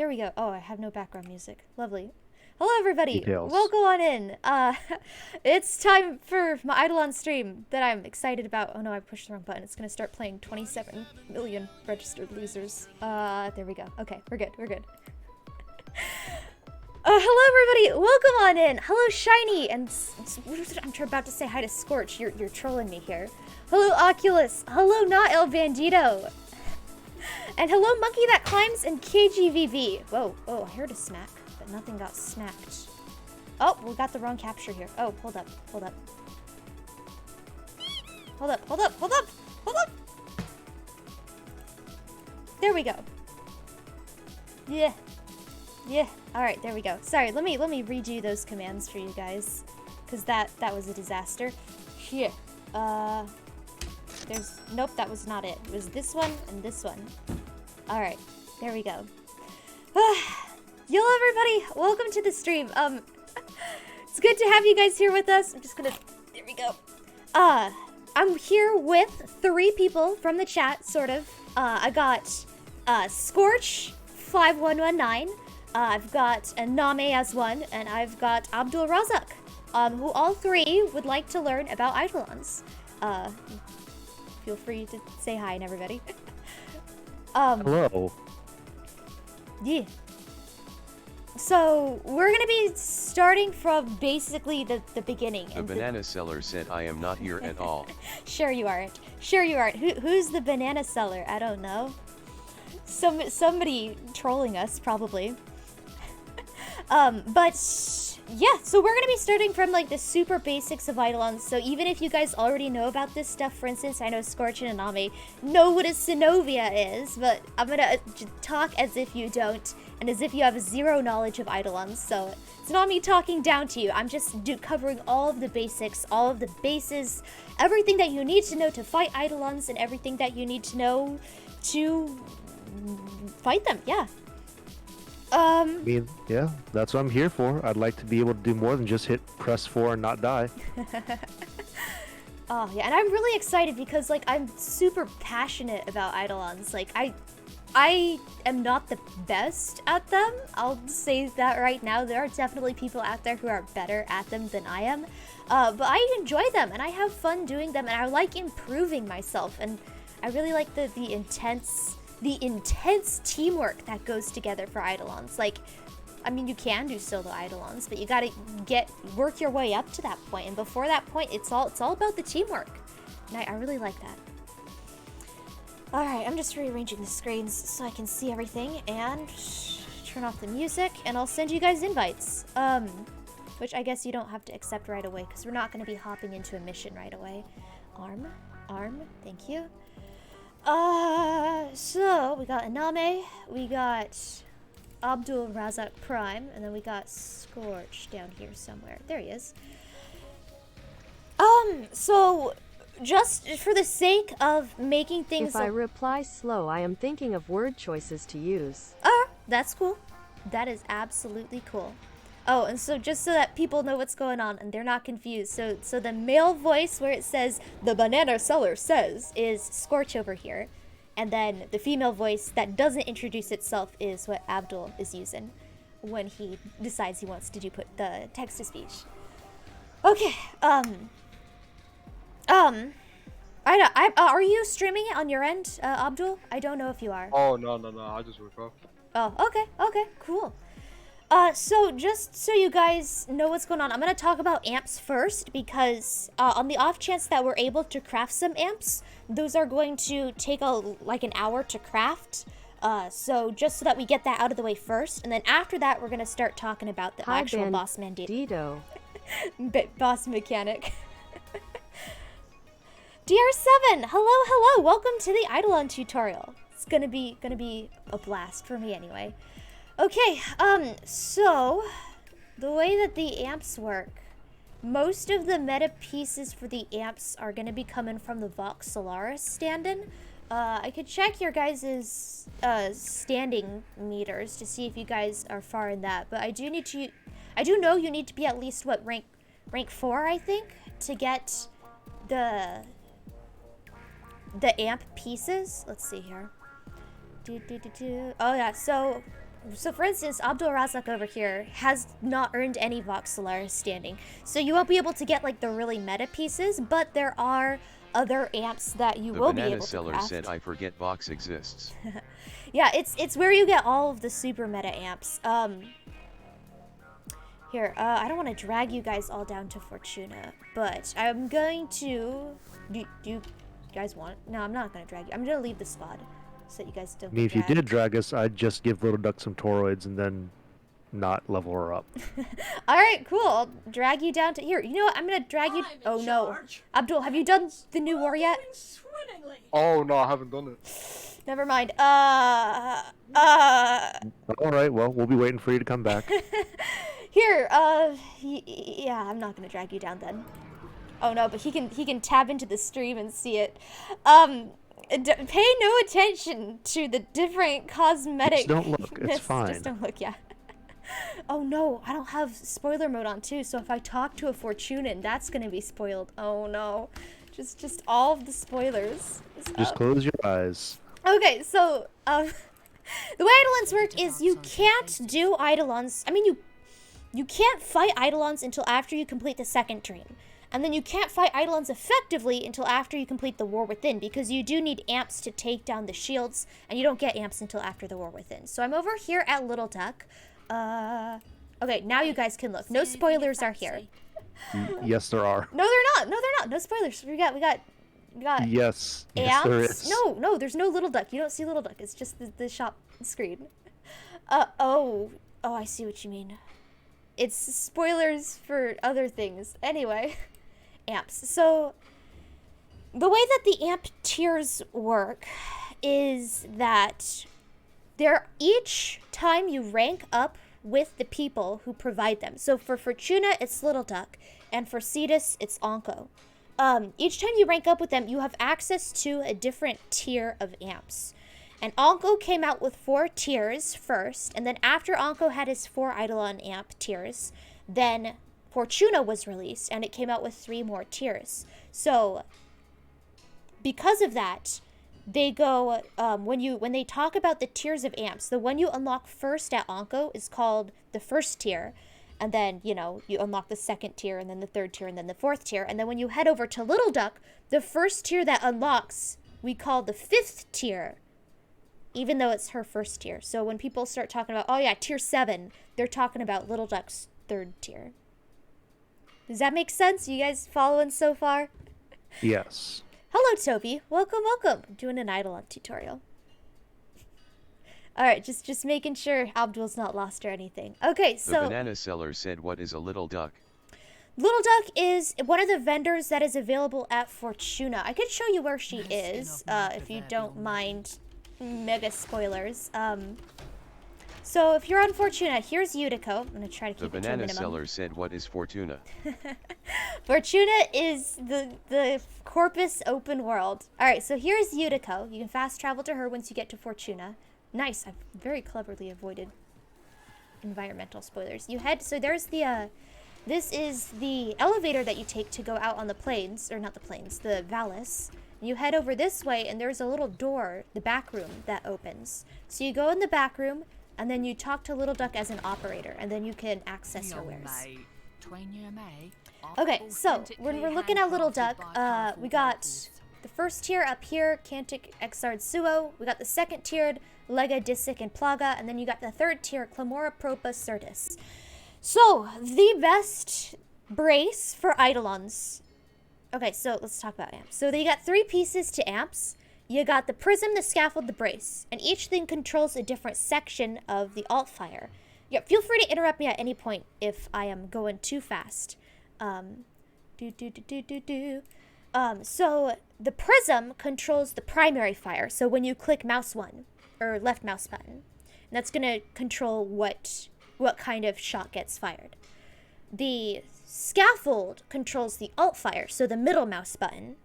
there we go. Oh, I have no background music. Lovely. Hello, everybody. Details. Welcome on in. It's time for my Eidolon stream that I'm excited about. Oh no, I pushed the wrong button. It's gonna start playing 27 million registered losers. There we go. Okay, we're good. We're good. Hello, everybody. Welcome on in. Hello, Shiny, and I'm about to say hi to Scorch. You're trolling me here. Hello, Oculus. Hello, not El Bandito. And hello, Monkey That Climbs and KGVV. Whoa, oh, I heard a smack, but nothing got smacked. Oh, we got the wrong capture here. Oh, hold up, hold up. Hold up, hold up, hold up, hold up. There we go. Yeah. Yeah. All right, there we go. Sorry, let me redo those commands for you guys, because that was a disaster. Here. Nope, that was not it. It was this one and this one. All right, there we go. Yo, everybody, welcome to the stream. It's good to have you guys here with us. I'm just gonna, there we go. I'm here with 3 people from the chat, sort of. I got Scorch 5119. I've got Name as one, and I've got Abdul Razak, who all 3 would like to learn about Eidolons. Feel free to say hi and everybody. Hello. Yeah. So we're gonna be starting from basically the beginning. The banana seller said I am not here at all. Sure you aren't. Sure you aren't. Who's the banana seller? I don't know. Somebody trolling us probably. But yeah, so we're gonna be starting from like the super basics of Eidolons. So even if you guys already know about this stuff, for instance, I know Scorch and Anami know what a synovia is, but I'm gonna talk as if you don't, and as if you have 0 knowledge of Eidolons. So it's not me talking down to you. I'm just covering all of the basics, all of the bases, everything that you need to know to fight Eidolons, and everything that you need to know to fight them. Yeah. I mean, yeah, that's what I'm here for. I'd like to be able to do more than just hit press 4 and not die. Oh yeah, and I'm really excited because like I'm super passionate about Eidolons. Like I am not the best at them. I'll say that right now. There are definitely people out there who are better at them than I am. But I enjoy them and I have fun doing them, and I like improving myself, and I really like the intense teamwork that goes together for Eidolons. Like, I mean, you can do solo Eidolons, but you gotta work your way up to that point. And before that point, it's all about the teamwork. And I really like that. All right, I'm just rearranging the screens so I can see everything and turn off the music, and I'll send you guys invites. Which I guess you don't have to accept right away because we're not gonna be hopping into a mission right away. Arm, thank you. So we got Aname, we got Abdul Razak Prime, and then we got Scorch down here somewhere. There he is. So just for the sake of making things. If I reply slow, I am thinking of word choices to use. That's cool. That is absolutely cool. Oh, and so just so that people know what's going on and they're not confused, so the male voice where it says the banana seller says is Scorch over here, and then the female voice that doesn't introduce itself is what Abdul is using when he decides he wants to put the text to speech. Okay. Are you streaming it on your end, Abdul? I don't know if you are. Oh no, I just woke up. Oh, okay, cool. So just so you guys know what's going on, I'm going to talk about amps first because on the off chance that we're able to craft some amps, those are going to take like an hour to craft. So just so that we get that out of the way first, and then after that we're going to start talking about the actual boss mandate. Boss mechanic. DR7, hello, welcome to the Eidolon tutorial. It's gonna be a blast for me anyway. Okay, so the way that the amps work, most of the meta pieces for the amps are gonna be coming from the Vox Solaris stand-in. I could check your guys' standing meters to see if you guys are far in that, but I do know you need to be at least what rank 4, I think, to get the amp pieces. Let's see here. Oh yeah, so So for instance, Abdul Razak over here has not earned any voxelar standing. So you won't be able to get like the really meta pieces, but there are other amps that you will be able to craft. The banana seller said I forget Vox exists. Yeah, it's where you get all of the super meta amps. Here, I don't want to drag you guys all down to Fortuna, but I'm going to... Do you guys want... No, I'm not going to drag you. I'm going to leave the squad so that you guys don't I mean, if get you did drag us, I'd just give Little Duck some toroids and then not level her up. Alright, cool. I'll drag you down to... Here, you know what? I'm going to drag you... Oh, no. Abdul, have you done the new war yet? Oh no, I haven't done it. Never mind. Alright, well, we'll be waiting for you to come back. Here, yeah, I'm not gonna drag you down then. Oh no, but he can tab into the stream and see it. Pay no attention to the different cosmetic. Just don't look, it's fine. Just don't look, yeah. Oh no, I don't have spoiler mode on too, so if I talk to a Fortunan, that's gonna be spoiled. Oh no. Just all of the spoilers. Just close your eyes. Okay, so, the way Eidolons work is you can't do Eidolons. I mean, you can't fight Eidolons until after you complete the second dream. And then you can't fight Eidolons effectively until after you complete the War Within, because you do need amps to take down the shields, and you don't get amps until after the War Within. So I'm over here at Little Duck. Okay, now you guys can look. No spoilers are here. Yes, there are. No, they're not. No, they're not. No spoilers. We got Yes, amps. yes, there is. No, there's no Little Duck. You don't see Little Duck. It's just the shop screen. Oh, I see what you mean. It's spoilers for other things. Anyway, amps. So, the way that the amp tiers work is that each time you rank up with the people who provide them. So for Fortuna, it's Little Duck, and for Cetus, it's Onko. Each time you rank up with them, you have access to a different tier of amps. And Onko came out with 4 tiers first, and then after Onko had his 4 Eidolon amp tiers, then Fortuna was released, and it came out with 3 more tiers. So, because of that, they go, when they talk about the tiers of amps, the one you unlock first at Onko is called the first tier, and then, you unlock the second tier, and then the third tier, and then the fourth tier, and then when you head over to Little Duck, the first tier that unlocks, we call the 5th tier, even though it's her first tier. So when people start talking about, oh yeah, tier 7, they're talking about Little Duck's 3rd tier. Does that make sense? You guys following so far? Yes. Hello, Toby. Welcome. I'm doing an Eidolon tutorial. Alright, just making sure Abdul's not lost or anything. Okay, so... The banana seller said, what is a Little Duck? Little Duck is one of the vendors that is available at Fortuna. I could show you where she is, if you don't mind mega spoilers. So if you're on Fortuna, here's Utico. I'm going to try to keep it to a minimum. The banana seller said, what is Fortuna? Fortuna is the Corpus open world. Alright, so here's Utico. You can fast travel to her once you get to Fortuna. Nice, I've very cleverly avoided environmental spoilers. So there's this is the elevator that you take to go out on the plains, or not the plains, the Vallis. You head over this way, and there's a little door, the back room, that opens. So you go in the back room, and then you talk to Little Duck as an operator, and then you can access her wares. Okay, so when we're looking at Little Duck, we got the first tier up here, Cantic, Exard, Suo. We got the second tiered, Lega, Disic, and Plaga, and then you got the third tier, Clamora, Propa, Certus. So, the best brace for Eidolons. Okay, so let's talk about amps. So you got 3 pieces to amps. You got the prism, the scaffold, the brace. And each thing controls a different section of the alt fire. Yeah, feel free to interrupt me at any point if I am going too fast. So the prism controls the primary fire. So when you click mouse 1, or left mouse button, that's going to control what kind of shot gets fired. The scaffold controls the alt fire, so the middle mouse button.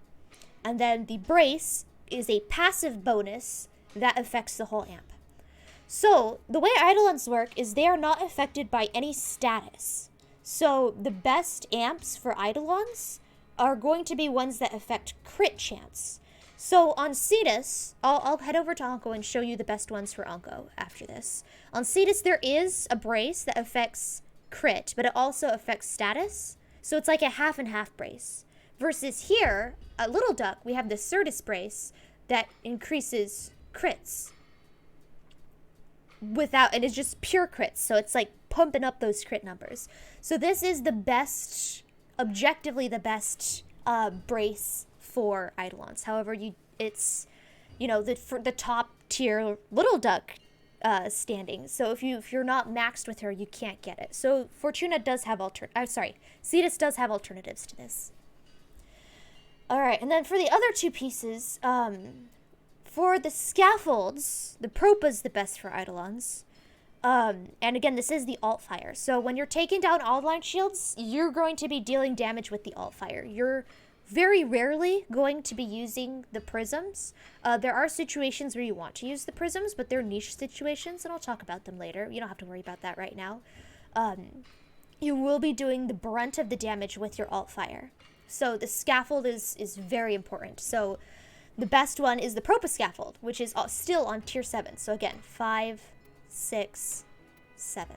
And then the brace is a passive bonus that affects the whole amp. So the way Eidolons work is they are not affected by any status. So the best amps for Eidolons are going to be ones that affect crit chance. So on Cetus, I'll head over to Onco and show you the best ones for Onco after this. On Cetus, there is a brace that affects crit, but it also affects status. So it's like a half and half brace. Versus here, at Little Duck, we have the Certus brace that increases crits. And it's just pure crits. So it's like pumping up those crit numbers. So this is the best, objectively the best brace for Eidolons. However, it's for the top tier Little Duck standing. So if you're not maxed with her, you can't get it. So Fortuna does have Cetus does have alternatives to this. All right, and then for the other two pieces, for the scaffolds, the Propa's the best for Eidolons. And again, this is the alt fire. So when you're taking down all-line shields, you're going to be dealing damage with the alt fire. You're very rarely going to be using the prisms. There are situations where you want to use the prisms, but they're niche situations, and I'll talk about them later. You don't have to worry about that right now. You will be doing the brunt of the damage with your alt fire. So the scaffold is very important. So the best one is the Propa scaffold, which is still on tier 7. So again, 5, 6, 7.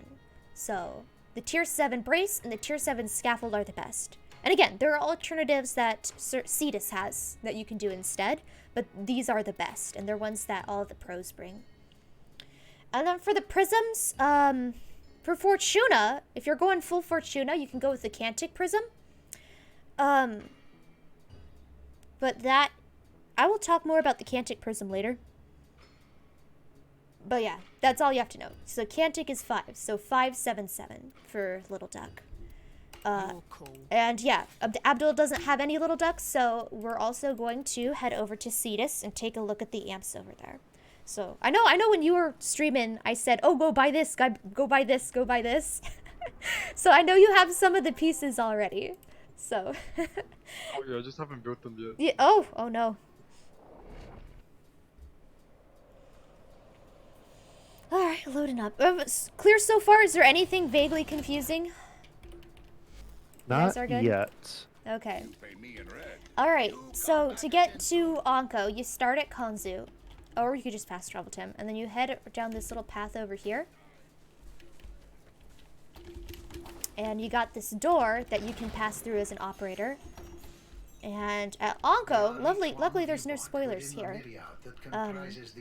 So the tier 7 brace and the tier 7 scaffold are the best. And again, there are alternatives that Cetus has that you can do instead, but these are the best, and they're ones that all of the pros bring. And then for the prisms, for Fortuna, if you're going full Fortuna, you can go with the Cantic prism. But that, I will talk more about the Cantic prism later. But yeah, that's all you have to know. So Cantic is 5, so 5, 7, 7 for Little Duck. And yeah, Abdul doesn't have any Little Ducks, so we're also going to head over to Cetus and take a look at the amps over there. So I know when you were streaming, I said, oh, go buy this, go buy this, go buy this. So I know you have some of the pieces already. So. Oh yeah, I just haven't built them yet. Yeah. Oh no. All right, loading up. Clear so far. Is there anything vaguely confusing? Not yet. Okay. All right. So to get to Onco, you start at Konzu, or you could just fast travel to him, and then you head down this little path over here. And you got this door that you can pass through as an operator. And at Onco, luckily there's no spoilers here.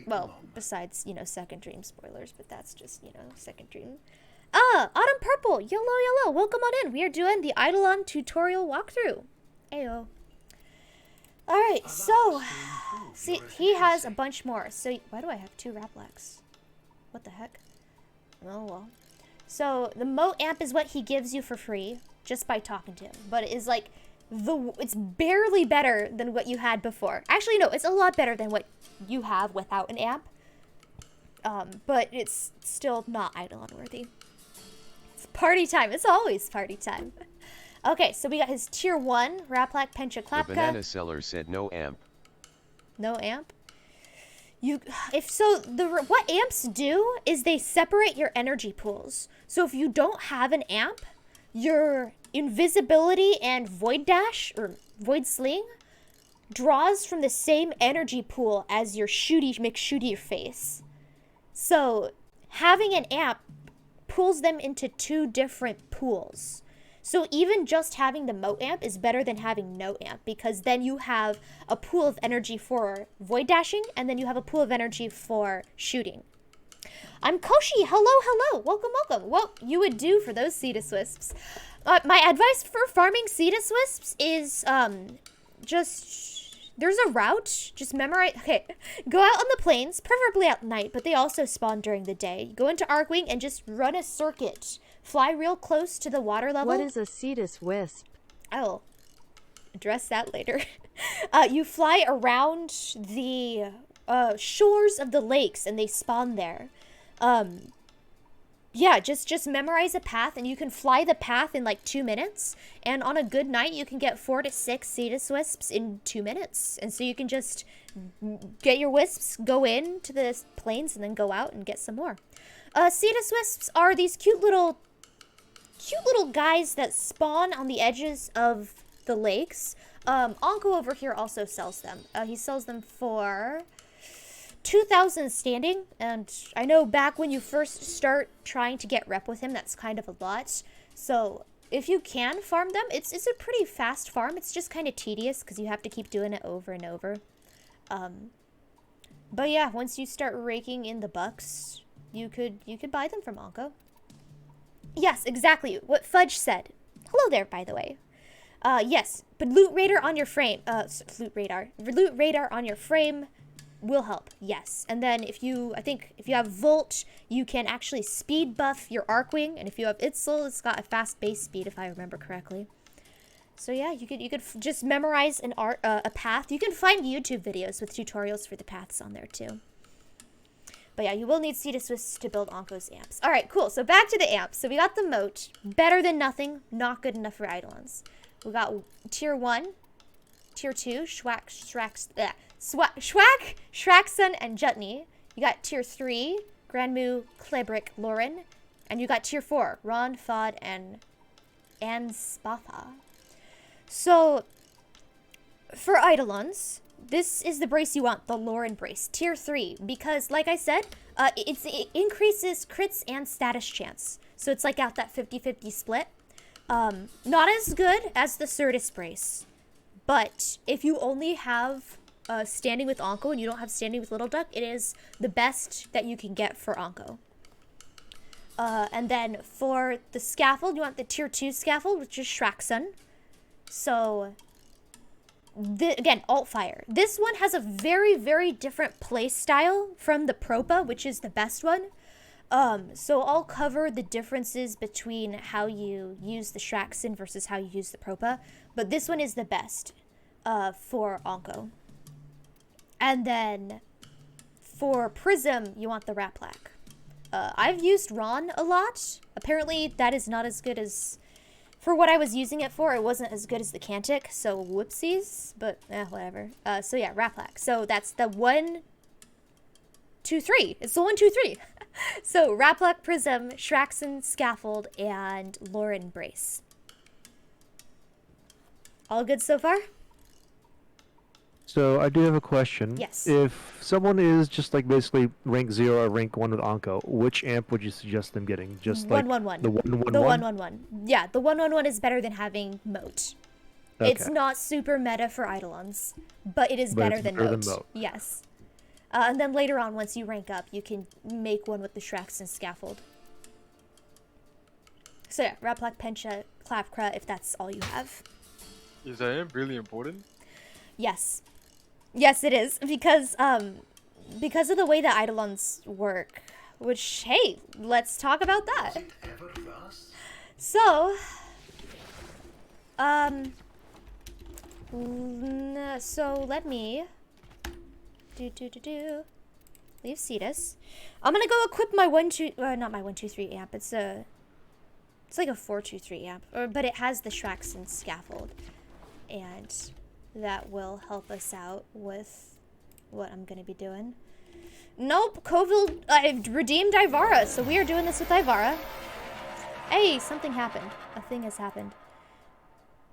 Well, besides, Second Dream spoilers, but that's just, Second Dream. Autumn Purple, yellow, welcome on in. We are doing the Eidolon tutorial walkthrough. Ayo. Alright, so, see, he has a bunch more. So, why do I have 2 Raplex? What the heck? Oh, well. So, the Moat Amp is what he gives you for free, just by talking to him. But it is like, it's barely better than what you had before. Actually, no, it's a lot better than what you have without an amp. But it's still not Eidolon worthy. It's party time. It's always party time. Okay, so we got his tier 1, Raplak Pencha Klapka. The banana seller said no amp. No amp? What amps do is they separate your energy pools. So if you don't have an amp, your invisibility and void dash or void sling draws from the same energy pool as your McShooty face. So having an amp pulls them into 2 different pools. So even just having the Moat Amp is better than having no amp, because then you have a pool of energy for void dashing, and then you have a pool of energy for shooting. I'm Koshi. Hello. Welcome. What you would do for those Cetus Wisps. My advice for farming Cetus Wisps is there's a route. Just memorize. Okay, go out on the plains, preferably at night, but they also spawn during the day. Go into Arkwing and just run a circuit. Fly real close to the water level. What is a Cetus Wisp? I'll address that later. You fly around the shores of the lakes and they spawn there. Yeah, just memorize a path and you can fly the path in like 2 minutes. And on a good night, you can get 4 to 6 Cetus Wisps in 2 minutes. And so you can just get your wisps, go in to the plains, and then go out and get some more. Cetus Wisps are these cute little guys that spawn on the edges of the lakes. Onko over here also sells them. He sells them for 2,000 standing, and I know back when you first start trying to get rep with him, that's kind of a lot. So if you can farm them, it's a pretty fast farm. It's just kind of tedious because you have to keep doing it over and over. But yeah, once you start raking in the bucks, you could buy them from Onko. Yes, exactly what Fudge said. Hello there, by the way. Yes, but loot radar on your frame. Loot radar on your frame will help. Yes, and then if you have Volt, you can actually speed buff your Arcwing, and if you have Itzel, it's got a fast base speed, if I remember correctly. So yeah, you could just memorize a path. You can find YouTube videos with tutorials for the paths on there too. But yeah, you will need Seed Swiss to build Onko's amps. All right, cool. So back to the amps. So we got the moat, better than nothing, not good enough for Eidolons. We got tier 1, tier 2, Shraxon, and Jutney. You got tier 3, Grandmu, Klebrick, Lauren, and you got tier 4, Ron, Fod, and Spatha. So for Eidolons, this is the brace you want, the Lauren brace, tier 3, because like I said, it increases crits and status chance. So it's like out that 50-50 split. Not as good as the Certus brace, but if you only have standing with Onko and you don't have standing with Little Duck, it is the best that you can get for Onko. And then for the scaffold, you want the tier 2 scaffold, which is Shraxon. So again, alt fire. This one has a very, very different play style from the Propa, which is the best one. So I'll cover the differences between how you use the Shraxon versus how you use the Propa, but this one is the best for Onko. And then for Prism, you want the Raplac. I've used Ron a lot. Apparently that is not as good as, for what I was using it for, it wasn't as good as the Cantic, so whoopsies, but whatever. So yeah, Raplac. So that's the 1, 2, 3. It's the 1, 2, 3. So Raplac, Prism, Shraxon, Scaffold, and Lauren brace. All good so far? So I do have a question. Yes. If someone is just like basically rank 0 or rank 1 with Onko, which amp would you suggest them getting? Just like 111. the 111? The 111. Yeah, the 111 is better than having Moat. Okay. It's not super meta for Eidolons, but it is better than Moat. Yes. And then later on, once you rank up, you can make one with the Shraxon Scaffold. So yeah, Raplac, Pencha, Clapkra, if that's all you have. Is that amp really important? Yes. Yes, it is, because of the way that Eidolons work, which, hey, let's talk about that. So, so let me leave Cetus. I'm gonna go equip my not my 123 amp. It's like a 423 amp, but it has the Shraxon Scaffold, and that will help us out with what I'm gonna be doing. Nope, Covil, I've redeemed Ivara, so we are doing this with Ivara. Hey, something happened. A thing has happened.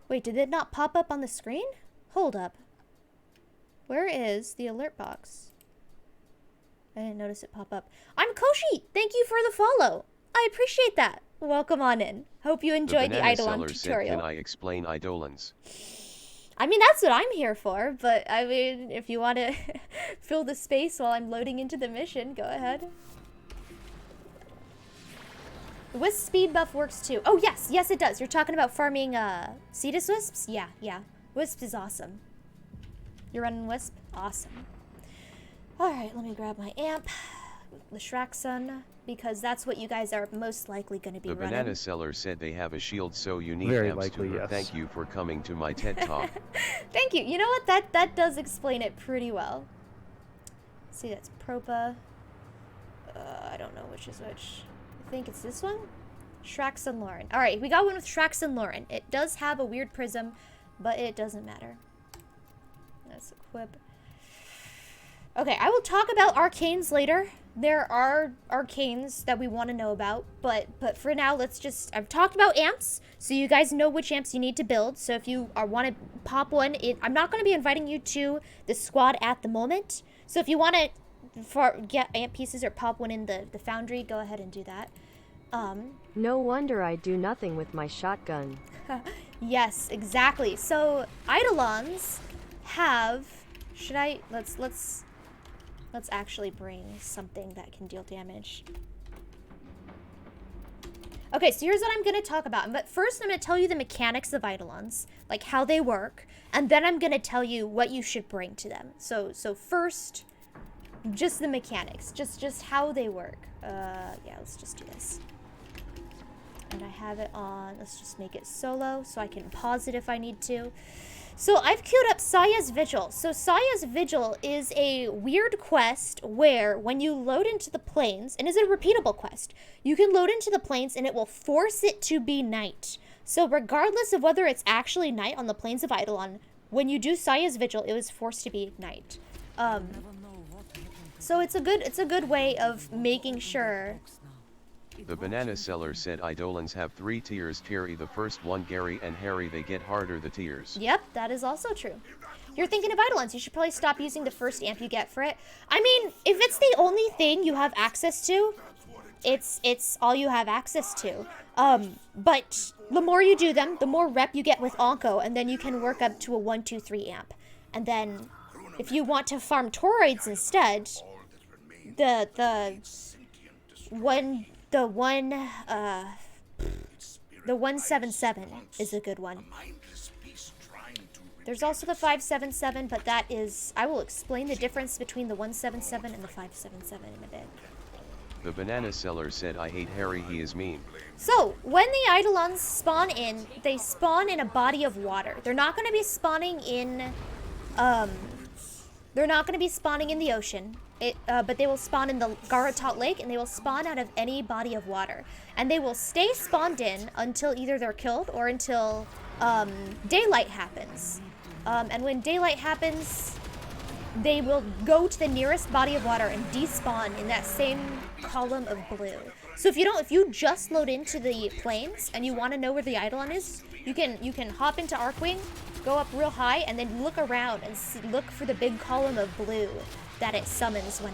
Wait, did it not pop up on the screen? Hold up. Where is the alert box? I didn't notice it pop up. I'm Koshi! Thank you for the follow. I appreciate that. Welcome on in. Hope you enjoyed the Eidolon tutorial. Said, can I explain Eidolons? I mean, that's what I'm here for, but I mean, if you want to fill the space while I'm loading into the mission, go ahead. Wisp speed buff works too. Oh, yes, yes it does. You're talking about farming Cetus Wisps? Yeah, yeah. Wisp is awesome. You're running Wisp? Awesome. Alright, let me grab my amp, the Shraxon, because that's what you guys are most likely going to be running. The banana seller said they have a shield, so you need Very amps likely, to her. yes. Thank you for coming to my TED Talk. Thank you. You know what? That does explain it pretty well. See, that's Propa. I don't know which is which. I think it's this one? Shraxon Lauren. Alright, we got one with Shraxon Lauren. It does have a weird prism, but it doesn't matter. Let's equip. Okay, I will talk about arcanes later. There are arcanes that we want to know about, but for now, I've talked about amps, so you guys know which amps you need to build. So if you want to pop one, I'm not going to be inviting you to the squad at the moment. So if you want to get amp pieces or pop one in the foundry, go ahead and do that. No wonder I do nothing with my shotgun. Yes, exactly. So Eidolons have, let's actually bring something that can deal damage. Okay, so here's what I'm going to talk about. But first, I'm going to tell you the mechanics of Eidolons, like how they work, and then I'm going to tell you what you should bring to them. So first, just the mechanics, just how they work. Yeah, let's just do this. And I have it on, let's just make it solo so I can pause it if I need to. So I've queued up Saya's Vigil. So Saya's Vigil is a weird quest where when you load into the plains, and is a repeatable quest, you can load into the plains and it will force it to be night. So regardless of whether it's actually night on the plains of Eidolon, when you do Saya's Vigil, it was forced to be night. So it's a good way of making sure. The banana seller said Eidolons have 3 tiers. Tier the first one, Gary and Harry, they get harder the tiers. Yep, that is also true. You're thinking of Eidolons, you should probably stop using the first amp you get for it. I mean, if it's the only thing you have access to, it's all you have access to. But the more you do them, the more rep you get with Onko, and then you can work up to a 1, 2, 3 amp. And then, if you want to farm toroids instead, the 177 is a good one. There's also the 577, but that is, I will explain the difference between the 177 and the 577 in a bit. The banana seller said, I hate Harry, he is mean. So, when the Eidolons spawn in, they spawn in a body of water. They're not going to be spawning in, the ocean. But they will spawn in the Garatot Lake, and they will spawn out of any body of water. And they will stay spawned in until either they're killed or until daylight happens. And when daylight happens, they will go to the nearest body of water and despawn in that same column of blue. So if you just load into the plains and you want to know where the Eidolon is, you can hop into Arkwing, go up real high, and then look around and look for the big column of blue that it summons when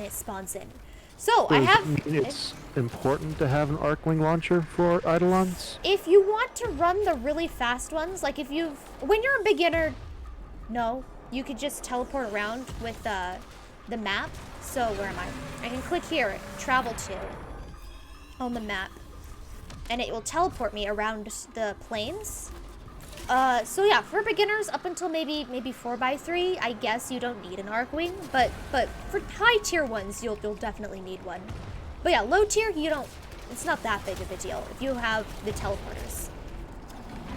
it spawns in. So It's important to have an Arkwing launcher for Eidolons? If you want to run the really fast ones, like when you're a beginner, no, you could just teleport around with the map. So where am I? I can click here, travel to, on the map, and it will teleport me around the plains. So yeah, for beginners up until maybe 4x3, I guess you don't need an Arkwing, but for high tier ones, you'll definitely need one. But yeah, low tier, it's not that big of a deal if you have the teleporters.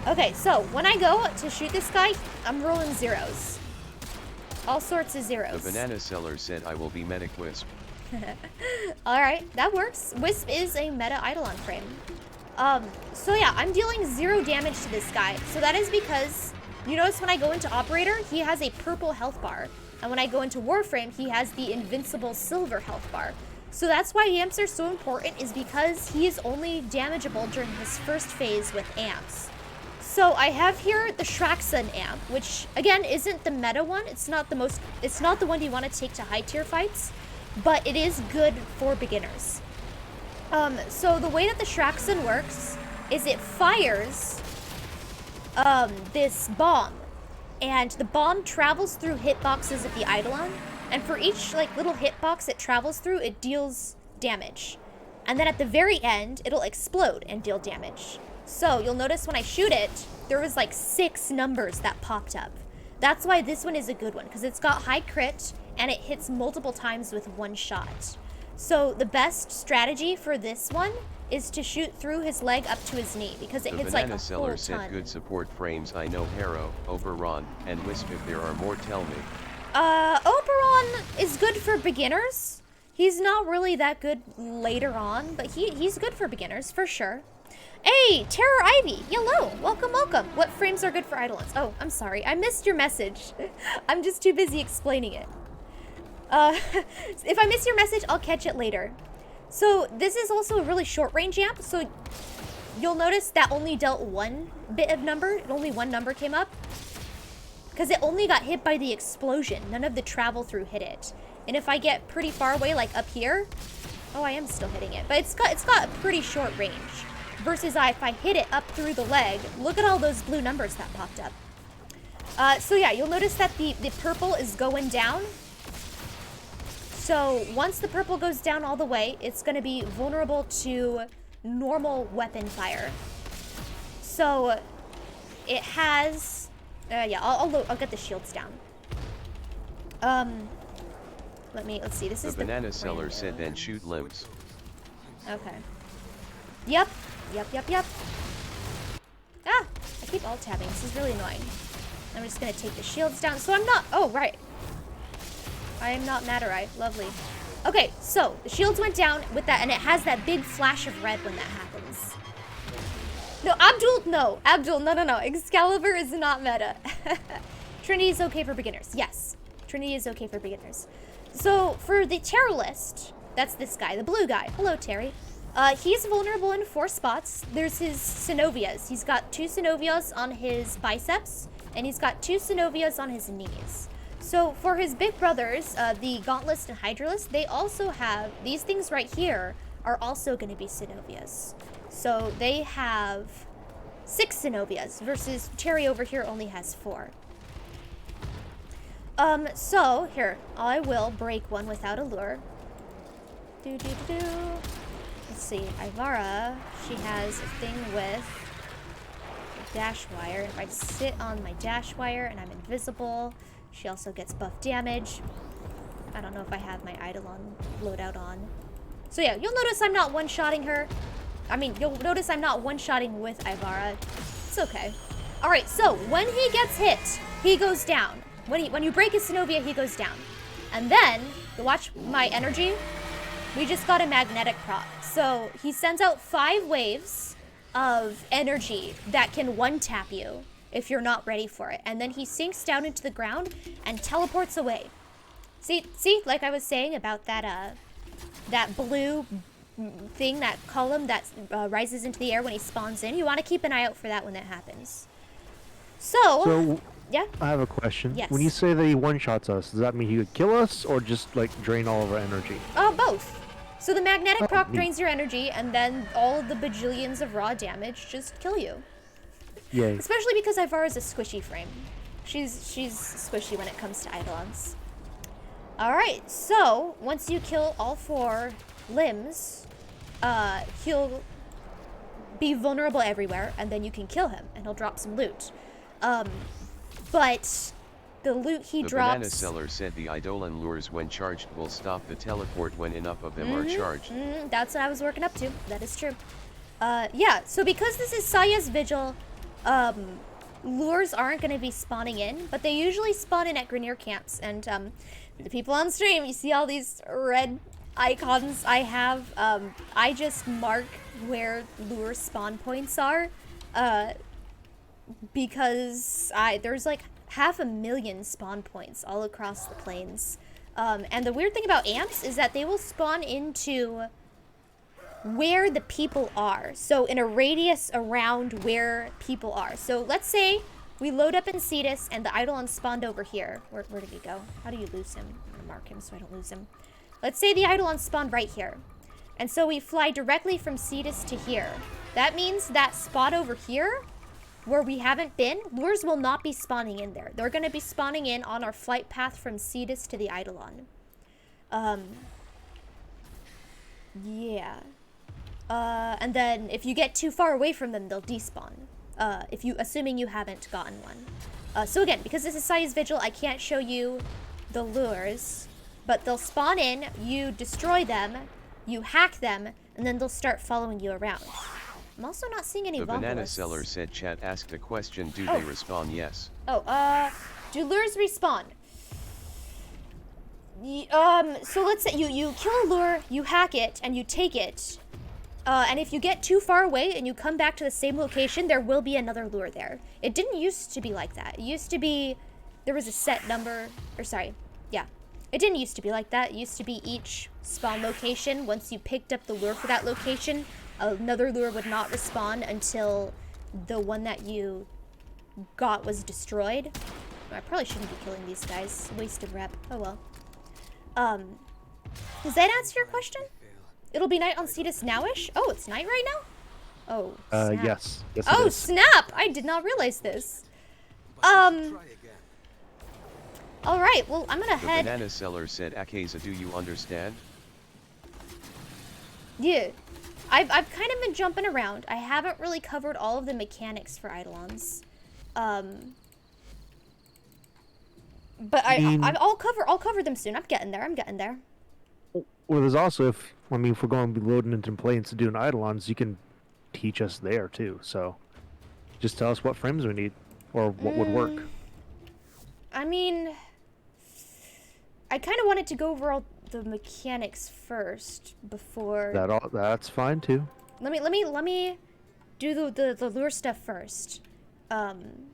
Okay, so when I go to shoot this guy, I'm rolling zeros. All sorts of zeros. The banana seller said, I will be medic Wisp. Alright, that works. Wisp is a meta Eidolon frame. So yeah, I'm dealing 0 damage to this guy. So that is because, you notice when I go into Operator, he has a purple health bar. And when I go into Warframe, he has the invincible silver health bar. So that's why amps are so important, is because he is only damageable during his first phase with amps. So I have here the Shraxun amp, which again isn't the meta one. It's not the one you want to take to high tier fights, but it is good for beginners. So the way that the Shraxun works is it fires this bomb, and the bomb travels through hitboxes of the Eidolon, and for each little hitbox it travels through, it deals damage. And then at the very end, it'll explode and deal damage. So you'll notice when I shoot it, there was 6 numbers that popped up. That's why this one is a good one, because it's got high crit and it hits multiple times with one shot. So the best strategy for this one is to shoot through his leg up to his knee, because it hits a whole ton. The banana seller said good support frames. I know Harrow, Oberon, and Wisp. If there are more, tell me. Oberon is good for beginners. He's not really that good later on, but he's good for beginners for sure. Hey, Terror Ivy, hello, welcome. What frames are good for Eidolons? Oh, I'm sorry, I missed your message. I'm just too busy explaining it. If I miss your message, I'll catch it later. So this is also a really short range amp, so you'll notice that only dealt one bit of number. Only one number came up. Because it only got hit by the explosion. None of the travel through hit it. And if I get pretty far away, like up here, oh, I am still hitting it. But it's got a pretty short range. Versus if I hit it up through the leg, look at all those blue numbers that popped up. So yeah, you'll notice that the purple is going down. So once the purple goes down all the way, it's going to be vulnerable to normal weapon fire. So it has... yeah, I'll get the shields down. Let's see. This is the banana seller said then shoot limbs. Okay. Yep. Ah! I keep alt-tabbing. This is really annoying. I'm just gonna take the shields down. So I'm not... Oh, right. I am not Matarai. Lovely. Okay, so the shields went down with that, and it has that big flash of red when that happens. No, Abdul, no. Excalibur is not meta. Trinity is okay for beginners. Yes, Trinity is okay for beginners. So for the terror list, that's this guy, the blue guy. Hello, Terry. He's vulnerable in 4 spots. There's his synovias. He's got 2 synovias on his biceps, and he's got 2 synovias on his knees. So for his big brothers, the Gauntless and Hydralist, they also have, these things right here are also going to be synovias. So they have 6 synovias versus Terry over here only has 4. So here, I will break one without a lure. Let's see, Ivara, she has a thing with dash wire. If I sit on my dash wire and I'm invisible, she also gets buff damage. I don't know if I have my Eidolon loadout on. So yeah, you'll notice I'm not one-shotting her. I mean, you'll notice I'm not one-shotting with Ivara. It's okay. Alright, so when he gets hit, he goes down. When you break his Synovia, he goes down. And then, watch my energy. We just got a magnetic prop. So he sends out 5 waves of energy that can one-tap you if you're not ready for it. And then he sinks down into the ground and teleports away. See, like I was saying about that blue thing, that column that rises into the air when he spawns in. You want to keep an eye out for that when that happens. So yeah? I have a question. Yes. When you say that he one-shots us, does that mean he would kill us or just like drain all of our energy? Both. So the magnetic proc neat. drains your energy, and then all of the bajillions of raw damage just kill you. Yay. Especially because Ivara's a squishy frame. She's squishy when it comes to Eidolons. Alright, so once you kill all 4 limbs, he'll be vulnerable everywhere, and then you can kill him, and he'll drop some loot. But the loot he drops... The banana seller said the Eidolon lures when charged will stop the teleport when enough of them are charged. That's what I was working up to. That is true. Yeah, so because this is Saya's Vigil, lures aren't going to be spawning in, but they usually spawn in at Grineer camps. And the people on stream, you see all these red icons I have. I just mark where lure spawn points are, because there's like 500,000 spawn points all across the plains. And the weird thing about amps is that they will spawn into where the people are. So in a radius around where people are. So let's say we load up in Cetus and the Eidolon spawned over here. Where did he go? How do you lose him? I'm gonna mark him so I don't lose him. Let's say the Eidolon spawned right here. And so we fly directly from Cetus to here. That means that spot over here, where we haven't been, lures will not be spawning in there. They're going to be spawning in on our flight path from Cetus to the Eidolon. Yeah. And then if you get too far away from them, they'll despawn. Assuming you haven't gotten one. So again, because this is Saya's Vigil, I can't show you the lures, but they'll spawn in, you destroy them, you hack them, and then they'll start following you around. I'm also not seeing any The banana Vombulus. seller said chat asked a question, do they respawn? Yes. Do lures respawn? So let's say you kill a lure, you hack it, and you take it. And if you get too far away and you come back to the same location, there will be another lure there. It didn't used to be like that. It used to be, there was a set number, or sorry, yeah. It didn't used to be like that. It used to be each spawn location, once you picked up the lure for that location, another lure would not respawn until the one that you got was destroyed. I probably shouldn't be killing these guys. Waste of rep. Oh well. Does that answer your question? It'll be night on Cetus nowish? Oh, it's night right now? Oh, snap. Yes. Yes, Oh, it is. snap! I did not realize this. Alright, well, I'm gonna The head... banana seller said, Akeza, do you understand? Yeah. I've kind of been jumping around. I haven't really covered all of the mechanics for Eidolons. But I'll cover them soon. I'm getting there. Well, there's also, if we're going to be loading into planes to do an Eidolons, you can teach us there too. So, just tell us what frames we need, or what would work. I mean, I kind of wanted to go over all the mechanics first before. That's fine too. Let me do the lure stuff first, and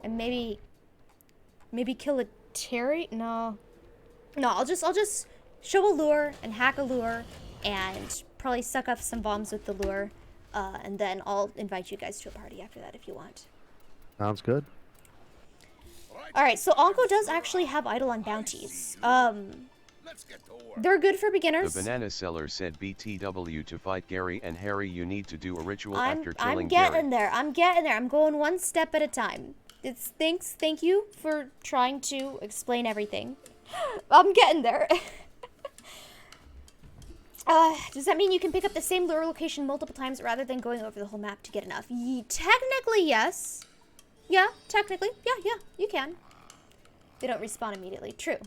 maybe kill a Terry. No, I'll just show a lure and hack a lure and probably suck up some bombs with the lure, and then I'll invite you guys to a party after that if you want. Sounds good. Alright, so Onko does actually have Eidolon bounties. They're good for beginners. The banana seller said, BTW, to fight Gary and Harry you need to do a ritual after killing I'm Gary. getting there. I'm going one step at a time. Thank you for trying to explain everything. I'm getting there. Does that mean you can pick up the same lure location multiple times rather than going over the whole map to get enough? Technically, yes. Yeah, technically. Yeah, you can. They don't respawn immediately. True.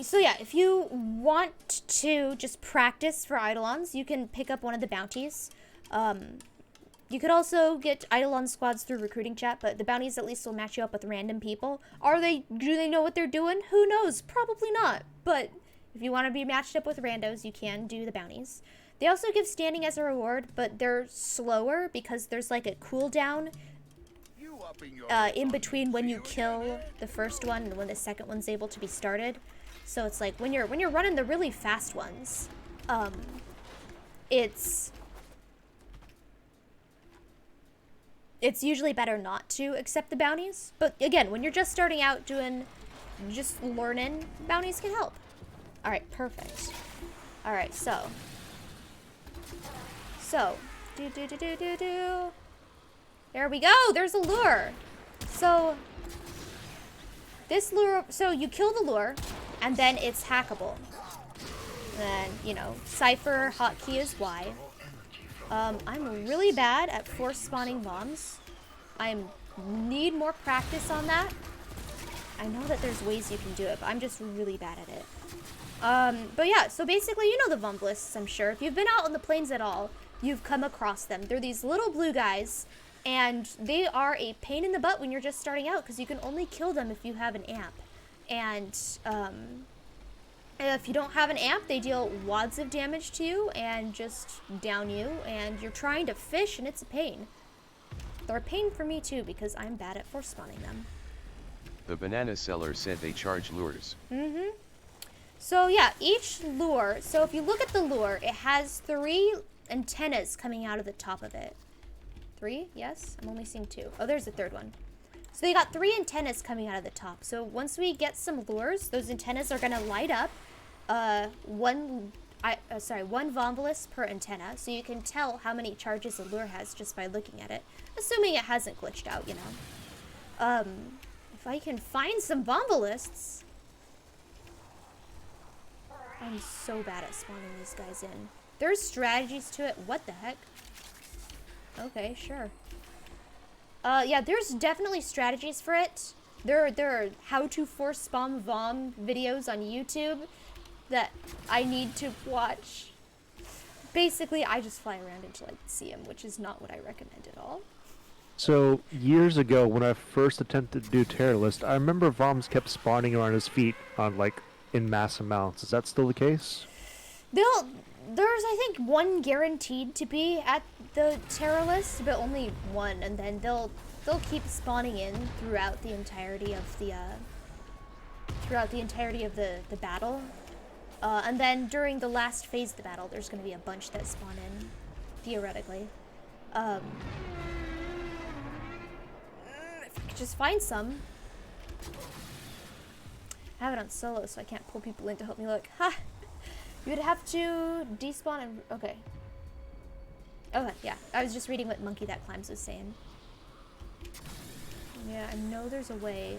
So yeah, if you want to just practice for Eidolons, you can pick up one of the bounties. You could also get Eidolon squads through recruiting chat, but the bounties at least will match you up with random people. Do they know what they're doing? Who knows? Probably not. But if you want to be matched up with randos, you can do the bounties. They also give standing as a reward, but they're slower because there's like a cooldown in between when you kill the first one and when the second one's able to be started. So it's like when you're running the really fast ones, it's usually better not to accept the bounties. But again, when you're just starting out just learning, bounties can help. All right, perfect. All right, so do. There we go. There's a lure. So this lure, so you kill the lure, and then it's hackable. And Cypher hotkey is Y. I'm really bad at force spawning bombs. I need more practice on that. I know that there's ways you can do it, but I'm just really bad at it. But yeah, so basically, you know the Vomblists, I'm sure. If you've been out on the plains at all, you've come across them. They're these little blue guys, and they are a pain in the butt when you're just starting out, because you can only kill them if you have an amp. And if you don't have an amp, they deal wads of damage to you and just down you, and you're trying to fish, and it's a pain. They're a pain for me too, because I'm bad at force spawning them. The banana seller said they charge lures. So yeah, each lure, so if you look at the lure, it has 3 antennas coming out of the top of it. 3? Yes? I'm only seeing 2. Oh, there's the third one. So they got 3 antennas coming out of the top. So once we get some lures, those antennas are going to light up one Vomblus per antenna. So you can tell how many charges a lure has just by looking at it. Assuming it hasn't glitched out, If I can find some Vombulists. I'm so bad at spawning these guys in. There's strategies to it. What the heck? Okay, sure. Yeah, there's definitely strategies for it. There are how to force spawn Vom videos on YouTube that I need to watch. Basically, I just fly around until I see him, which is not what I recommend at all. So, years ago, when I first attempted to do Terror List, I remember Voms kept spawning around his feet on, in mass amounts. Is that still the case? There's, I think, 1 guaranteed to be at the Terror List, but only 1, and then they'll keep spawning in throughout the entirety of throughout the entirety of the battle. And then during the last phase of the battle, there's going to be a bunch that spawn in, theoretically. If I could just find some. I have it on solo, so I can't pull people in to help me look. Ha! You would have to despawn and... Okay. Okay, yeah. I was just reading what Monkey That Climbs was saying. Yeah, I know there's a way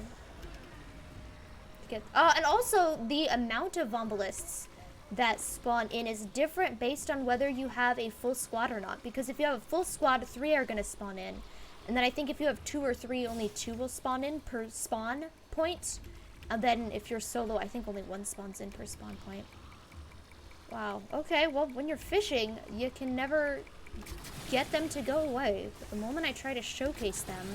to get... and also, the amount of Vombalists that spawn in is different based on whether you have a full squad or not. Because if you have a full squad, 3 are going to spawn in. And then I think if you have 2 or 3, only 2 will spawn in per spawn point. And then if you're solo, I think only 1 spawns in per spawn point. Wow. Okay, well, when you're fishing, you can never get them to go away. But the moment I try to showcase them,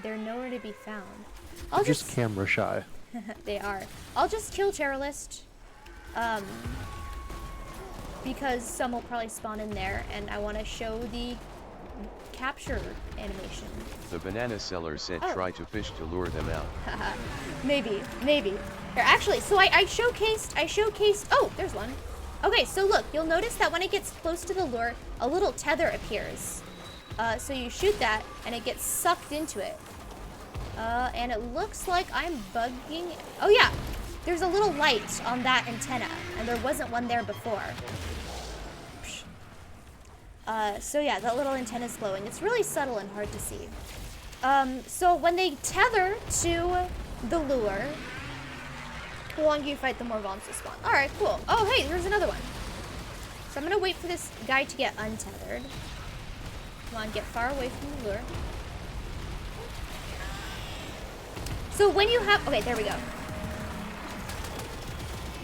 they're nowhere to be found. I'll just camera shy. They are. I'll just kill Terrorist. Because some will probably spawn in there, and I want to show the capture animation. The banana seller said try to fish to lure them out. Maybe. Here, actually, so I showcased, oh, there's one. Okay, so look, you'll notice that when it gets close to the lure, a little tether appears. So you shoot that, and it gets sucked into it. And it looks like I'm bugging. Oh yeah, there's a little light on that antenna, and there wasn't one there before. So yeah, that little antenna is glowing. It's really subtle and hard to see. So when they tether to the lure, the longer you fight, the more bombs will spawn. All right, cool. Oh, hey, there's another one. So I'm gonna wait for this guy to get untethered. Come on, get far away from the lure. So when you have, okay, there we go.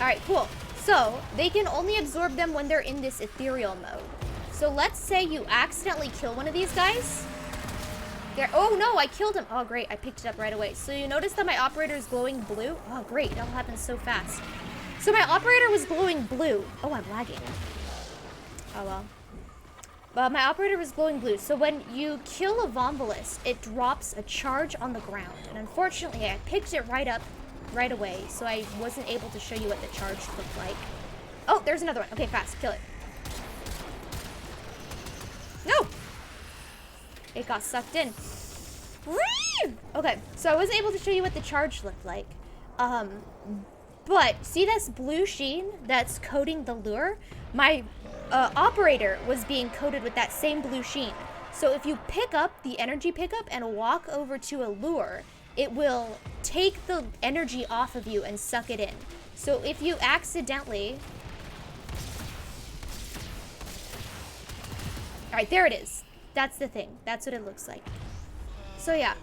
All right, cool. So they can only absorb them when they're in this ethereal mode. So let's say you accidentally kill one of these guys. There. Oh no, I killed him. Oh great, I picked it up right away. So you notice that my operator is glowing blue? Oh great, it all happens so fast. So my operator was glowing blue. Oh, I'm lagging. Oh well. Well, my operator was glowing blue. So when you kill a Vombalist, it drops a charge on the ground. And unfortunately, I picked it right up right away. So I wasn't able to show you what the charge looked like. Oh, there's another one. Okay, fast, kill it. No! It got sucked in. Okay, so I wasn't able to show you what the charge looked like. But see this blue sheen that's coating the lure? My operator was being coated with that same blue sheen. So if you pick up the energy pickup and walk over to a lure, it will take the energy off of you and suck it in. So if you accidentally... All right, there it is. That's the thing. That's what it looks like. So yeah.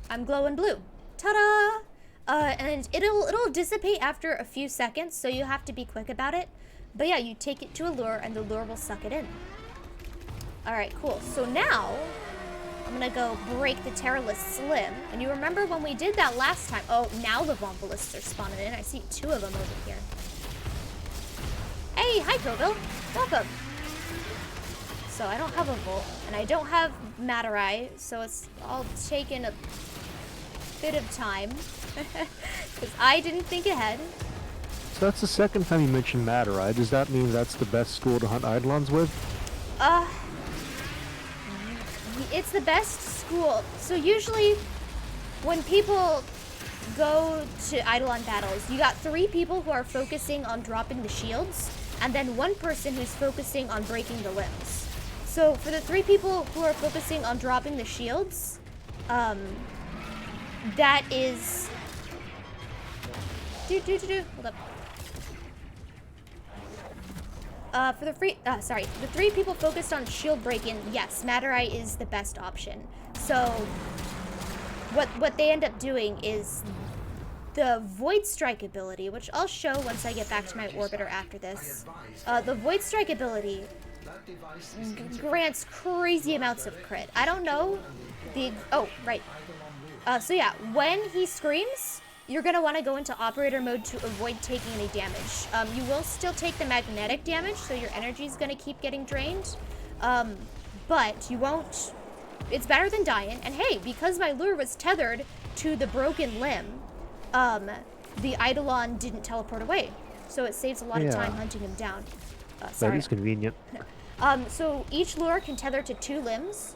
I'm glowing blue. Ta-da! And it'll dissipate after a few seconds, so you have to be quick about it. But yeah, you take it to a lure, and the lure will suck it in. All right, cool. So now, I'm gonna go break the Terrorlist Slim. And you remember when we did that last time? Oh, now the Vombalists are spawning in. I see 2 of them over here. Hey, hi, Proville. Welcome. So I don't have a Volt, and I don't have Matarai, so it's all taken a bit of time. Because I didn't think ahead. So that's the second time you mentioned Matarai. Does that mean that's the best school to hunt Eidolons with? It's the best school. So usually, when people go to Eidolon battles, you got 3 people who are focusing on dropping the shields, and then 1 person who's focusing on breaking the limbs. So for the 3 people who are focusing on dropping the shields, that is... Hold up. For the the 3 people focused on shield break-in, yes, Matarai is the best option. So what they end up doing is the Void Strike ability, which I'll show once I get back to my orbiter after this. The Void Strike ability grants crazy amounts of crit. I don't know the... Oh, right. So yeah, when he screams, you're going to want to go into operator mode to avoid taking any damage. You will still take the magnetic damage, so your energy is going to keep getting drained. But you won't it's better than dying. And hey, because my lure was tethered to the broken limb, the Eidolon didn't teleport away. So it saves a lot of time hunting him down. Sorry. That is convenient. So each lure can tether to 2 limbs.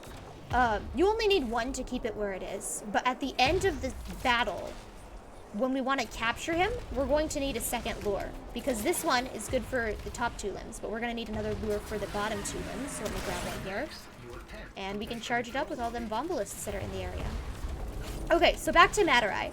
You only need 1 to keep it where it is. But at the end of the battle, when we want to capture him, we're going to need a second lure. Because this one is good for the top 2 limbs, but we're going to need another lure for the bottom 2 limbs. So let me grab one here. And we can charge it up with all them Vombolists that are in the area. Okay, so back to Matarai.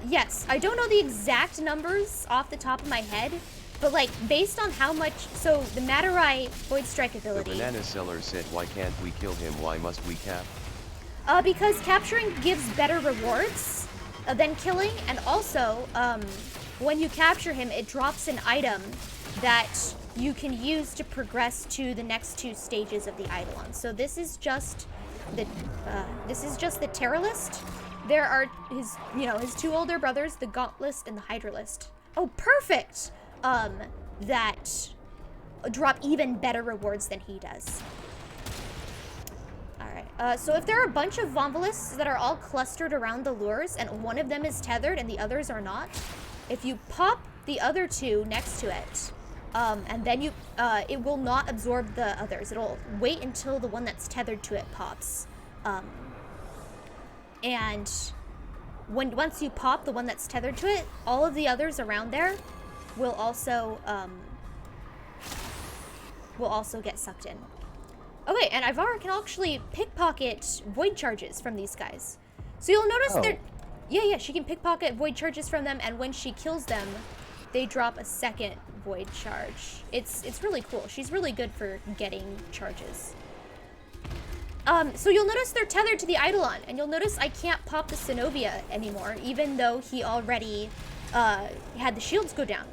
Yes, I don't know the exact numbers off the top of my head, but like based on how much, so the Matarai Void Strike ability. The banana seller said, why can't we kill him? Why must we cap? Because capturing gives better rewards than killing, and also, when you capture him, it drops an item that you can use to progress to the next 2 stages of the Eidolon. So this is just the Terror list. There are his 2 older brothers, the Gauntlist and the Hydralist. Oh, perfect! That drop even better rewards than he does. Alright, so if there are a bunch of Vombolists that are all clustered around the lures and one of them is tethered and the others are not, if you pop the other 2 next to it, and then it will not absorb the others. It'll wait until the one that's tethered to it pops. And once you pop the one that's tethered to it, all of the others around there will also get sucked in. Okay, and Ivara can actually pickpocket void charges from these guys. So you'll notice yeah, she can pickpocket void charges from them, and when she kills them, they drop a second void charge. It's really cool. She's really good for getting charges. So you'll notice they're tethered to the Eidolon, and you'll notice I can't pop the Synovia anymore, even though he already had the shields go down.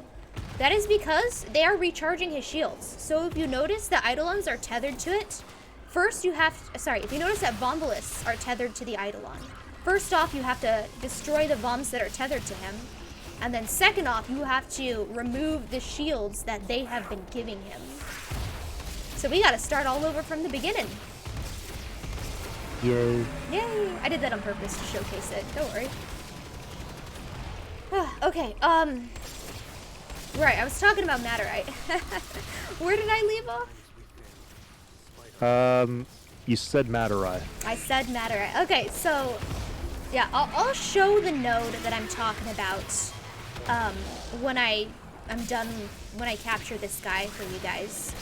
That is because they are recharging his shields. So if you notice the Eidolons are tethered to it, first you have, if you notice that Vombolists are tethered to the Eidolon, first off you have to destroy the Voms that are tethered to him, and then second off you have to remove the shields that they have been giving him. So we gotta start all over from the beginning. Yay. Yay! I did that on purpose to showcase it, don't worry. Okay, right, I was talking about Matarai. Where did I leave off? You said Matarai. I said Matarai. Okay, so yeah, I'll show the node that I'm talking about when I'm done, when I capture this guy for you guys.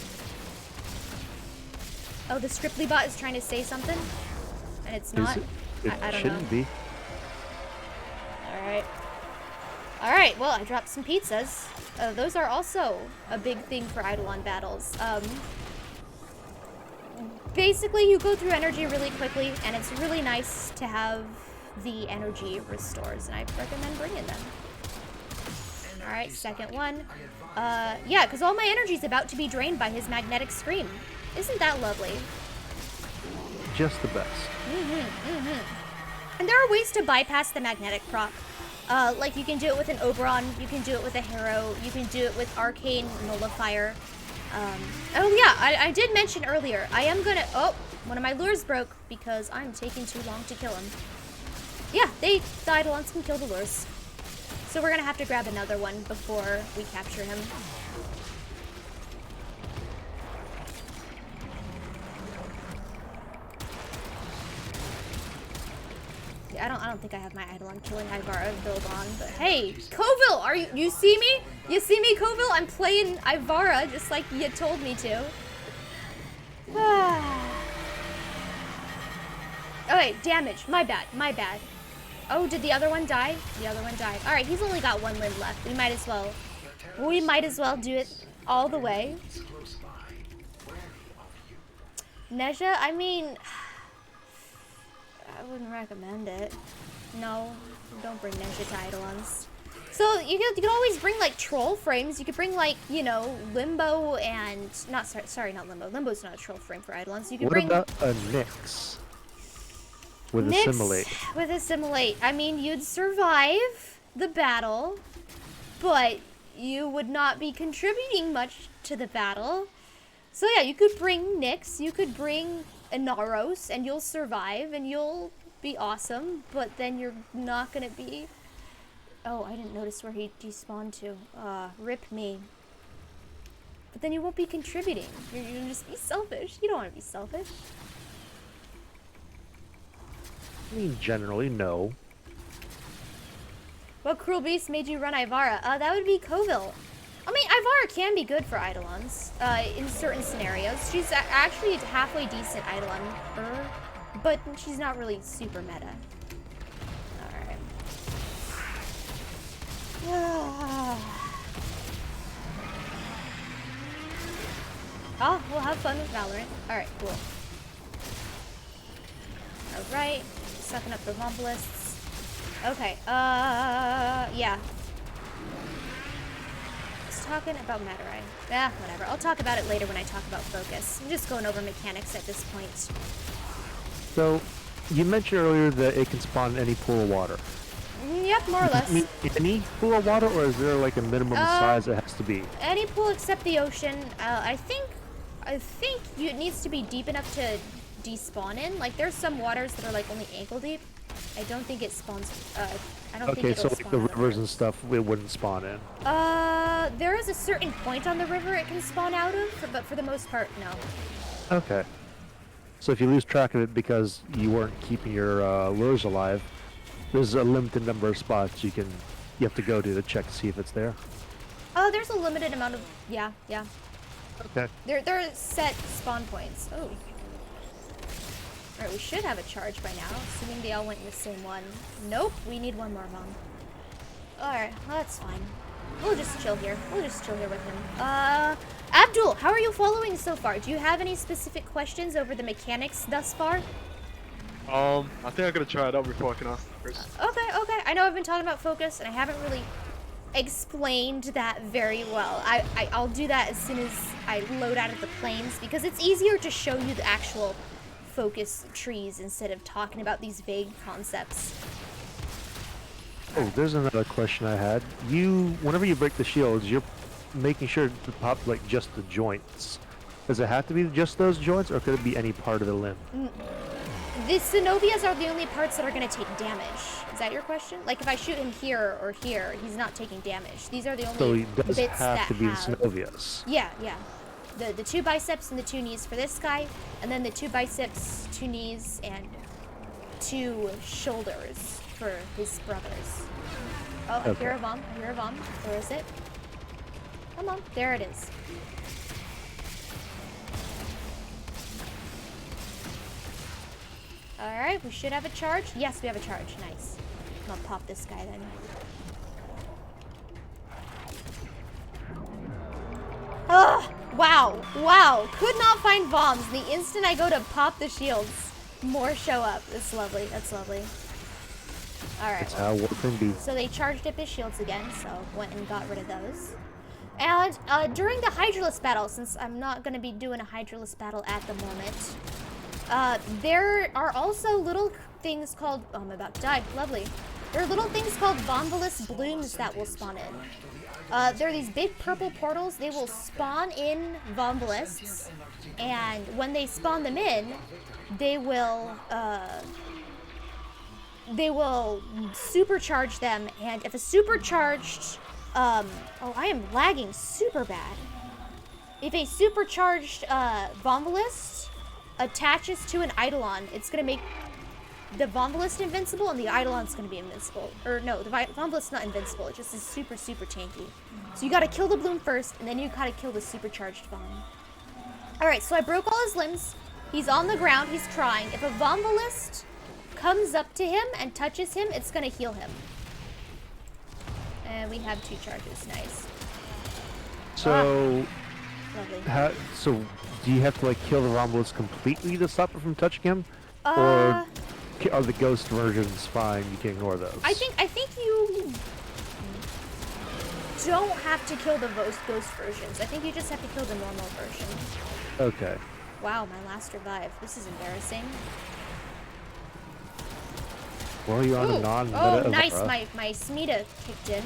Oh, the Scriptly bot is trying to say something, and it's not. It I don't know. shouldn't be. All right, well, I dropped some pizzas. Those are also a big thing for Eidolon battles. Basically, you go through energy really quickly, and it's really nice to have the energy restores, and I recommend bringing them. All right, second one. Yeah, because all my energy is about to be drained by his magnetic scream. Isn't that lovely? Just the best. And there are ways to bypass the magnetic proc. Like you can do it with an Oberon, you can do it with a Harrow, you can do it with Arcane Nullifier. Oh yeah, I did mention earlier, I am gonna, one of my lures broke because I'm taking too long to kill him. Yeah, the Eidolons can kill the lures. So we're gonna have to grab another one before we capture him. I don't think I have my Eidolon killing Ivara build on, but hey, Coville, you see me? You see me, Coville? I'm playing Ivara just like you told me to. Okay, damage. My bad. Oh, did the other one die? The other one died. All right, he's only got 1 limb left. We might as well do it all the way. Neja, I mean, I wouldn't recommend it. No, don't bring Neja to Eidolons. So you can always bring like troll frames. You could bring like, you know, Limbo and not Limbo. Limbo's not a troll frame for Eidolons. You could bring. What about a Nyx with Assimilate? With Assimilate, I mean, you'd survive the battle, but you would not be contributing much to the battle. So yeah, you could bring Nyx. You could bring Inaros, and you'll survive, and you'll be awesome, but then you're not gonna be... Oh, I didn't notice where he despawned to. Rip me. But then you won't be contributing. You're gonna just be selfish. You don't want to be selfish. I mean, generally, no. What cruel beast made you run Ivara? That would be Coville. I mean, Ivara can be good for Eidolons, in certain scenarios. She's actually a halfway decent Eidolon, but she's not really super meta. Alright. Oh, we'll have fun with Valorant. Alright, cool. Alright, sucking up the Vombalists. Okay, yeah. Talking about Matarai. Whatever. I'll talk about it later when I talk about focus. I'm just going over mechanics at this point. So, you mentioned earlier that it can spawn in any pool of water. Yep, more or less. Any pool of water, or is there like a minimum size it has to be? Any pool except the ocean. I think it needs to be deep enough to despawn in. Like, there's some waters that are like only ankle deep. I don't think it spawns. I don't think it'll so like spawn the on rivers and stuff, it wouldn't spawn in. There is a certain point on the river it can spawn out of, but for the most part, no. Okay. So if you lose track of it because you weren't keeping your lures alive, there's a limited number of spots you have to go to check to see if it's there. Oh, there's a limited amount of yeah. Okay. There are set spawn points. Oh. Alright, we should have a charge by now, assuming they all went in the same one. Nope, we need one more bomb. Alright, well, that's fine. We'll just chill here. We'll just chill here with him. Abdul, how are you following so far? Do you have any specific questions over the mechanics thus far? I think I'm gonna try it out before I can ask first. Okay. I know I've been talking about focus, and I haven't really explained that very well. I'll do that as soon as I load out of the planes, because it's easier to show you the actual focus trees instead of talking about these vague concepts. Oh, there's another question I had. Whenever you break the shields, you're making sure to pop like just the joints. Does it have to be just those joints, or could it be any part of the limb? The Cenobias are the only parts that are going to take damage. Is that your question? Like, if I shoot him here or here, he's not taking damage. These are the only So he does bits that have to be the have... Cenobias. Yeah. The 2 biceps and the 2 knees for this guy, and then the 2 biceps, 2 knees, and 2 shoulders for his brothers. Oh, I hear a bomb. Where is it? Come on. There it is. Alright, we should have a charge. Yes, we have a charge. Nice. I'm gonna pop this guy then. Ugh! Wow. Could not find bombs. The instant I go to pop the shields, more show up. That's lovely. Alright. That's how Warframe be. So they charged up his shields again, so went and got rid of those. And during the Hydralisk battle, since I'm not going to be doing a Hydralisk battle at the moment, there are also little things called... Oh, I'm about to die. Lovely. There are little things called Vombalisk blooms that will spawn in. There are these big purple portals. They will spawn in Vombalisks, and when they spawn them in, they will supercharge them, and if a supercharged... oh, I am lagging super bad. If a supercharged Vombalist attaches to an Eidolon, it's going to make the Vombalist invincible, and the Eidolon's going to be invincible. Or no, the Vombalist's not invincible. It just is super tanky. So you got to kill the bloom first, and then you got to kill the supercharged Vom. Alright, so I broke all his limbs. He's on the ground. He's crying. If a Vombalist comes up to him and touches him, it's going to heal him. And we have 2 charges. Nice. So, Lovely. so do you have to like kill the Romulus completely to stop it from touching him, or are the ghost versions fine? You can ignore those. I think you don't have to kill the ghost versions. I think you just have to kill the normal version. Okay. Wow, my last revive. This is embarrassing. Well, you're on a non-meta. Oh, nice. My Smita kicked in.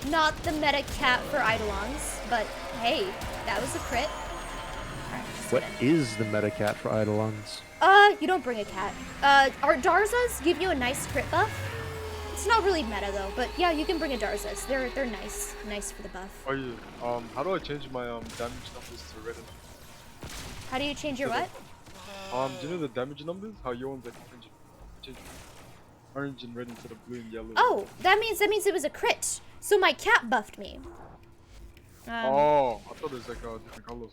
Not the meta cat for Eidolons, but hey, that was a crit. Right, what is the meta cat for Eidolons? You don't bring a cat. Our Darzas give you a nice crit buff. It's not really meta though, but yeah, you can bring a Darzas. They're nice for the buff. Are you? How do I change my damage numbers to red? How do you change your what? Do you know the damage numbers? How your one's like change orange and red instead of blue and yellow. Oh, that means it was a crit. So my cat buffed me. Oh, I thought it was like a different color.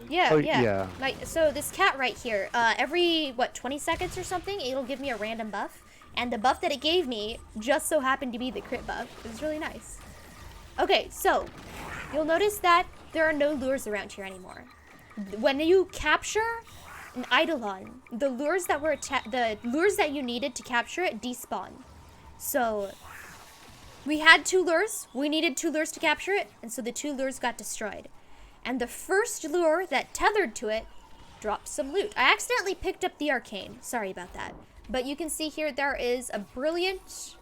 Yeah, Oh, yeah. yeah. So this cat right here, every, 20 seconds or something, it'll give me a random buff. And the buff that it gave me just so happened to be the crit buff. It was really nice. Okay, so you'll notice that there are no lures around here anymore. When you capture an Eidolon, the lures that you needed to capture it despawn. So we had 2 lures. We needed 2 lures to capture it, and so the 2 lures got destroyed. And the first lure that tethered to it dropped some loot. I accidentally picked up the arcane. Sorry about that. But you can see here there is a brilliant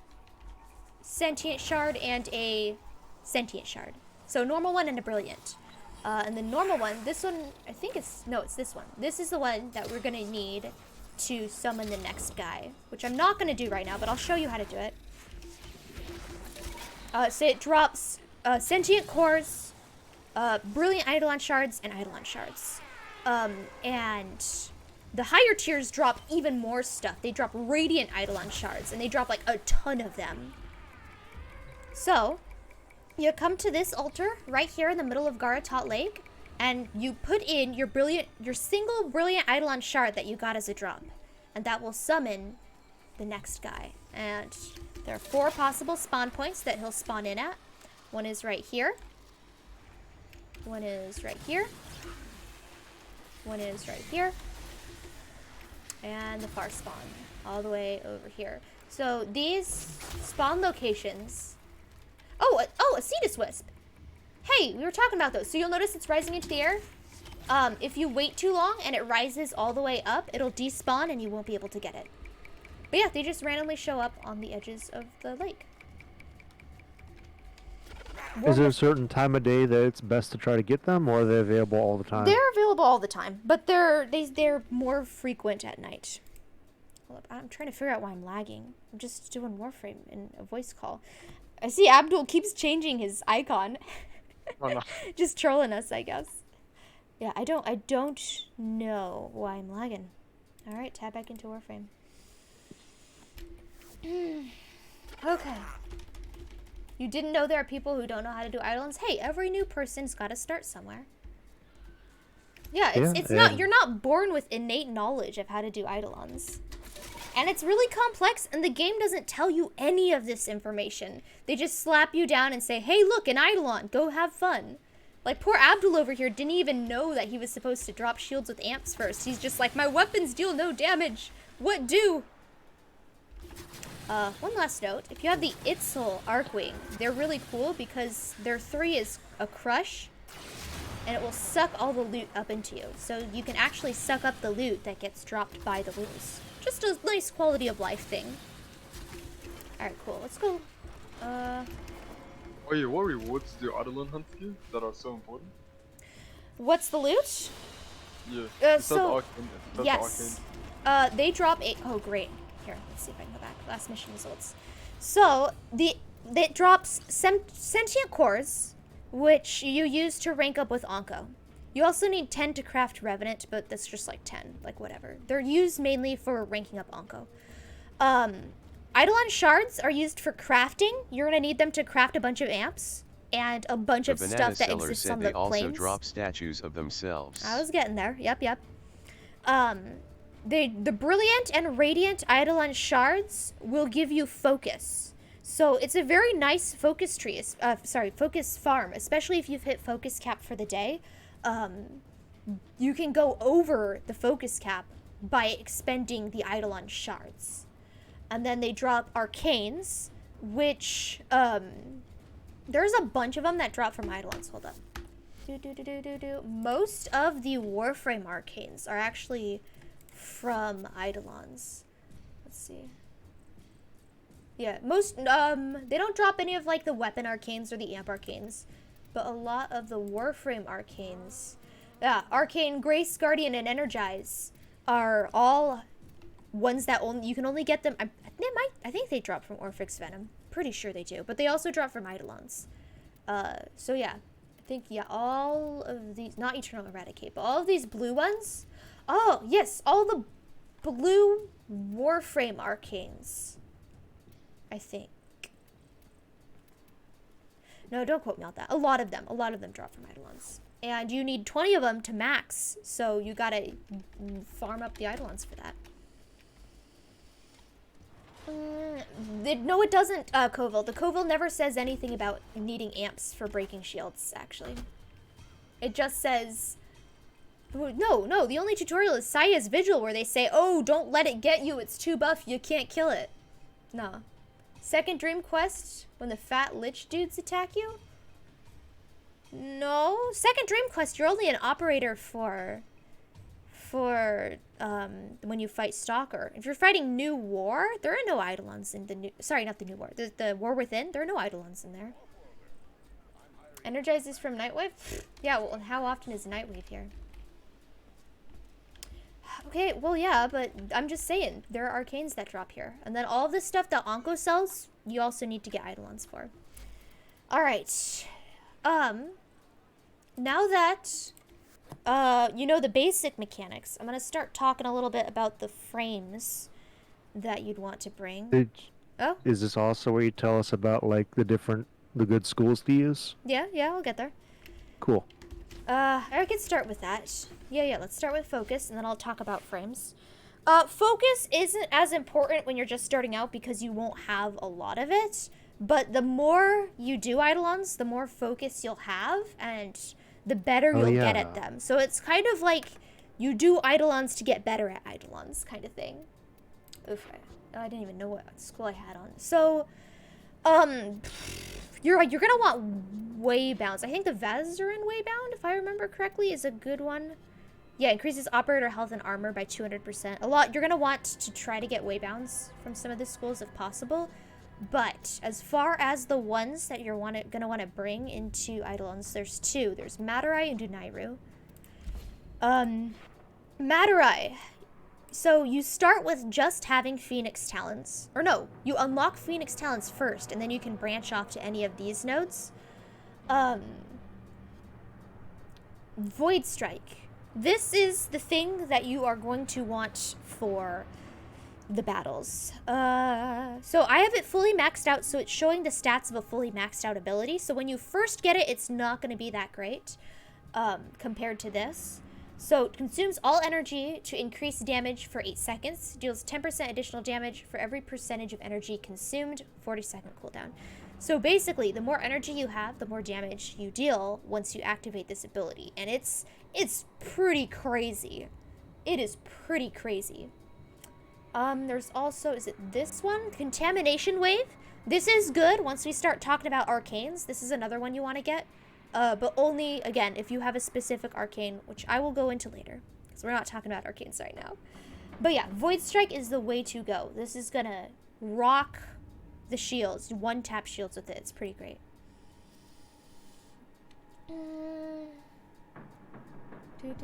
sentient shard and a sentient shard. So normal one and a brilliant. And the normal one, this one, I think it's this one. This is the one that we're gonna need to summon the next guy, which I'm not gonna do right now, but I'll show you how to do it. So it drops sentient cores, brilliant Eidolon shards, and Eidolon shards. And the higher tiers drop even more stuff. They drop radiant Eidolon shards, and they drop like a ton of them. So you come to this altar right here in the middle of Garatot Lake, and you put in your single brilliant Eidolon shard that you got as a drop, and that will summon the next guy. And there are 4 possible spawn points that he'll spawn in at. One is right here. One is right here. One is right here. And the far spawn, all the way over here. So these spawn locations... Oh, a Cetus Wisp. Hey, we were talking about those. So you'll notice it's rising into the air. If you wait too long and it rises all the way up, it'll despawn and you won't be able to get it. But yeah, they just randomly show up on the edges of the lake. Is there a certain time of day that it's best to try to get them, or are they available all the time? They're available all the time, but they're more frequent at night. Hold up, I'm trying to figure out why I'm lagging. I'm just doing Warframe in a voice call. I see Abdul keeps changing his icon. Oh, no. Just trolling us, I guess. Yeah, I don't know why I'm lagging. All right, tab back into Warframe. Okay. You didn't know there are people who don't know how to do Eidolons? Hey, every new person's got to start somewhere. Yeah, it's not, you're not born with innate knowledge of how to do Eidolons. And it's really complex, and the game doesn't tell you any of this information. They just slap you down and say, hey, look, an Eidolon, go have fun. Like, poor Abdul over here didn't even know that he was supposed to drop shields with amps first. He's just like, my weapons deal no damage. What do? One last note. If you have the Itzel Arcwing, they're really cool because their 3 is a crush, and it will suck all the loot up into you. So you can actually suck up the loot that gets dropped by the rules. Just a nice quality of life thing. Alright, cool. Let's go. Oh yeah, what rewards do Eidolon hunt give that are so important? What's the loot? Yeah. Yes. They drop a... Oh, great. Here, let's see if I can go back. Last mission results. So, it drops sentient cores, which you use to rank up with Onko. You also need 10 to craft Revenant, but that's just like 10, like whatever. They're used mainly for ranking up Onko. Eidolon shards are used for crafting. You're gonna need them to craft a bunch of amps and a bunch of stuff that exists on the plains. They also drop statues of themselves. I was getting there. Yep. The brilliant and radiant Eidolon shards will give you focus. So it's a very nice focus tree. Focus farm, especially if you've hit focus cap for the day. You can go over the focus cap by expending the Eidolon shards. And then they drop arcanes, which, there's a bunch of them that drop from Eidolons. Hold up. Most of the Warframe arcanes are actually from Eidolons. Let's see. Yeah, most, they don't drop any of, like, the weapon arcanes or the amp arcanes. But a lot of the Warframe arcanes, Arcane, Grace, Guardian, and Energize, are all ones that you can only get them. I think they drop from Orphix Venom. Pretty sure they do, but they also drop from Eidolons. So yeah, I think all of these, not Eternal Eradicate, but all of these blue ones. Oh yes, all the blue Warframe arcanes. I think. No, don't quote me on that. A lot of them drop from Eidolons. And you need 20 of them to max, so you gotta farm up the Eidolons for that. No, it doesn't, Koval. The Koval never says anything about needing amps for breaking shields, actually. It just says... No, the only tutorial is Saya's Vigil, where they say, oh, don't let it get you, it's too buff, you can't kill it. No. Second Dream Quest, when the fat lich dudes attack you? No. Second Dream Quest, you're only an operator for when you fight Stalker. If you're fighting New War, there are no Eidolons in the new... Sorry, not the New War. The War Within, there are no Eidolons in there. Energizes from Nightwave? Yeah, well, how often is Nightwave here? Okay, well, yeah, but I'm just saying, there are arcanes that drop here. And then all of this stuff that Onko sells, you also need to get Eidolons for. Alright. Now that... you know the basic mechanics, I'm gonna start talking a little bit about the frames that you'd want to bring. Is this also where you tell us about like the good schools to use? Yeah, I'll get there. Cool. I can start with that. Yeah, let's start with focus, and then I'll talk about frames. Focus isn't as important when you're just starting out because you won't have a lot of it, but the more you do Eidolons, the more focus you'll have, and the better you'll get at them. So it's kind of like you do Eidolons to get better at Eidolons kind of thing. Oof, I didn't even know what school I had on. So, you're gonna want Waybounds. I think the Vazarin Waybound, if I remember correctly, is a good one. Yeah, increases operator health and armor by 200%. You're gonna want to try to get Waybounds from some of the schools if possible. But as far as the ones that you're gonna want to bring into Eidolons, there's two. There's Madurai and Dunairu. Madurai. So you start with just having Phoenix Talons. Or no, you unlock Phoenix Talons first, and then you can branch off to any of these nodes. Void Strike. This is the thing that you are going to want for the battles. So I have it fully maxed out, so it's showing the stats of a fully maxed out ability. So when you first get it, it's not going to be that great compared to this. So it consumes all energy to increase damage for 8 seconds, deals 10% additional damage for every percentage of energy consumed, 40-second cooldown. So basically, the more energy you have, the more damage you deal once you activate this ability. And it's pretty crazy. It is pretty crazy. There's also, is it this one? Contamination Wave. This is good once we start talking about arcanes. This is another one you want to get. But only, again, if you have a specific arcane, which I will go into later. Because we're not talking about arcanes right now. But yeah, Void Strike is the way to go. This is gonna rock the shields. One-tap shields with it. It's pretty great.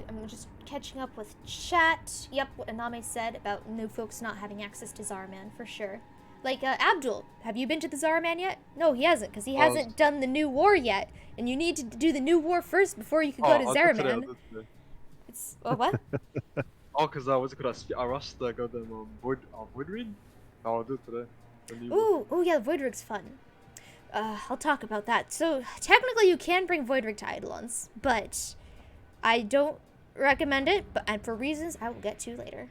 I'm just catching up with chat. Yep, what Aname said about new folks not having access to Zaraman, for sure. Like, Abdul, have you been to the Zaraman yet? No, he hasn't, because he hasn't done the new war yet. And you need to do the new war first before you can go to Zaraman. It's, what? Because I rushed to go to Void Read. I'll do it today. Ooh, yeah, Void Rig's fun. I'll talk about that. So, technically you can bring Void Rig to Eidolons, but I don't recommend it, and for reasons I will get to later.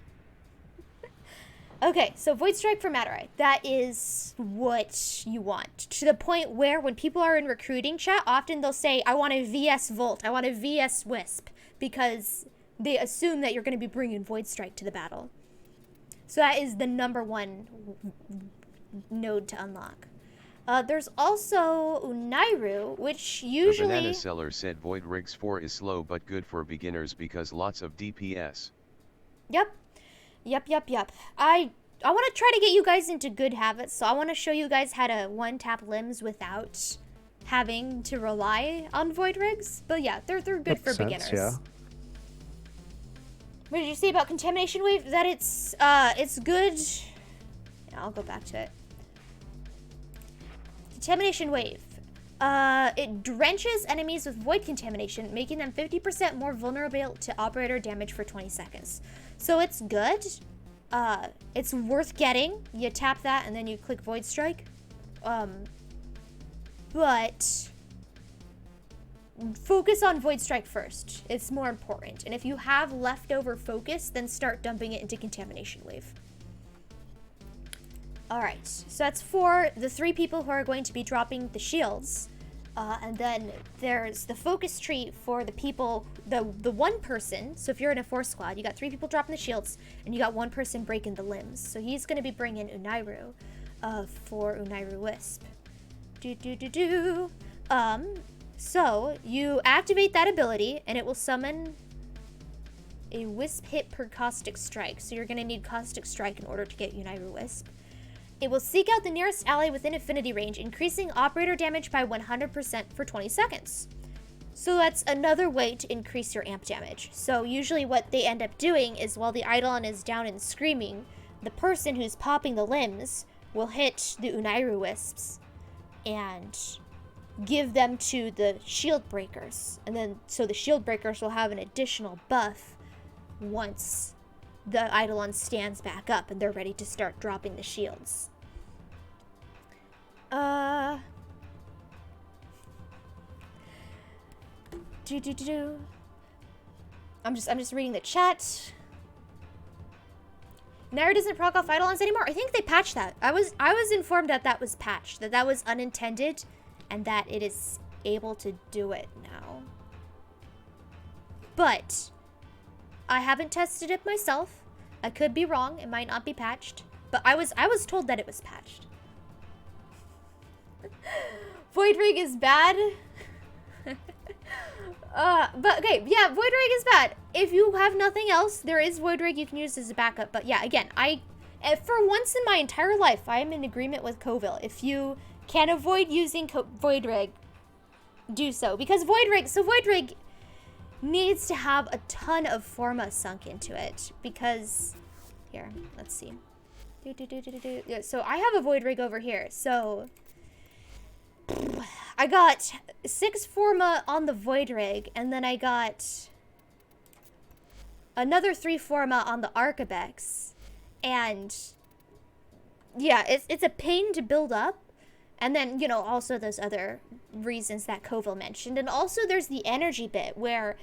Okay, so Void Strike for Madurai. That is what you want. To the point where when people are in recruiting chat, often they'll say, I want a VS Volt, I want a VS Wisp, because they assume that you're going to be bringing Void Strike to the battle. So that is the #1 node to unlock. There's also Unairu, which usually... The banana seller said Void Rigs 4 is slow but good for beginners because lots of DPS. Yep. I want to try to get you guys into good habits, so I want to show you guys how to one-tap limbs without having to rely on Void Rigs. But yeah, they're good for beginners. Yeah. What did you say about contamination wave? That it's good. Yeah, I'll go back to it. Contamination wave. It drenches enemies with void contamination, making them 50% more vulnerable to operator damage for 20 seconds. So it's good. It's worth getting. You tap that and then you click void strike. But focus on void strike first. It's more important. And if you have leftover focus, then start dumping it into contamination wave. Alright, so that's for the 3 people who are going to be dropping the shields. And then there's the focus tree for the people, the 1 person. So if you're in a 4 squad, you got 3 people dropping the shields, and you got 1 person breaking the limbs. So he's going to be bringing Unairu for Unairu Wisp. So you activate that ability, and it will summon a Wisp hit per Caustic Strike. So you're going to need Caustic Strike in order to get Unairu Wisp. It will seek out the nearest ally within affinity range, increasing operator damage by 100% for 20 seconds. So that's another way to increase your amp damage. So usually what they end up doing is while the Eidolon is down and screaming, the person who's popping the limbs will hit the Unairu Wisps and give them to the shield breakers. And then, so the shield breakers will have an additional buff once the Eidolon stands back up and they're ready to start dropping the shields. I'm just reading the chat. Nair doesn't proc off Eidolons anymore. I think they patched that. I was informed that that was patched, that was unintended, and that it is able to do it now. But I haven't tested it myself. I could be wrong. It might not be patched. But I was told that it was patched. Void Rig is bad. But okay, yeah, Void Rig is bad. If you have nothing else, there is Void Rig you can use as a backup. But yeah, again, for once in my entire life, I am in agreement with Coville. If you can avoid using Void Rig, do so. Because Void Rig needs to have a ton of Forma sunk into it. Because, here, let's see. Yeah, so I have a Void Rig over here. So I got 6 Forma on the Void Rig, and then I got another 3 Forma on the Archibex. And yeah, it's a pain to build up. And then, you know, also those other reasons that Coville mentioned. And also there's the energy bit where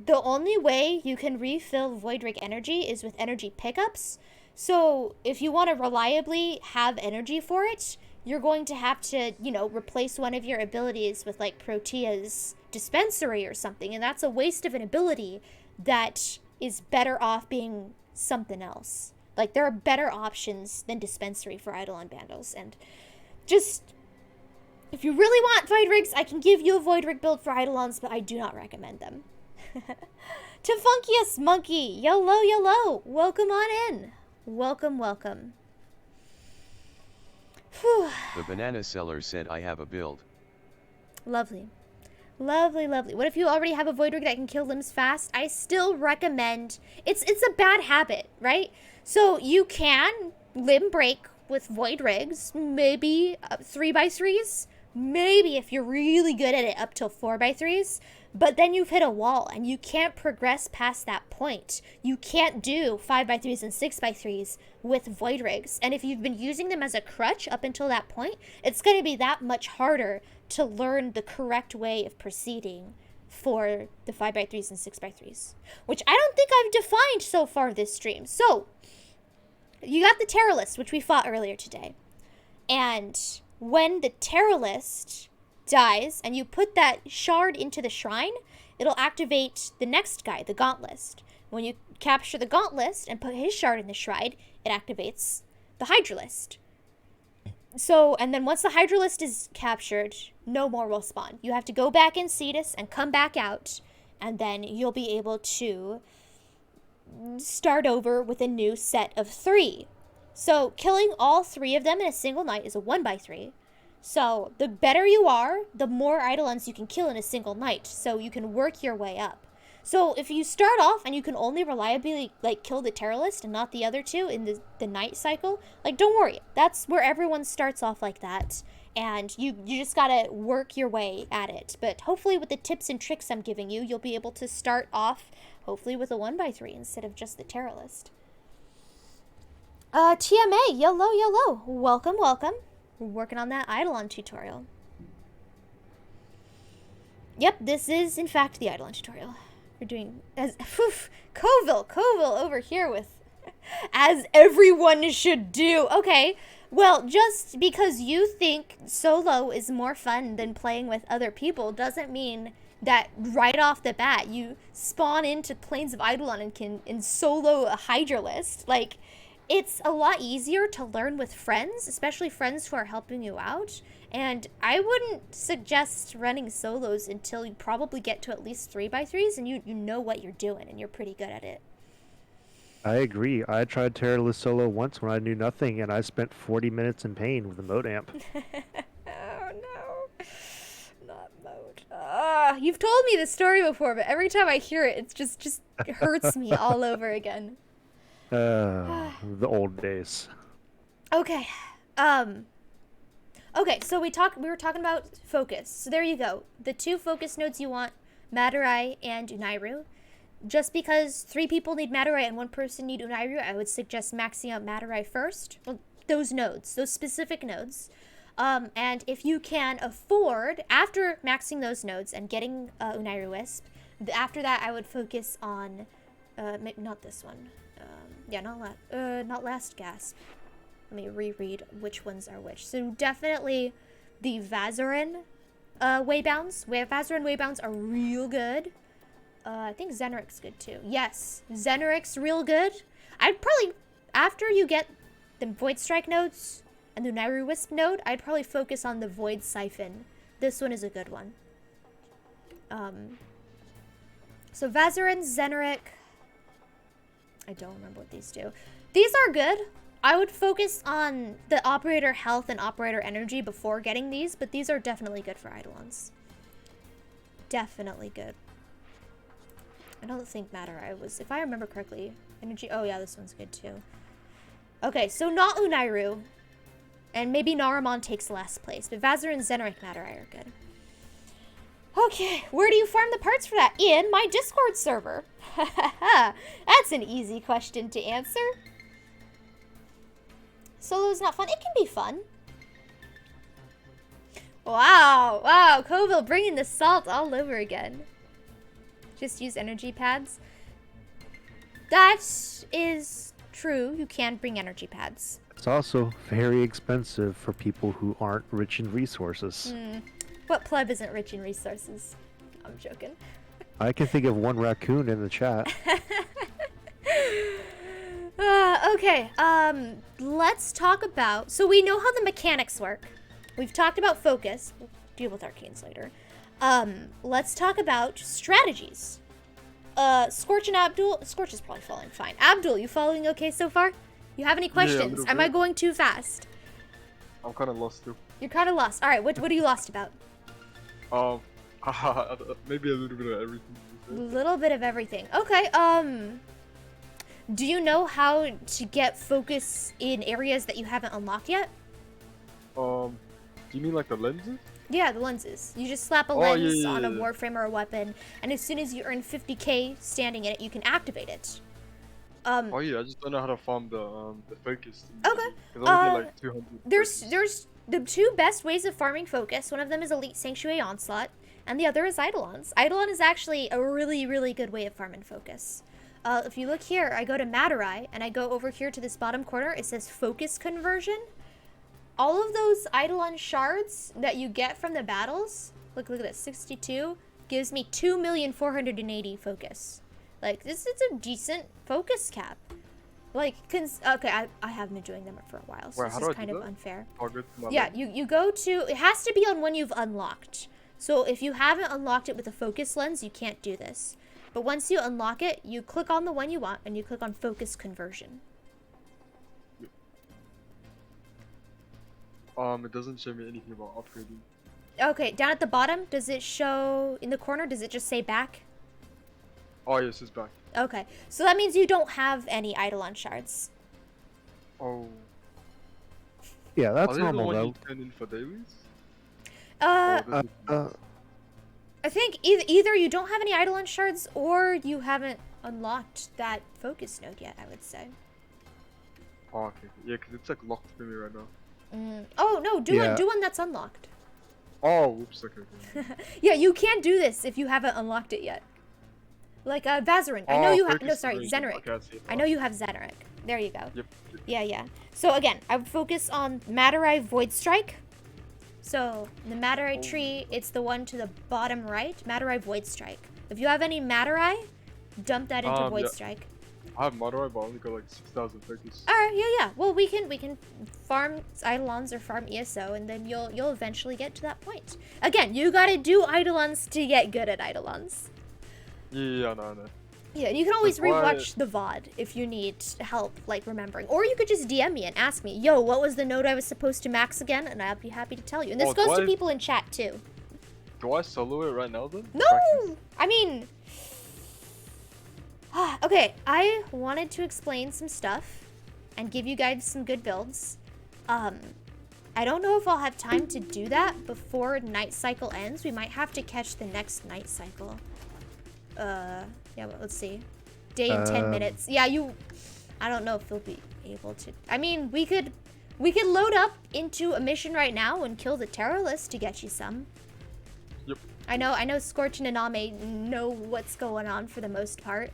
the only way you can refill Void Rig energy is with energy pickups. So if you want to reliably have energy for it, you're going to have to, you know, replace one of your abilities with like Protea's dispensary or something. And that's a waste of an ability that is better off being something else. Like, there are better options than dispensary for Eidolon Bandos. And just, if you really want Void Rigs, I can give you a Void Rig build for Eidolons, but I do not recommend them. To Funkiest Monkey, YOLO, YOLO, welcome on in. Welcome, welcome. Whew. The banana seller said I have a build. Lovely. Lovely, lovely. What if you already have a Void Rig that can kill limbs fast? I still recommend, it's a bad habit, right? So you can limb break with Void Rigs, maybe 3x3s, maybe if you're really good at it up till 4x3s, but then you've hit a wall and you can't progress past that point. You can't do 5x3s and 6x3s with Void Rigs, and if you've been using them as a crutch up until that point, it's going to be that much harder to learn the correct way of proceeding for the 5x3s and 6x3s, which I don't think I've defined so far this stream. So you got the Terror List, which we fought earlier today. And when the Terror List dies and you put that shard into the shrine, it'll activate the next guy, the Gaunt List. When you capture the Gaunt List and put his shard in the shrine, it activates the Hydra List. So, and then once the Hydra List is captured, no more will spawn. You have to go back in Cetus and come back out, and then you'll be able to start over with a new set of 3. So killing all 3 of them in a single night is a 1x3. So the better you are, the more Eidolons you can kill in a single night. So you can work your way up. So if you start off and you can only reliably like kill the Terrorist and not the other two in the night cycle, like don't worry. That's where everyone starts off like that. And you just gotta work your way at it. But hopefully with the tips and tricks I'm giving you, you'll be able to start off hopefully with a 1x3 instead of just the Terrorist. TMA, yellow. Welcome. We're working on that Eidolon tutorial. Yep, this is in fact the Eidolon tutorial. We're doing as Coville over here with as everyone should do. Okay, well, just because you think solo is more fun than playing with other people doesn't mean that right off the bat you spawn into Plains of Eidolon and can solo a Hydra list. Like, it's a lot easier to learn with friends, especially friends who are helping you out. And I wouldn't suggest running solos until you probably get to at least 3x3s and you know what you're doing and you're pretty good at it. I agree. I tried Terrorless solo once when I knew nothing, and I spent 40 minutes in pain with the mode amp. Oh no, not mode. You've told me this story before, but every time I hear it, it just hurts me all over again. The old days. Okay. Okay, so we were talking about focus. So there you go. The two focus nodes you want, Madurai and Unairu. Just because 3 people need Madurai and 1 person need Unairu, I would suggest maxing out Madurai first. Well, those nodes, those specific nodes. And if you can afford, after maxing those nodes and getting Unairu Wisp, after that I would focus on, not this one. Yeah, not Last Gasp. Let me reread which ones are which. So definitely the Vazarin waybounds. Vazarin waybounds are real good. I think Zeneric's good too. Yes, Zeneric's real good. I'd probably, after you get the Void Strike nodes and the Unairu Wisp node, I'd probably focus on the Void Siphon. This one is a good one. So Vazarin, Zeneric. I don't remember what these do. These are good. I would focus on the operator health and operator energy before getting these, but these are definitely good for Eidolons. Definitely good. I don't think Madurai was, if I remember correctly, energy. Oh yeah, this one's good too. Okay, so not Unairu, and maybe Naramon takes last place, but Vazarin, Zeneric, Madurai are good. Okay, where do you farm the parts for that? In my Discord server. That's an easy question to answer. Solo is not fun. It can be fun. Wow, Coville bringing the salt all over again. Just use energy pads. That is true. You can bring energy pads. It's also very expensive for people who aren't rich in resources. What pleb isn't rich in resources? I'm joking. I can think of one raccoon in the chat. Okay, let's talk about... So we know how the mechanics work. We've talked about focus. We'll deal with arcanes later. Let's talk about strategies. Scorch and Abdul... Scorch is probably following fine. Abdul, you following okay so far? You have any questions? Yeah, Am I going too fast? I'm kind of lost too. You're kind of lost. All right, what are you lost about? Maybe a little bit of everything. A little bit of everything. Okay, do you know how to get focus in areas that you haven't unlocked yet? Do you mean like the lenses? Yeah, the lenses. You just slap a lens on a Warframe or a weapon, and as soon as you earn 50k standing in it, you can activate it. Oh yeah, I just don't know how to farm the focus. Okay. Because I only get like 200. There's the 2 best ways of farming focus. One of them is Elite Sanctuary Onslaught, and the other is Eidolons. Eidolon is actually a really, really good way of farming focus. If you look here, I go to Madurai, and I go over here to this bottom corner. It says Focus Conversion. All of those Eidolon shards that you get from the battles, look at this, 62, gives me 2,480,000 focus. Like, this is a decent focus cap. Like, okay, I haven't been doing them for a while, so this is kind of unfair. Yeah, you go to, it has to be on when you've unlocked. So if you haven't unlocked it with a focus lens, you can't do this. But once you unlock it, you click on the one you want, and you click on Focus Conversion. It doesn't show me anything about upgrading. Okay, down at the bottom, does it show, in the corner, does it just say back? Oh yes, it's back. Okay, so that means you don't have any Eidolon shards. Oh. Yeah, Are that's they the normal one though. you turn in for dailies? Uh, Or this is- I think either you don't have any Eidolon shards or you haven't unlocked that focus node yet, I would say. Oh, okay. Yeah, because it's like locked for me right now. Oh, no, do Yeah. one that's unlocked. Oh, whoops, okay. Yeah, you can't do this if you haven't unlocked it yet. Like, Vazarin. I know you have... No, sorry, Zenric. Okay, I see it I now. know you have Zenric. There you go. Yep. Yeah. So, again, I would focus on Materai Void Strike. So, the Materai tree, it's the one to the bottom right. Materai Void Strike. If you have any Materai, dump that into Void yeah. Strike. I have Madurai, but I only got like 6,000 focus. Alright, yeah. Well, we can farm Eidolons or farm ESO, and then you'll eventually get to that point. Again, you gotta do Eidolons to get good at Eidolons. Yeah, no. Yeah, you can always That's why- rewatch the VOD if you need help, like, remembering. Or you could just DM me and ask me, yo, what was the node I was supposed to max again? And I'll be happy to tell you. And this Oh, goes do to I- people in chat, too. Do I solo it right now then? Practice? No! I mean... Okay, I wanted to explain some stuff and give you guys some good builds. I don't know if I'll have time to do that before night cycle ends. We might have to catch the next night cycle. Yeah, well, let's see. Day in 10 minutes. Yeah, I don't know if you'll be able to. I mean, we could load up into a mission right now and kill the terror list to get you some. Yep. I know Scorch and Aname know what's going on for the most part.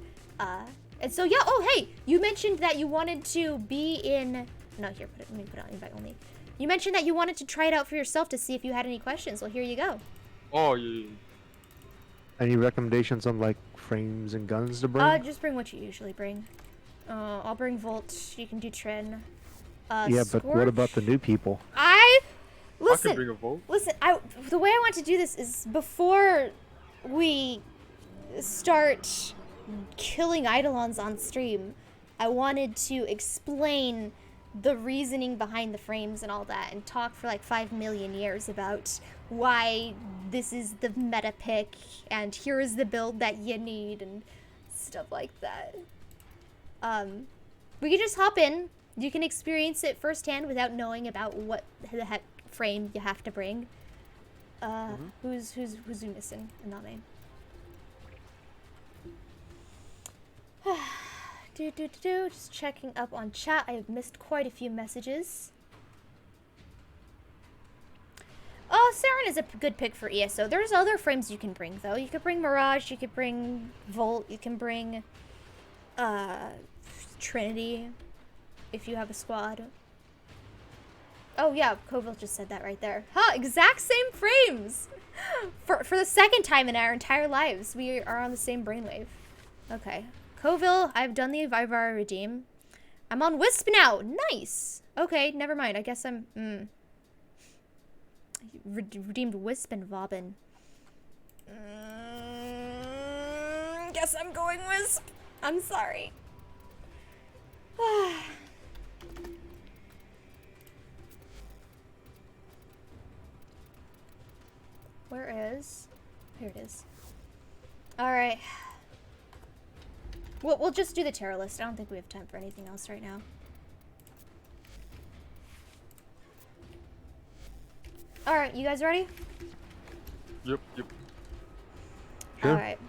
And so, yeah, oh, hey, you mentioned that you wanted to be in... No, here, let me put it on invite only. You mentioned that you wanted to try it out for yourself to see if you had any questions. Well, here you go. Oh, yeah. Any recommendations on like frames and guns to bring? Just bring what you usually bring. I'll bring Volt. You can do Trin. Yeah, but what about the new people? I can Listen, bring a Volt. listen, the way I want to do this is before we start killing Eidolons on stream, I wanted to explain the reasoning behind the frames and all that and talk for like 5 million years about why this is the meta pick and here is the build that you need and stuff like that. We can just hop in. You can experience it firsthand without knowing about what the heck frame you have to bring. Who's Unison and not me? Just checking up on chat. I have missed quite a few messages. Oh, Saren is a good pick for ESO. There's other frames you can bring, though. You could bring Mirage, you could bring Volt, you can bring Trinity if you have a squad. Oh, yeah, Coville just said that right there. Huh, exact same frames! For the second time in our entire lives, we are on the same brainwave. Okay. Coville, I've done the Vivara redeem. I'm on Wisp now. Nice. Okay, never mind. I guess I'm... redeemed Wisp and Vauban. Guess I'm going Wisp. I'm sorry. Where is... Here it is. Alright. We'll just do the terror list. I don't think we have time for anything else right now. Alright, you guys ready? Yep. Sure. Alright.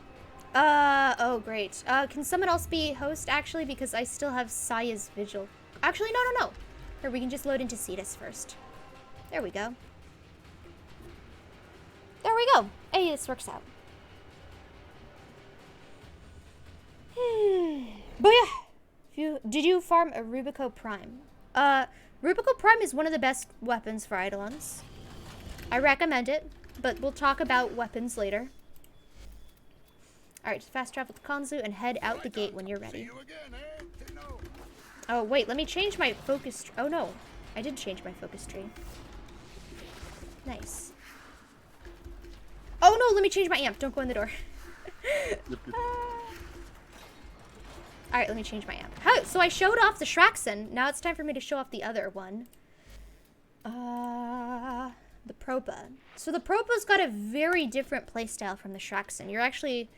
Oh great. Can someone else be host actually? Because I still have Saya's vigil. Actually, no. Here, we can just load into Cetus first. There we go. There we go. Hey, this works out. But yeah, did you farm a Rubico Prime? Rubico Prime is one of the best weapons for Eidolons. I recommend it, but we'll talk about weapons later. Alright, fast travel to Konzu and head out the gate when you're ready. Oh, wait, let me change my focus tree. Oh, no. I did change my focus tree. Nice. Oh, no, let me change my amp. Don't go in the door. Alright, let me change my amp. Oh, so I showed off the Shraxon. Now it's time for me to show off the other one. The Propa. So the Propa's got a very different playstyle from the Shraxon. You're actually...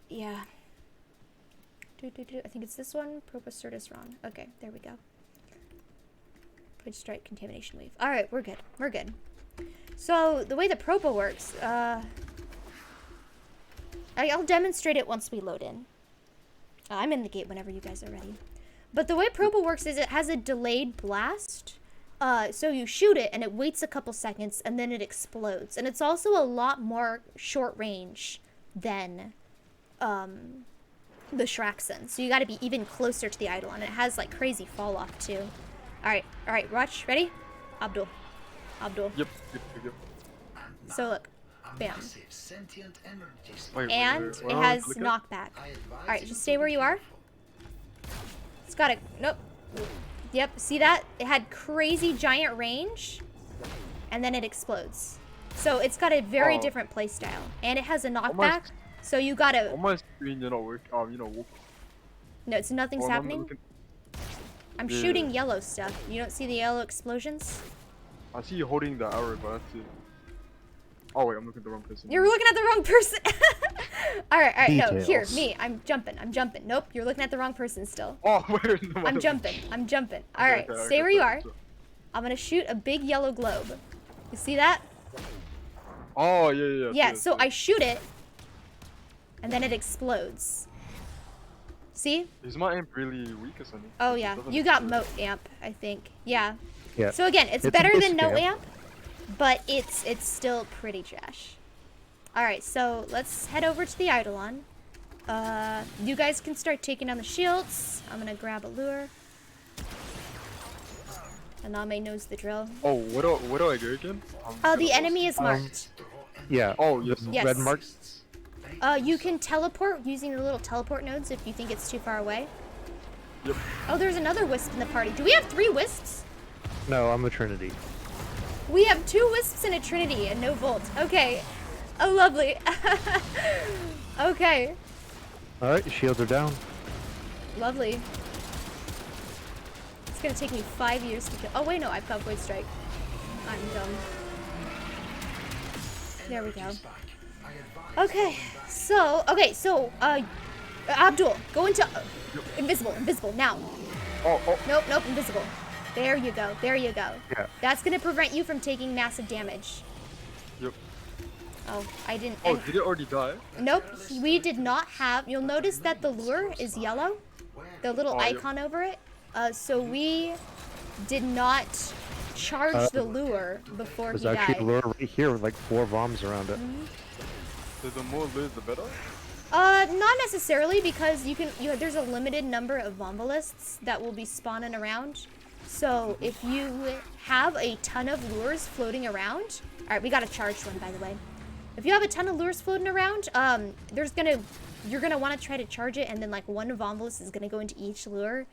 Yeah. I think it's this one. Propocertus wrong. Okay, there we go. Twitch strike contamination wave. All right, we're good. We're good. So the way the Propo works, I'll demonstrate it once we load in. I'm in the gate whenever you guys are ready. But the way Propo works is it has a delayed blast. So you shoot it and it waits a couple seconds and then it explodes. And it's also a lot more short range than the Shraxon. So you gotta be even closer to the Eidolon. It has like crazy fall off too. Alright, watch, ready? Abdul. Yep. So look, bam. Wait, And it has knockback. Alright, just stay where you are. It's got a, nope. Yep, see that? It had crazy giant range, and then it explodes. So it's got a very different playstyle, and it has a knockback. So you gotta. On my screen, you're not working. No, it's nothing's happening. I'm Yeah. shooting yellow stuff. You don't see the yellow explosions? I see you holding the arrow, but that's it. Oh wait, I'm looking at the wrong person. You're looking at the wrong person. all right, no, here, Details. me. I'm jumping. Nope, you're looking at the wrong person still. Oh, where is the I'm jumping. All right, stay where you are. Sure. I'm gonna shoot a big yellow globe. You see that? Oh yeah. Yeah, so I shoot it, and then it explodes. See? Is my amp really weak or something? Oh yeah, you got moat amp, I think. Yeah. Yeah. So again, it's It's a better than disc no amp. amp, but it's still pretty trash. All right, so let's head over to the Eidolon. You guys can start taking down the shields. I'm gonna grab a lure. Aname knows the drill. Oh, what do I do again? Oh, the enemy is marked. Yeah. Oh, yes. Yes. Red mark. You can teleport using the little teleport nodes if you think it's too far away. Yep. Oh, there's another wisp in the party. Do we have 3 wisps? No, I'm a Trinity. We have 2 wisps and a trinity and no volt. Okay. Oh, lovely. Okay. All right, shields are down. Lovely. It's gonna take me 5 years to kill. Oh, wait, no, I've got Void Strike. I'm dumb. There we go. Okay, so, Abdul, go into invisible, now. Oh. Nope, invisible. There you go. Yeah. That's gonna prevent you from taking massive damage. Yep. Oh, I didn't. Oh, and- did it already die? Nope, we did not have. You'll notice that the lure is yellow, the little Oh, yep. icon over it. So we did not charge the lure before There's he actually a died. lure right here with like 4 bombs around it. So the more lures, the better? Not necessarily, because there's a limited number of Vombalists that will be spawning around. So if you have a ton of lures floating around, all right, we got a charged one, by the way. If you have a ton of lures floating around, you're gonna want to try to charge it, and then like 1 Vombalist is gonna go into each lure.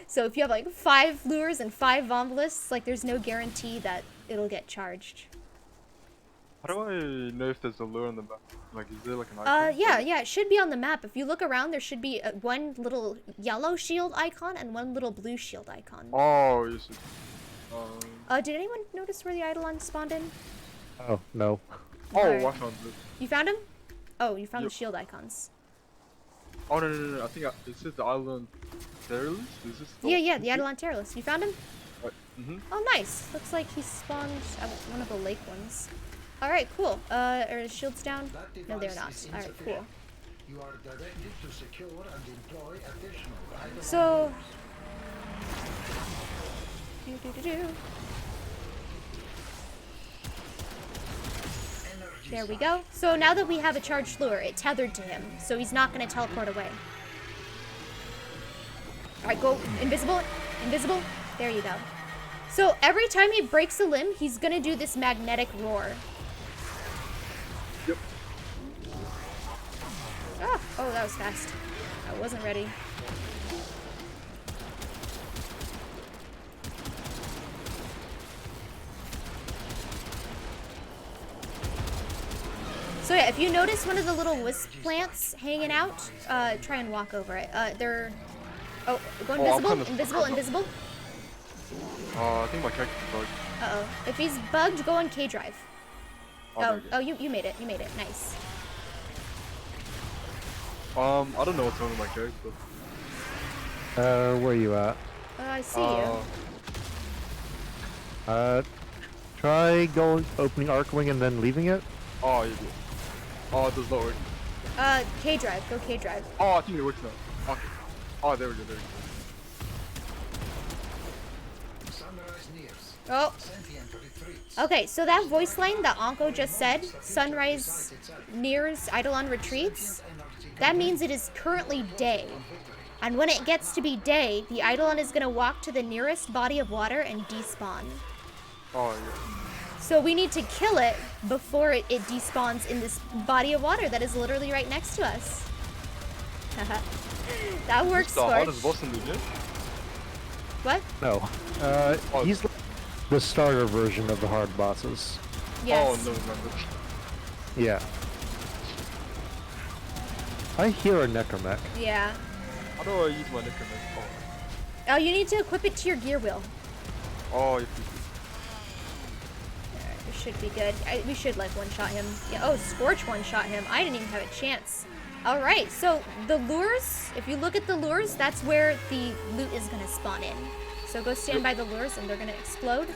So if you have like 5 lures and 5 Vombalists, like there's no guarantee that it'll get charged. How do I know if there's a lure on the map? Like, is there like an icon? Yeah, it should be on the map. If you look around, there should be 1 little yellow shield icon and 1 little blue shield icon. Oh, yes. Did anyone notice where the Eidolon spawned in? Oh, no. Oh, Alright. I found it. You found him? Oh, you found Yep. the shield icons. Oh, no. I think it says the island Terrorless? Is this the Yeah, the Eidolon Terrorless. You found him? Oh, nice. Looks like he spawned at one of the lake ones. Alright, cool. Are the shields down? No, they're not. Alright, cool. You are directed to secure and employ additional items. So... There we go. So now that we have a charged lure, it tethered to him, so he's not going to teleport away. Alright, go. Invisible. There you go. So every time he breaks a limb, he's going to do this magnetic roar. Yep. Oh, that was fast. I wasn't ready. So yeah, if you notice one of the little wisp plants hanging out, try and walk over it. They're... Oh, go invisible. I think my character's bugged. Uh-oh. If he's bugged, go on K-Drive. Okay. Oh, you made it. Nice. I don't know what's wrong with my character. Where you at? I see you. Try going, opening arc wing and then leaving it. Oh, you do. Oh, it does not work. K drive. Go K drive. Oh, I think it works now. Okay. Oh, there we go, there we go. Sunrise nears. Oh. Sentient retreats. Okay, so that voice line that Anko just said, sunrise nears, Eidolon retreats, that means it is currently day. And when it gets to be day, the Eidolon is going to walk to the nearest body of water and despawn. Oh, yeah. So we need to kill it before it despawns in this body of water that is literally right next to us. That works, The hardest Scorch. boss in the game? What? No. He's the starter version of the hard bosses. Yes. Oh, no, remember. Yeah. I hear a necromech. Yeah. How do I use my necromech? Oh, you need to equip it to your gear wheel. Oh, if you It should be good. We should like one-shot him. Yeah. Oh, Scorch one-shot him. I didn't even have a chance. All right. So the lures, if you look at the lures, that's where the loot is gonna spawn in. So go stand by the lures, and they're gonna explode.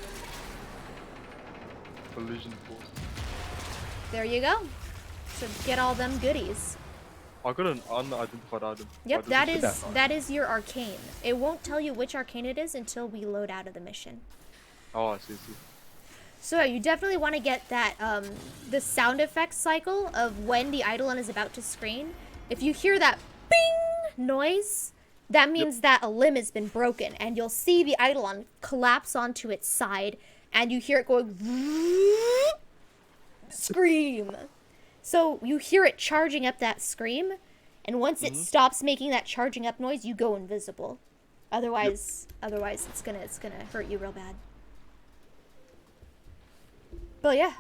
collision force. There you go. So get all them goodies. I got an unidentified item. Yep, Why does it say that is your arcane. It won't tell you which arcane it is until we load out of the mission. Oh, I see. So you definitely want to get that the sound effects cycle of when the Eidolon is about to scream. If you hear that bing noise, that means that a limb has been broken, and you'll see the Eidolon collapse onto its side, and you hear it going scream. So you hear it charging up that scream, and once it stops making that charging up noise, you go invisible. Otherwise it's gonna hurt you real bad. But yeah,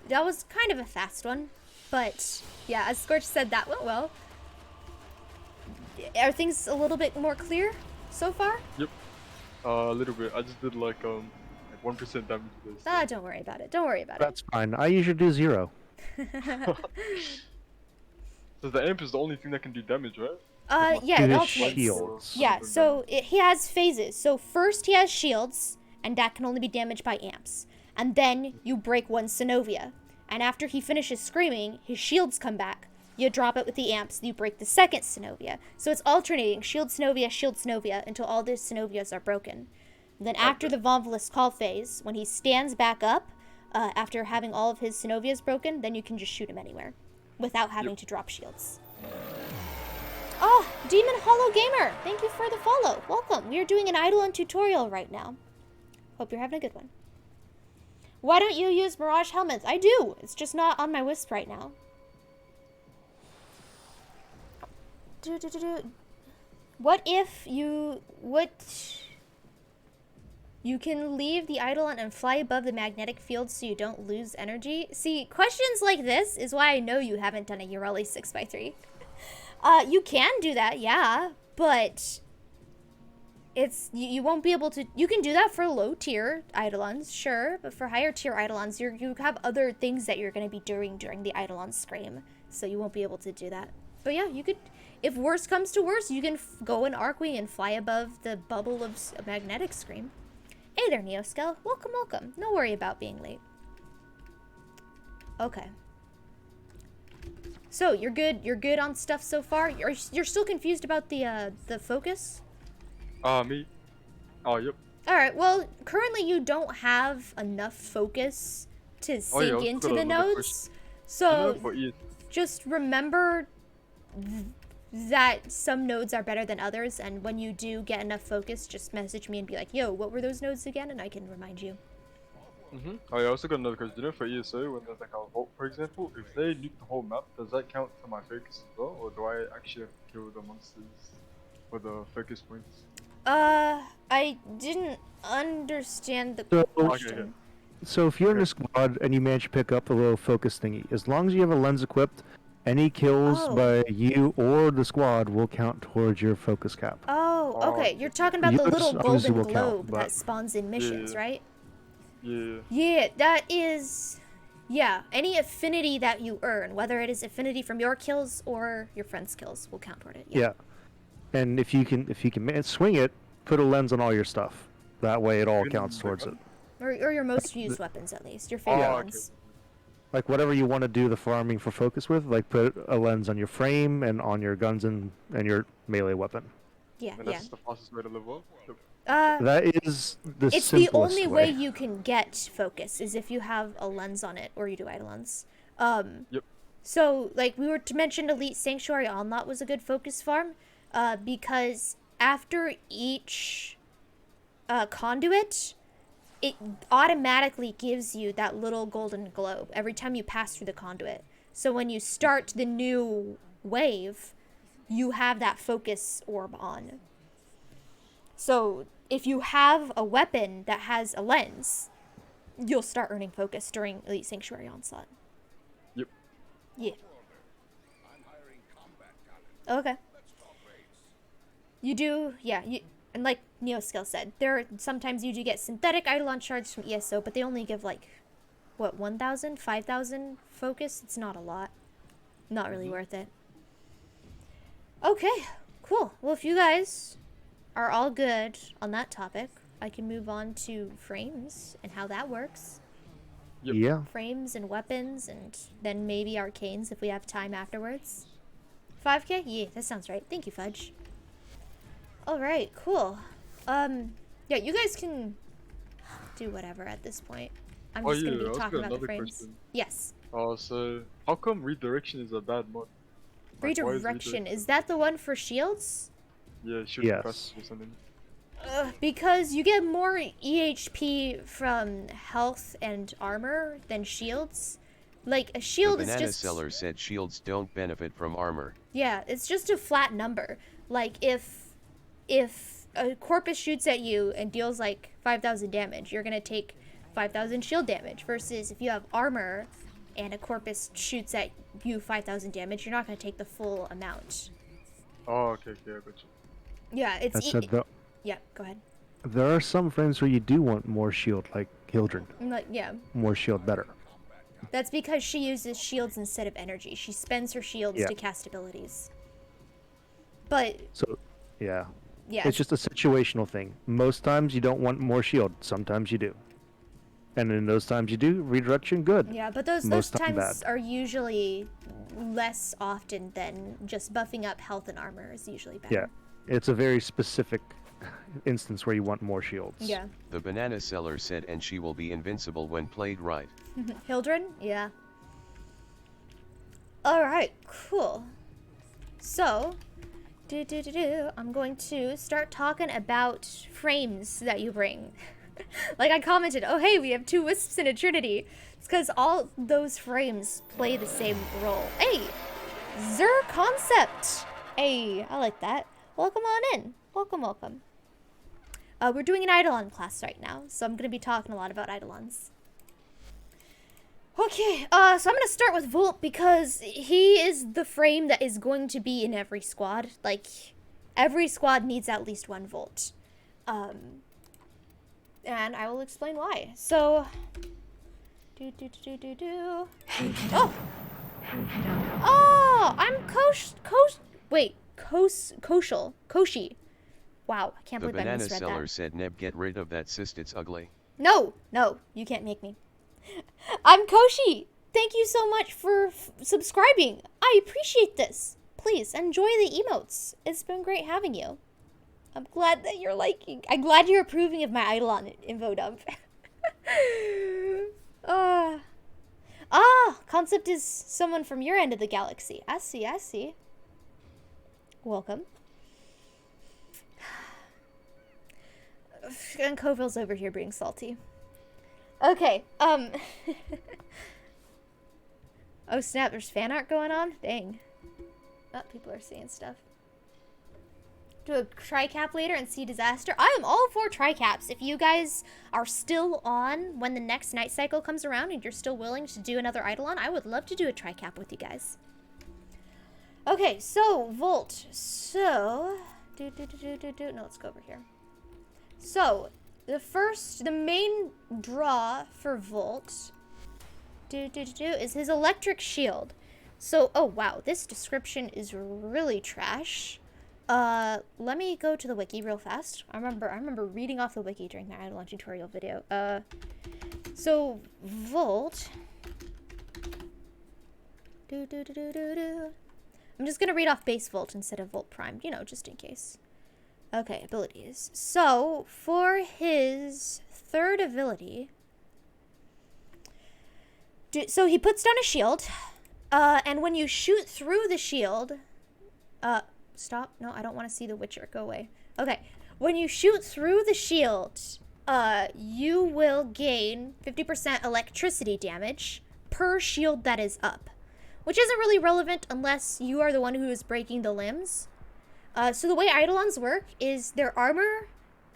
that was kind of a fast one, but yeah, as Scorch said, that went well. Are things a little bit more clear so far? Yep. A little bit. I just did like 1% damage to this. Ah, don't worry about it. Don't worry about That's fine. I usually do 0. So the amp is the only thing that can do damage, right? it. Yeah, it Do his alternates. shields. Yeah, so he has phases. So first he has shields, and that can only be damaged by amps. And then you break one Synovia. And after he finishes screaming, his shields come back. You drop it with the amps, you break the second Synovia. So it's alternating shield Synovia until all the Synovias are broken. Then after the Vonvolus call phase, when he stands back up, after having all of his Synovias broken, then you can just shoot him anywhere without having to drop shields. Oh, Demon Hollow Gamer, thank you for the follow. Welcome. We are doing an Eidolon tutorial right now. Hope you're having a good one. Why don't you use Mirage helmets? I do. It's just not on my Wisp right now. What if you can leave the Eidolon and fly above the magnetic field so you don't lose energy? See, questions like this is why I know you haven't done a Urali 6x3. You can do that, yeah, but it's you won't be able to. You can do that for low tier Eidolons, sure, but for higher tier Eidolons, you have other things that you're going to be doing during the Eidolon scream, so you won't be able to do that. But yeah, you could. If worse comes to worse, you can go in Arcwing and fly above the bubble of a magnetic scream. Hey there, Neoskel. Welcome, welcome. No worry about being late. Okay. So you're good. You're good on stuff so far. You're still confused about the focus? Me? Oh, yep. All right. Well, currently you don't have enough focus to sink into the nodes. So just remember that some nodes are better than others, and when you do get enough focus, just message me and be like, yo, what were those nodes again? And I can remind you. Oh, yeah, I also got another question. You know, for ESO, when there's like a vault, for example, if they nuke the whole map, does that count to my focus as well? Or do I actually have to kill the monsters for the focus points? I didn't understand the question. Okay. So if you're in a squad and you manage to pick up a little focus thingy, as long as you have a lens equipped, any kills by you or the squad will count towards your focus cap. Oh, okay. You're talking about the Yours little obviously golden will count, globe but- that spawns in missions, right? Yeah. Yeah, that is... Yeah, any affinity that you earn, whether it is affinity from your kills or your friend's kills, will count toward it. Yeah. And if you can swing it, put a lens on all your stuff. That way it all Even counts the towards it. gun? Or your most used weapons, at least. Your favorite Oh, ones. Like whatever you want to do the farming for focus with, like put a lens on your frame and on your guns and your melee weapon. Yeah, And yeah. that's the fastest way to level up. Yep. That is the It's the simplest only way way. you can get focus is if you have a lens on it or you do Eidolons. Yep. So, like, we were to mention Elite Sanctuary Onlot was a good focus farm, because after each conduit, it automatically gives you that little golden globe every time you pass through the conduit. So when you start the new wave, you have that focus orb on. So if you have a weapon that has a lens, you'll start earning focus during Elite Sanctuary Onslaught. Yep. Yeah. Okay. You do, yeah, and like Neoskill said, sometimes you do get synthetic Eidolon shards from ESO, but they only give like, what, 1,000, 5,000 focus? It's not a lot. Not really worth it. Okay, cool. Well, if you guys are all good on that topic, I can move on to frames and how that works. Yep. Yeah. Frames and weapons, and then maybe arcanes if we have time afterwards. 5K? Yeah, that sounds right. Thank you, Fudge. Alright, cool. Yeah, you guys can do whatever at this point. I'm just gonna be talking about the frames. Question. Yes. So how come redirection is a bad mod? Like, why is Redirection, is that the one for shields? Yeah, shoot Yes. fast or something. Because you get more EHP from health and armor than shields. Like, a shield The is banana just... seller said shields don't benefit from armor. Yeah, it's just a flat number. Like, if a corpus shoots at you and deals like 5,000 damage, you're gonna take 5,000 shield damage. Versus if you have armor and a corpus shoots at you 5,000 damage, you're not gonna take the full amount. Oh, okay, I got you. Yeah, it's... That said, though, yeah, go ahead. there are some frames where you do want more shield, like Hildred. Like, yeah. More shield, better. That's because she uses shields instead of energy. She spends her shields Yeah. to cast abilities. But, So, yeah. yeah. It's just a situational thing. Most times you don't want more shield. Sometimes you do. And in those times you do, redirection, good. Yeah, but those Most time times bad. are usually less often than just buffing up health and armor is usually better. Yeah. It's a very specific instance where you want more shields. Yeah. The banana seller said, and she will be invincible when played right. Hildred? Yeah. Alright, cool. So, I'm going to start talking about frames that you bring. Like I commented, oh hey, we have 2 wisps and a trinity. It's because all those frames play the same role. Hey, Zer Concept. Hey, I like that. Welcome on in. Welcome, welcome. We're doing an Eidolon class right now, so I'm going to be talking a lot about Eidolons. Okay, so I'm going to start with Volt because he is the frame that is going to be in every squad. Like, every squad needs at least 1 Volt. And I will explain why. So, Oh! Oh, I'm Koshi. Wow, I can't The believe I banana misread seller that. said, Neb, get rid of that cyst, it's ugly. No, you can't make me. I'm Koshi. Thank you so much for subscribing. I appreciate this. Please enjoy the emotes. It's been great having you. I'm glad that you're liking. I'm glad you're approving of my Eidolon info dump. Concept is someone from your end of the galaxy. I see. Welcome. And Coville's over here being salty. Okay, Oh snap, there's fan art going on? Dang. Oh, people are seeing stuff. Do a tri-cap later and see disaster. I am all for tri-caps. If you guys are still on when the next night cycle comes around and you're still willing to do another Eidolon, I would love to do a tri-cap with you guys. Okay, so Volt. So no, let's go over here. So the main draw for Volt is his electric shield. So, oh wow, this description is really trash. Let me go to the wiki real fast. I remember reading off the wiki during the Eidolon tutorial video. So Volt. I'm just gonna read off base Volt instead of Volt Primed, you know, just in case. Okay, abilities. So for his third ability, so he puts down a shield, and when you shoot through the shield, stop. No, I don't want to see the Witcher. Go away. Okay, when you shoot through the shield, you will gain 50% electricity damage per shield that is up, which isn't really relevant unless you are the one who is breaking the limbs. So the way Eidolons work is their armor,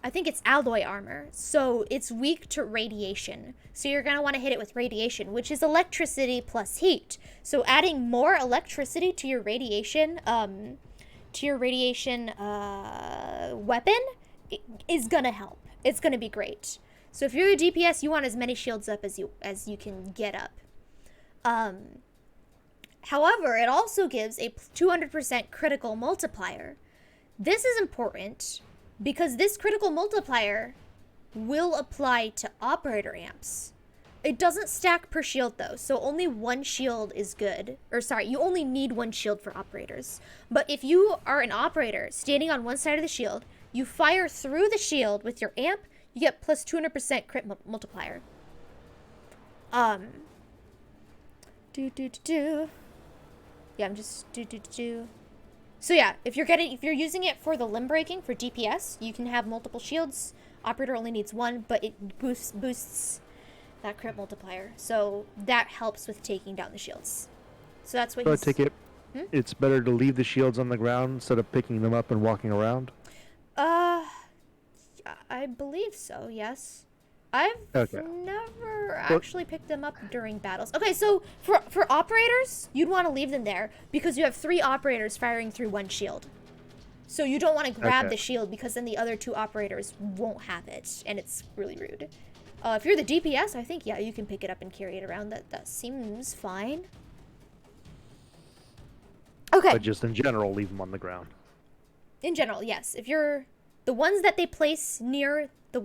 I think it's alloy armor, so it's weak to radiation. So you're gonna want to hit it with radiation, which is electricity plus heat. So adding more electricity to your radiation, weapon is gonna help. It's gonna be great. So if you're a DPS, you want as many shields up as you can get up. However, it also gives a 200% critical multiplier. This is important because this critical multiplier will apply to operator amps. It doesn't stack per shield though, so only one shield is good. Or sorry, you only need one shield for operators. But if you are an operator standing on one side of the shield, you fire through the shield with your amp, you get plus 200% crit multiplier. Yeah, I'm just So yeah, if you're using it for the limb breaking for DPS, you can have multiple shields. Operator only needs one, but it boosts that crit multiplier. So that helps with taking down the shields. So that's what So I take it it's better to leave the shields on the ground instead of picking them up and walking around? I believe so, yes. I've never actually picked them up during battles. Okay, so for operators, you'd want to leave them there because you have 3 operators firing through one shield. So you don't want to grab the shield because then the other 2 operators won't have it, and it's really rude. If you're the DPS, I think, yeah, you can pick it up and carry it around. That seems fine. Okay. But just in general, leave them on the ground. In general, yes. If you're the ones that they place near the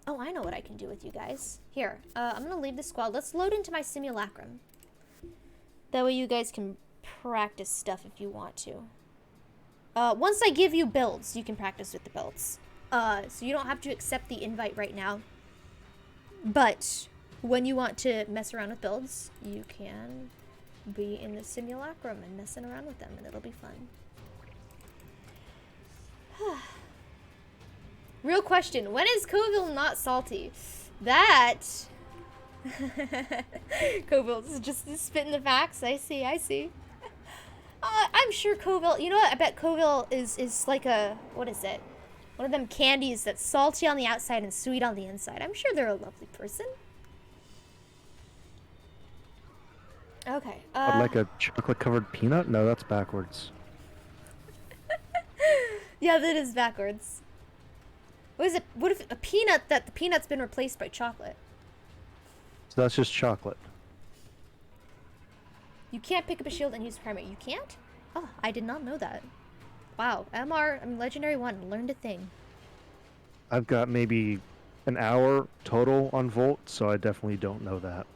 oh, I know what I can do with you guys. Here, I'm gonna leave the squad. Let's load into my simulacrum. That way you guys can practice stuff if you want to. Once I give you builds, you can practice with the builds. So you don't have to accept the invite right now. But when you want to mess around with builds, you can be in the simulacrum and messing around with them, and it'll be fun. Real question, when is Coville not salty? That... Coville's just spitting the facts. I see. I'm sure Coville... You know what? I bet Coville is like a... What is it? One of them candies that's salty on the outside and sweet on the inside. I'm sure they're a lovely person. Okay. Like a chocolate-covered peanut? No, that's backwards. Yeah, that is backwards. What is it? What if a peanut that the peanut's been replaced by chocolate? So that's just chocolate. You can't pick up a shield and use primary. You can't? Oh, I did not know that. Wow, I'm Legendary 1. Learned a thing. I've got maybe an hour total on Volt, so I definitely don't know that.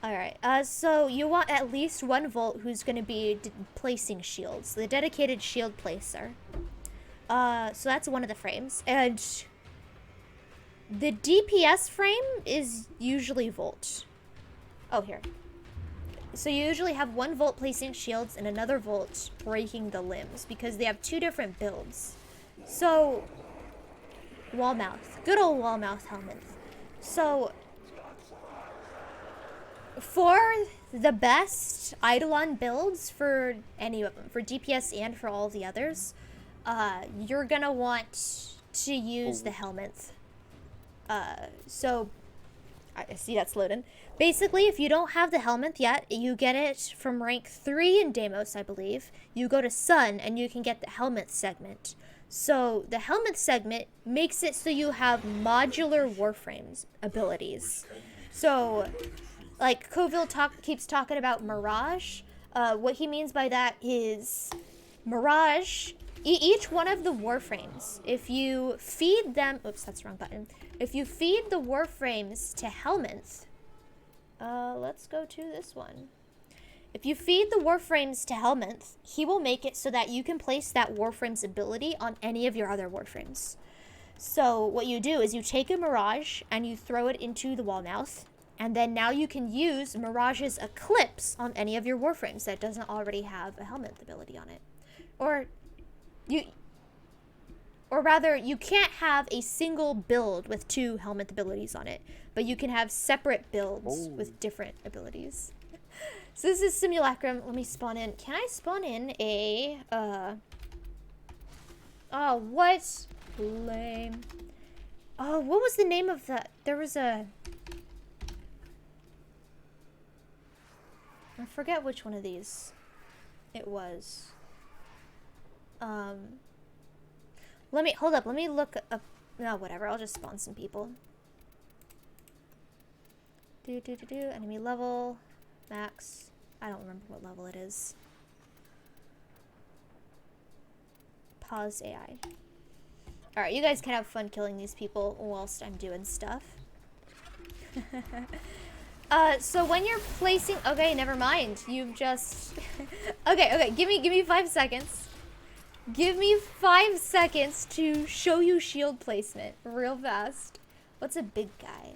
Alright, so you want at least 1 Volt who's going to be placing shields. The dedicated shield placer. So that's one of the frames. And the DPS frame is usually Volt. Oh, here. So you usually have 1 Volt placing shields and another Volt breaking the limbs because they have 2 different builds. So, Wallmouth. Good old Wallmouth helmet. So, for the best Eidolon builds for any of them, for DPS and for all the others, you're gonna want to use the helmet. So, I see that's loading. Basically, if you don't have the helmet yet, you get it from rank 3 in Deimos, I believe. You go to Sun, and you can get the helmet segment. So, the helmet segment makes it so you have modular Warframes abilities. So, like Coville keeps talking about Mirage. What he means by that is Mirage. Each one of the Warframes, if you feed them, oops, that's the wrong button. If you feed the Warframes to Helminth, let's go to this one. If you feed the Warframes to Helminth, he will make it so that you can place that Warframe's ability on any of your other Warframes. So what you do is you take a Mirage and you throw it into the wall mouth, and then now you can use Mirage's Eclipse on any of your Warframes that doesn't already have a Helminth ability on it. Or rather, you can't have a single build with 2 Helminth abilities on it, but you can have separate builds with different abilities. So this is Simulacrum. Let me spawn in. Can I spawn in a, oh, what? Lame. Oh, what was the name of that? There was a... I forget which one of these it was. Hold up, let me look up, no, whatever, I'll just spawn some people. Enemy level, max, I don't remember what level it is. Pause AI. Alright, you guys can have fun killing these people whilst I'm doing stuff. So when you're placing, okay, never mind, you've just, okay, give me 5 seconds. Give me 5 seconds to show you shield placement real fast. What's a big guy?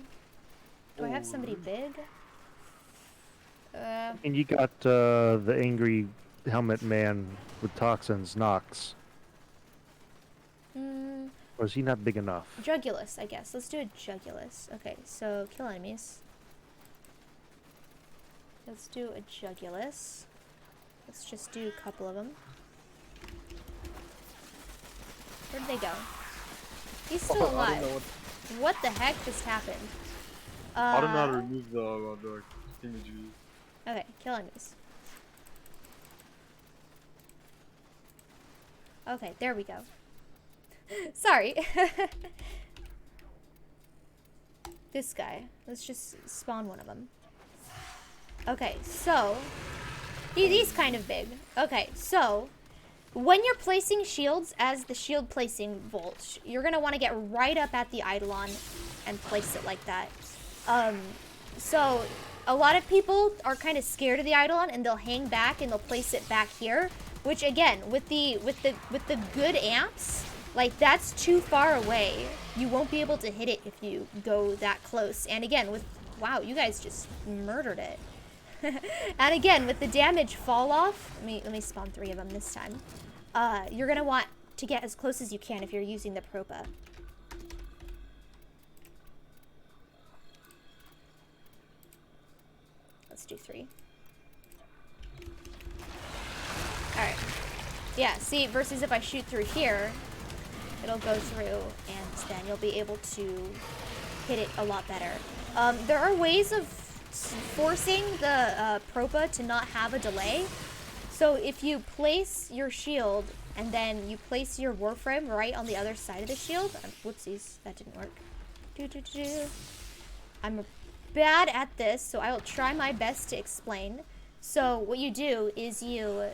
Do I have somebody big? And you got the angry helmet man with toxins, Nox. Or is he not big enough? Jugulus, I guess. Let's do a Jugulus. Okay, so kill enemies. Let's do a Jugulus. Let's just do a couple of them. Where'd they go? He's still alive. What the heck just happened? I don't know how to remove the imagery. Okay, kill enemies. Okay, there we go. Sorry. This guy. Let's just spawn one of them. Okay, so... He's kind of big. Okay, so... When you're placing shields as the shield placing Volt, you're going to want to get right up at the Eidolon and place it like that. So a lot of people are kind of scared of the Eidolon and they'll hang back and they'll place it back here, which again, with the good amps, like that's too far away. You won't be able to hit it if you go that close. And again, with wow, you guys just murdered it. And again, with the damage fall off, let me spawn 3 of them this time. You're gonna want to get as close as you can if you're using the Propa. Let's do 3. Alright. Yeah, see, versus if I shoot through here, it'll go through, and then you'll be able to hit it a lot better. There are ways of forcing the Propa to not have a delay. So if you place your shield and then you place your Warframe right on the other side of the shield, whoopsies, that didn't work. I'm bad at this, so I will try my best to explain. So what you do is you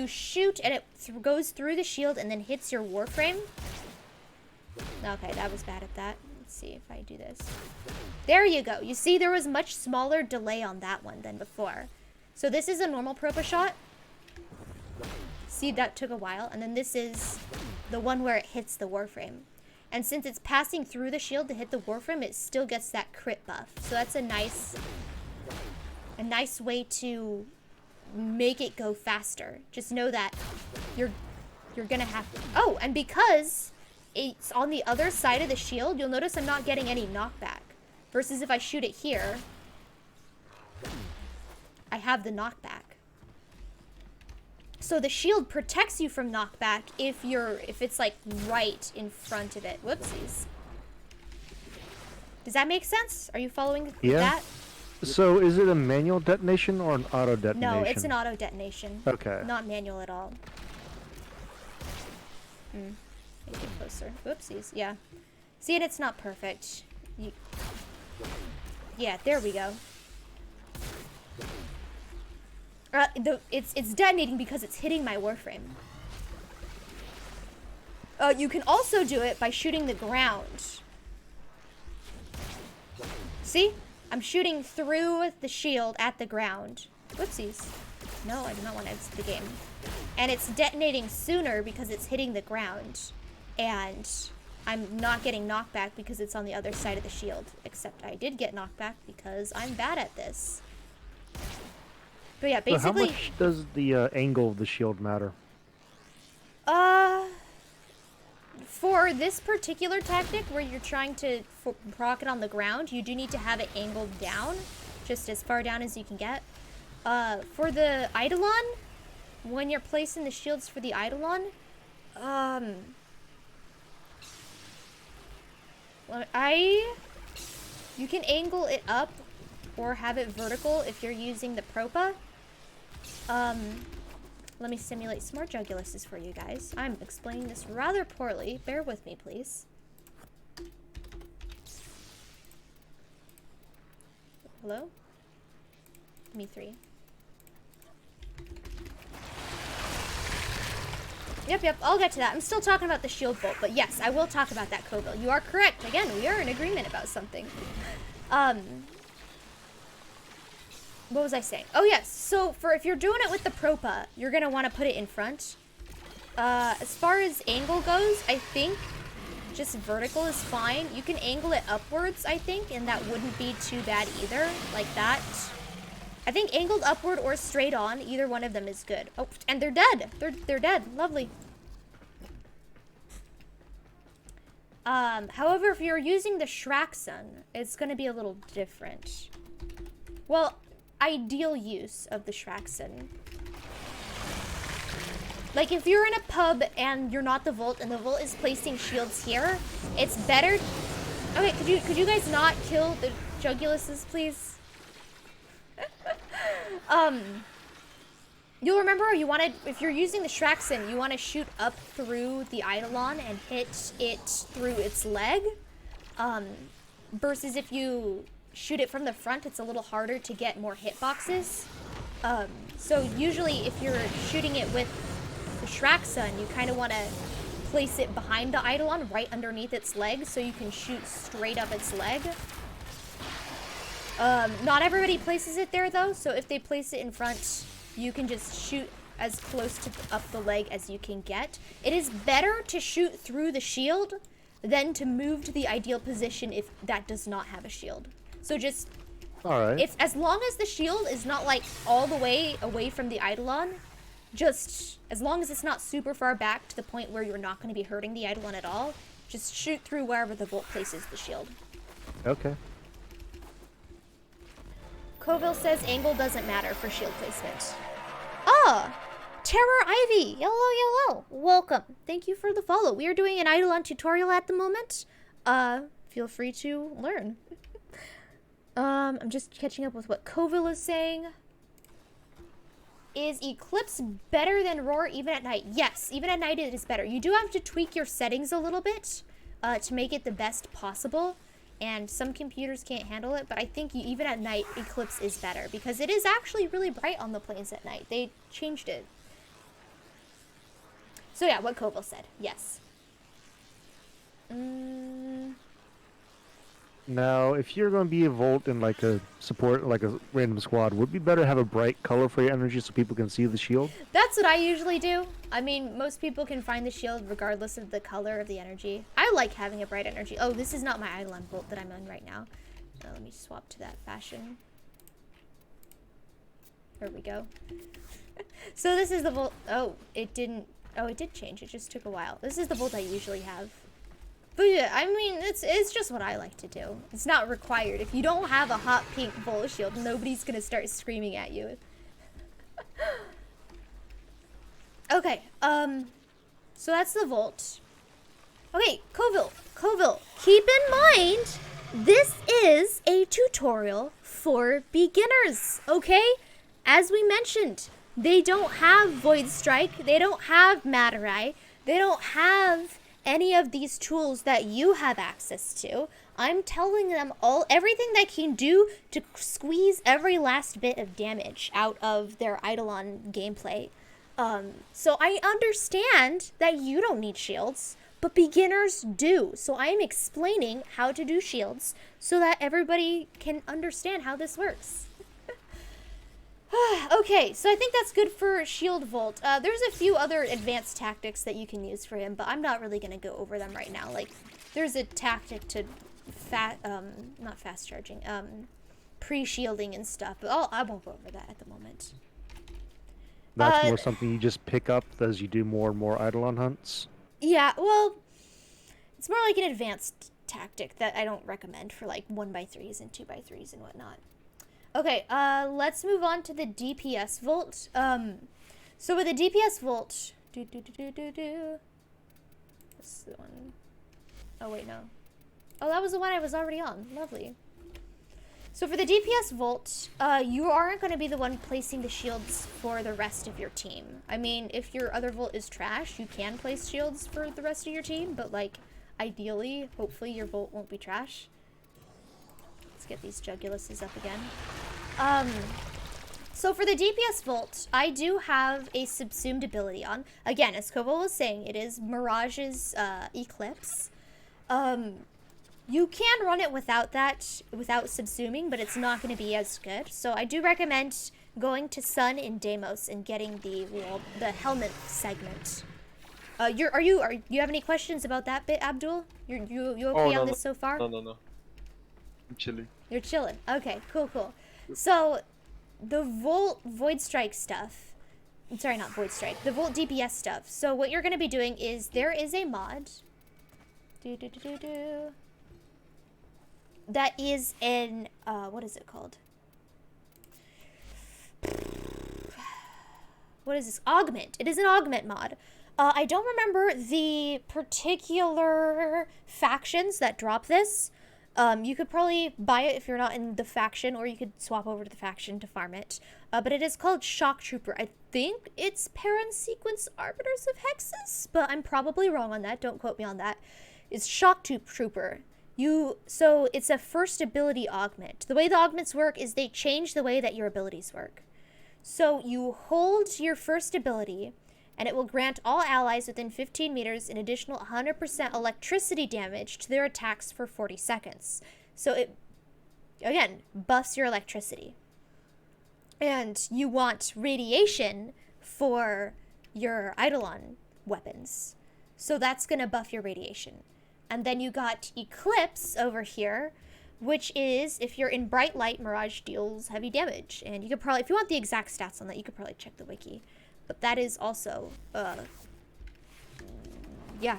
shoot and it goes through the shield and then hits your Warframe. Okay, that was bad at that. Let's see if I do this. There you go. You see, there was much smaller delay on that one than before. So this is a normal Propa shot. See, that took a while. And then this is the one where it hits the Warframe. And since it's passing through the shield to hit the Warframe, it still gets that crit buff. So that's a nice way to make it go faster. Just know that you're gonna have to... Oh, and because it's on the other side of the shield, you'll notice I'm not getting any knockback. Versus if I shoot it here, I have the knockback. So the shield protects you from knockback if it's like right in front of it. Whoopsies. Does that make sense? Are you following that? So is it a manual detonation or an auto detonation? No, it's an auto detonation. Okay. Not manual at all. Make it closer. Whoopsies. Yeah. See, and it's not perfect. Yeah, there we go. It's detonating because it's hitting my Warframe. You can also do it by shooting the ground. See? I'm shooting through the shield at the ground. Whoopsies. No, I do not want to exit the game. And it's detonating sooner because it's hitting the ground. And I'm not getting knockback because it's on the other side of the shield. Except I did get knockback because I'm bad at this. But yeah, basically... So how much does the angle of the shield matter? For this particular tactic where you're trying to proc it on the ground, you do need to have it angled down, just as far down as you can get. For the Eidolon, when you're placing the shields for the Eidolon, you can angle it up or have it vertical if you're using the Propa. Let me simulate some more Juguluses for you guys. I'm explaining this rather poorly. Bear with me, please. Hello? Me 3. Yep, I'll get to that. I'm still talking about the shield bolt, but yes, I will talk about that, Coville. You are correct. Again, we are in agreement about something. What was I saying? Oh yes, so if you're doing it with the Propa, you're gonna want to put it in front. As far as angle goes, I think just vertical is fine. You can angle it upwards, I think, and that wouldn't be too bad either, like that. I think angled upward or straight on, either one of them is good. Oh, and they're dead. They're dead. Lovely. However, if you're using the Shraxun, it's gonna be a little different. Well, ideal use of the Shraxun. Like if you're in a pub and you're not the Volt and the Volt is placing shields here, it's better. Okay, could you guys not kill the Juguluses, please? You'll remember if you're using the Shraxun, you want to shoot up through the Eidolon and hit it through its leg. Versus if you shoot it from the front, it's a little harder to get more hitboxes. So usually if you're shooting it with the Shraxun, you kind of want to place it behind the Eidolon, right underneath its leg, so you can shoot straight up its leg. Not everybody places it there though, so if they place it in front, you can just shoot as close to up the leg as you can get. It is better to shoot through the shield than to move to the ideal position if that does not have a shield. So just, as long as the shield is not like all the way away from the Eidolon, just as long as it's not super far back to the point where you're not going to be hurting the Eidolon at all, just shoot through wherever the Volt places the shield. Okay. Coville says angle doesn't matter for shield placement. Ah! Terror Ivy! Yellow! Welcome. Thank you for the follow. We are doing an Eidolon tutorial at the moment. Feel free to learn. I'm just catching up with what Coville is saying. Is Eclipse better than Roar even at night? Yes, even at night it is better. You do have to tweak your settings a little bit to make it the best possible. And some computers can't handle it, but I think even at night, Eclipse is better because it is actually really bright on the plains at night. They changed it. So yeah, what Coville said, yes. Now, if you're going to be a Volt in like a support, like a random squad, would it be better to have a bright color for your energy so people can see the shield? That's what I usually do. I mean, most people can find the shield regardless of the color of the energy. I like having a bright energy. Oh, this is not my Eidolon Volt that I'm on right now. Let me swap to that fashion. There we go. So this is the Volt. Oh, it didn't. Oh, it did change. It just took a while. This is the Volt I usually have. But yeah, I mean, it's just what I like to do. It's not required. If you don't have a hot pink Volt shield, nobody's gonna start screaming at you. Okay, so that's the Volt. Okay, Coville, keep in mind, this is a tutorial for beginners, okay? As we mentioned, they don't have Void Strike, they don't have Matter Eye, they don't have any of these tools that you have access to. I'm telling them everything they can do to squeeze every last bit of damage out of their Eidolon gameplay. So I understand that you don't need shields, but beginners do. So I am explaining how to do shields so that everybody can understand how this works. Okay, so I think that's good for Shield Volt. There's a few other advanced tactics that you can use for him, but I'm not really going to go over them right now. Like, there's a tactic to not fast charging, pre-shielding and stuff, but I won't go over that at the moment. That's more something you just pick up as you do more and more Eidolon hunts? Yeah, well, it's more like an advanced tactic that I don't recommend for like 1x3s and 2x3s and whatnot. Okay, let's move on to the DPS Volt. So with the DPS Volt, this is the one. Oh wait, no. Oh, that was the one I was already on. Lovely. So for the DPS Volt, you aren't going to be the one placing the shields for the rest of your team. I mean, if your other Volt is trash, you can place shields for the rest of your team, but like, ideally, hopefully your Volt won't be trash. Let's get these Juguluses up again. So for the DPS Volt, I do have a subsumed ability on. Again, as Koval was saying, it is Mirage's Eclipse. You can run it without that, without subsuming, but it's not going to be as good. So I do recommend going to Sun in Deimos and getting the helmet segment. You have any questions about that bit, Abdul? You okay on this so far? No. I'm chilling. You're chilling. Okay, cool. So, the Volt Void Strike stuff. I'm sorry, not Void Strike. The Volt DPS stuff. So, what you're going to be doing is there is a mod. That is an, what is it called? What is this? Augment. It is an augment mod. I don't remember the particular factions that drop this. You could probably buy it if you're not in the faction, or you could swap over to the faction to farm it. But it is called Shock Trooper. I think it's Parent Sequence Arbiters of Hexes, but I'm probably wrong on that. Don't quote me on that. It's Shock Trooper. So it's a first ability augment. The way the augments work is they change the way that your abilities work. So you hold your first ability, and it will grant all allies within 15 meters an additional 100% electricity damage to their attacks for 40 seconds. So it, again, buffs your electricity. And you want radiation for your Eidolon weapons. So that's going to buff your radiation. And then you got Eclipse over here, which is, if you're in bright light, Mirage deals heavy damage. And you could probably, if you want the exact stats on that, you could probably check the wiki. But that is also,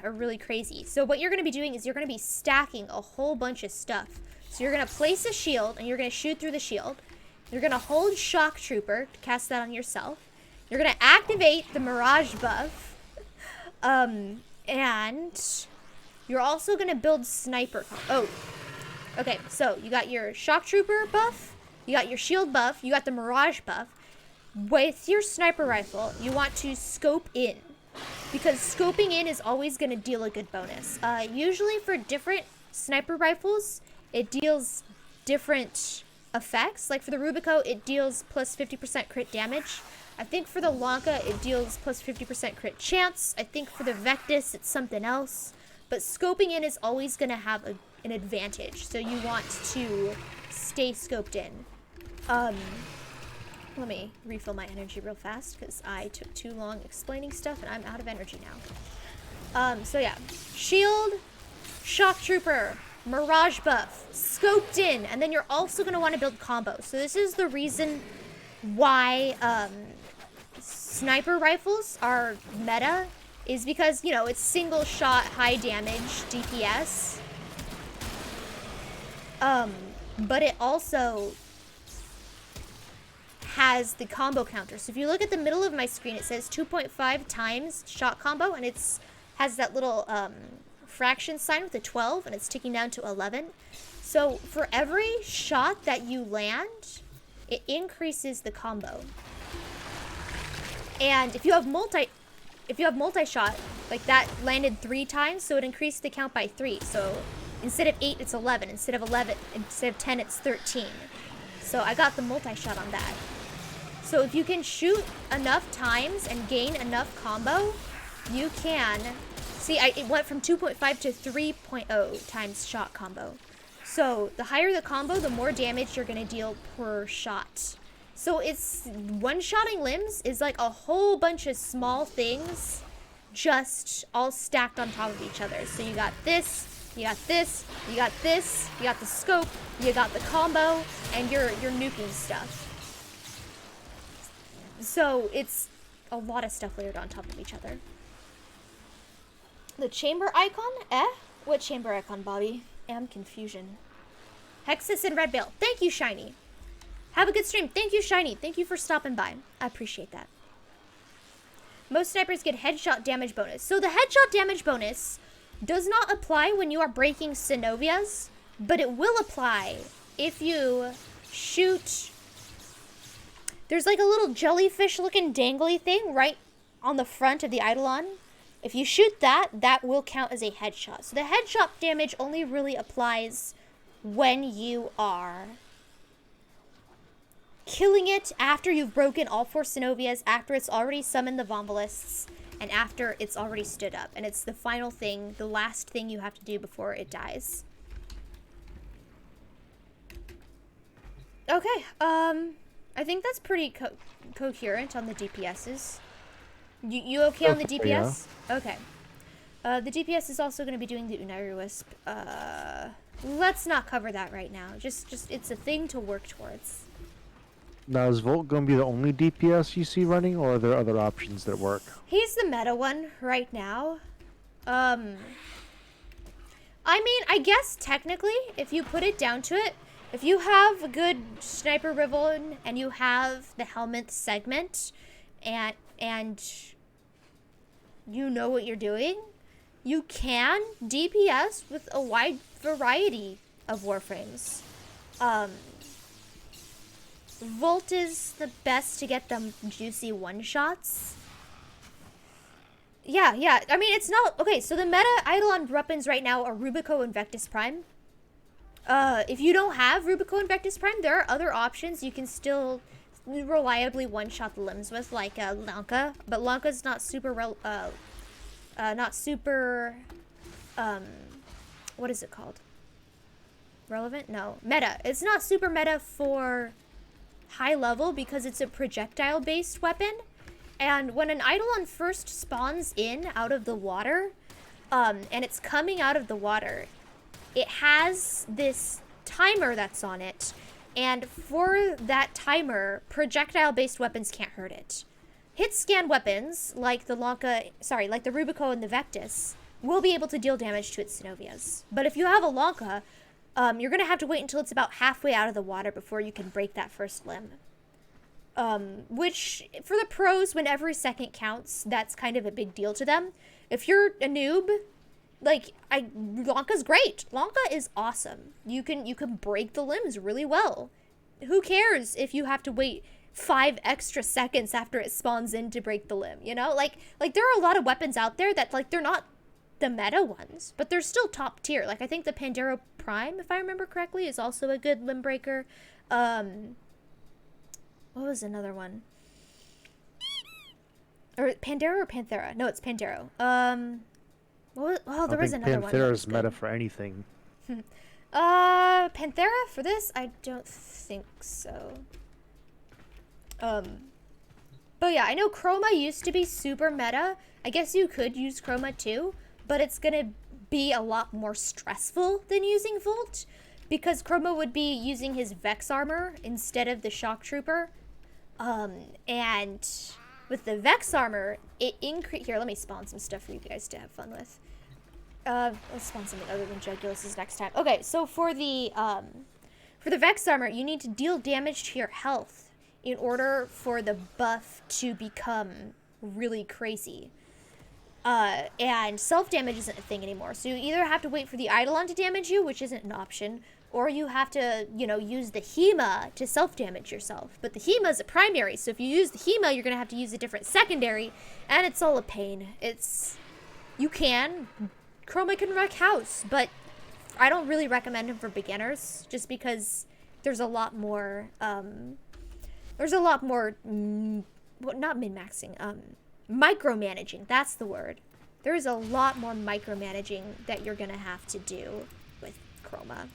really crazy. So what you're going to be doing is you're going to be stacking a whole bunch of stuff. So you're going to place a shield, and you're going to shoot through the shield. You're going to hold Shock Trooper to cast that on yourself. You're going to activate the Mirage buff. And you're also going to build Sniper. Okay, so you got your Shock Trooper buff. You got your shield buff. You got the Mirage buff. With your sniper rifle, you want to scope in, because scoping in is always going to deal a good bonus. Usually for different sniper rifles, it deals different effects. Like for the Rubico, it deals plus 50% crit damage. I think for the Lanka, it deals plus 50% crit chance. I think for the Vectis, it's something else. But scoping in is always going to have an advantage, so you want to stay scoped in. Let me refill my energy real fast, because I took too long explaining stuff and I'm out of energy now. So yeah, shield, Shock Trooper, Mirage buff, scoped in, and then you're also going to want to build combos. So this is the reason why sniper rifles are meta, is because, you know, it's single shot, high damage, DPS. But it also has the combo counter. So if you look at the middle of my screen, it says 2.5 times shot combo, and it's has that little fraction sign with a 12, and it's ticking down to 11. So for every shot that you land, it increases the combo. And if you have if you have multi-shot, like that landed 3 times, so it increased the count by 3. So instead of 8, it's 11. Instead of 10, it's 13. So I got the multi-shot on that. So if you can shoot enough times and gain enough combo, you can... See, it went from 2.5 to 3.0 times shot combo. So the higher the combo, the more damage you're going to deal per shot. So it's one-shotting limbs is like a whole bunch of small things just all stacked on top of each other. So you got this, you got this, you got this, you got the scope, you got the combo, and you're nuking stuff. So it's a lot of stuff layered on top of each other. The chamber icon? What chamber icon, Bobby? Confusion. Hexus and Red Bale. Thank you, Shiny. Have a good stream. Thank you, Shiny. Thank you for stopping by. I appreciate that. Most snipers get headshot damage bonus. So the headshot damage bonus does not apply when you are breaking Synovias, but it will apply if you shoot... There's like a little jellyfish-looking dangly thing right on the front of the Eidolon. If you shoot that, that will count as a headshot. So the headshot damage only really applies when you are killing it after you've broken all 4 Synovias, after it's already summoned the Vombalists, and after it's already stood up. And it's the final thing, the last thing you have to do before it dies. Okay, I think that's pretty coherent on the DPSs. You okay on the DPS? Yeah. Okay. The DPS is also going to be doing the Unari Wisp. Let's not cover that right now. Just it's a thing to work towards. Now, is Volt going to be the only DPS you see running, or are there other options that work? He's the meta one right now. I mean, I guess technically, if you put it down to it, if you have a good Sniper Ribbon and you have the Helminth segment, and you know what you're doing, you can DPS with a wide variety of Warframes. Volt is the best to get them juicy one-shots. Yeah. I mean, it's not... Okay, so the meta Eidolon weapons right now are Rubico and Vectis Prime. If you don't have Rubico and Vectis Prime, there are other options you can still reliably one-shot the limbs with, like Lanka. But Lanka's not super... what is it called? Relevant? No. Meta. It's not super meta for high level because it's a projectile-based weapon. And when an Eidolon first spawns in out of the water, and it's coming out of the water, it has this timer that's on it. And for that timer, projectile-based weapons can't hurt it. Hit scan weapons, like the Rubico and the Vectis, will be able to deal damage to its Synovias. But if you have a Lanka, you're going to have to wait until it's about halfway out of the water before you can break that first limb. Which, for the pros, when every second counts, that's kind of a big deal to them. If you're a noob, Lanka's great. Lanka is awesome. You can break the limbs really well. Who cares if you have to wait 5 extra seconds after it spawns in to break the limb, you know? Like there are a lot of weapons out there that, they're not the meta ones, but they're still top tier. I think the Pandero Prime, if I remember correctly, is also a good limb breaker. What was another one? Or Pandero or Panthera? No, it's Pandero. There was another one. Panthera's meta for anything. Panthera for this? I don't think so. But yeah, I know Chroma used to be super meta. I guess you could use Chroma too, but it's gonna be a lot more stressful than using Volt, because Chroma would be using his Vex armor instead of the Shock Trooper. And with the Vex armor, it Here, let me spawn some stuff for you guys to have fun with. Let's spawn something other than Jugulus's next time. Okay, so for the Vex armor, you need to deal damage to your health in order for the buff to become really crazy. And self-damage isn't a thing anymore. So you either have to wait for the Eidolon to damage you, which isn't an option, or you have to, you know, use the Hema to self-damage yourself. But the Hema is a primary, so if you use the Hema, you're going to have to use a different secondary, and it's all a pain. You can. Chroma can wreck house, but I don't really recommend him for beginners, just because there's a lot more, not min-maxing, micromanaging, that's the word. There's a lot more micromanaging that you're gonna have to do with Chroma.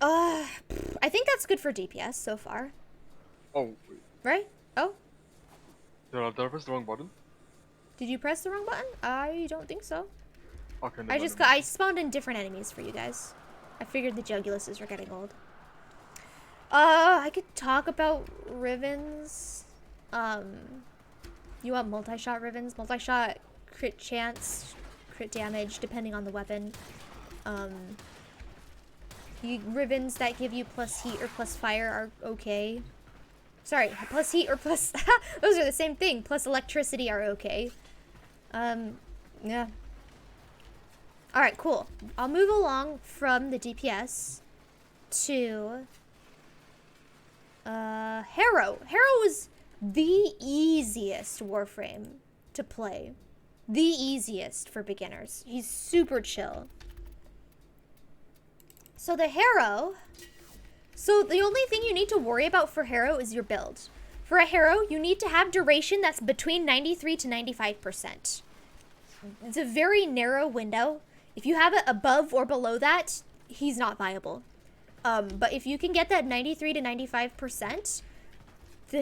I think that's good for DPS so far. Oh, wait. Right? Oh? Did I press the wrong button? Did you press the wrong button? I don't think so. Okay, no, I spawned in different enemies for you guys. I figured the Juguluses were getting old. I could talk about Rivens. You want multi-shot Rivens? Multi-shot crit chance, crit damage, depending on the weapon. Rivens that give you plus heat or plus fire are okay. Sorry, plus heat or plus... those are the same thing. Plus electricity are okay. Yeah. Alright, cool. I'll move along from the DPS to... Harrow. Harrow is the easiest Warframe to play. The easiest for beginners. He's super chill. So the Harrow... So the only thing you need to worry about for Harrow is your build. For a Harrow, you need to have duration that's between 93 to 95%. It's a very narrow window. If you have it above or below that, he's not viable. But if you can get that 93 to 95%,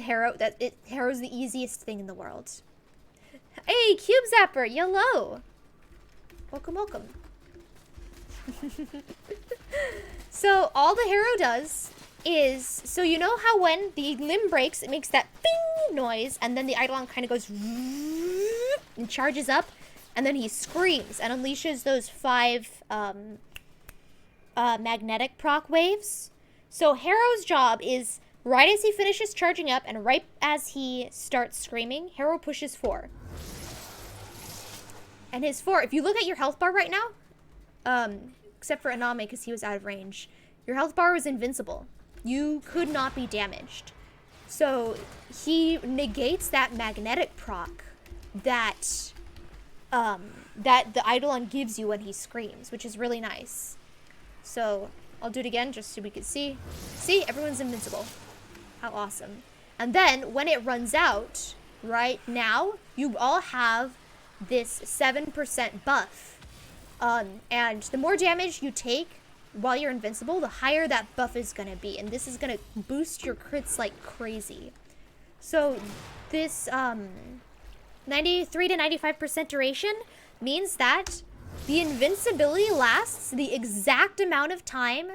Harrow's the easiest thing in the world. Hey, Cube Zapper, yellow. Welcome, welcome. So all the Harrow does is, so you know how when the limb breaks, it makes that bing noise, and then the Eidolon kind of goes and charges up, and then he screams and unleashes those 5 magnetic proc waves. So Harrow's job is, right as he finishes charging up and right as he starts screaming, Harrow pushes 4. And his 4, if you look at your health bar right now, except for Aname because he was out of range, your health bar was invincible. You could not be damaged. So he negates that magnetic proc that that the Eidolon gives you when he screams, which is really nice. So I'll do it again just so we can see. See, everyone's invincible. How awesome. And then when it runs out, right now, you all have this 7% buff. And the more damage you take while you're invincible, the higher that buff is gonna be. And this is gonna boost your crits like crazy. So this 93 to 95% duration means that the invincibility lasts the exact amount of time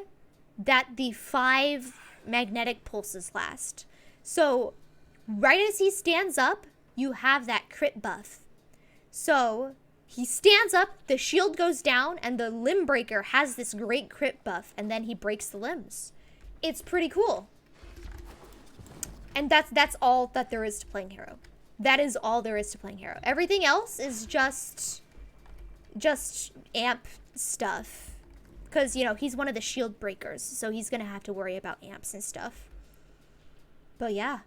that the 5 magnetic pulses last. So right as he stands up, you have that crit buff. So he stands up, the shield goes down, and the limb breaker has this great crit buff, and then he breaks the limbs. It's pretty cool. And that's all that there is to playing Harrow. That is all there is to playing Harrow. Everything else is just amp stuff. Because, you know, he's one of the shield breakers, so he's gonna have to worry about amps and stuff. But yeah.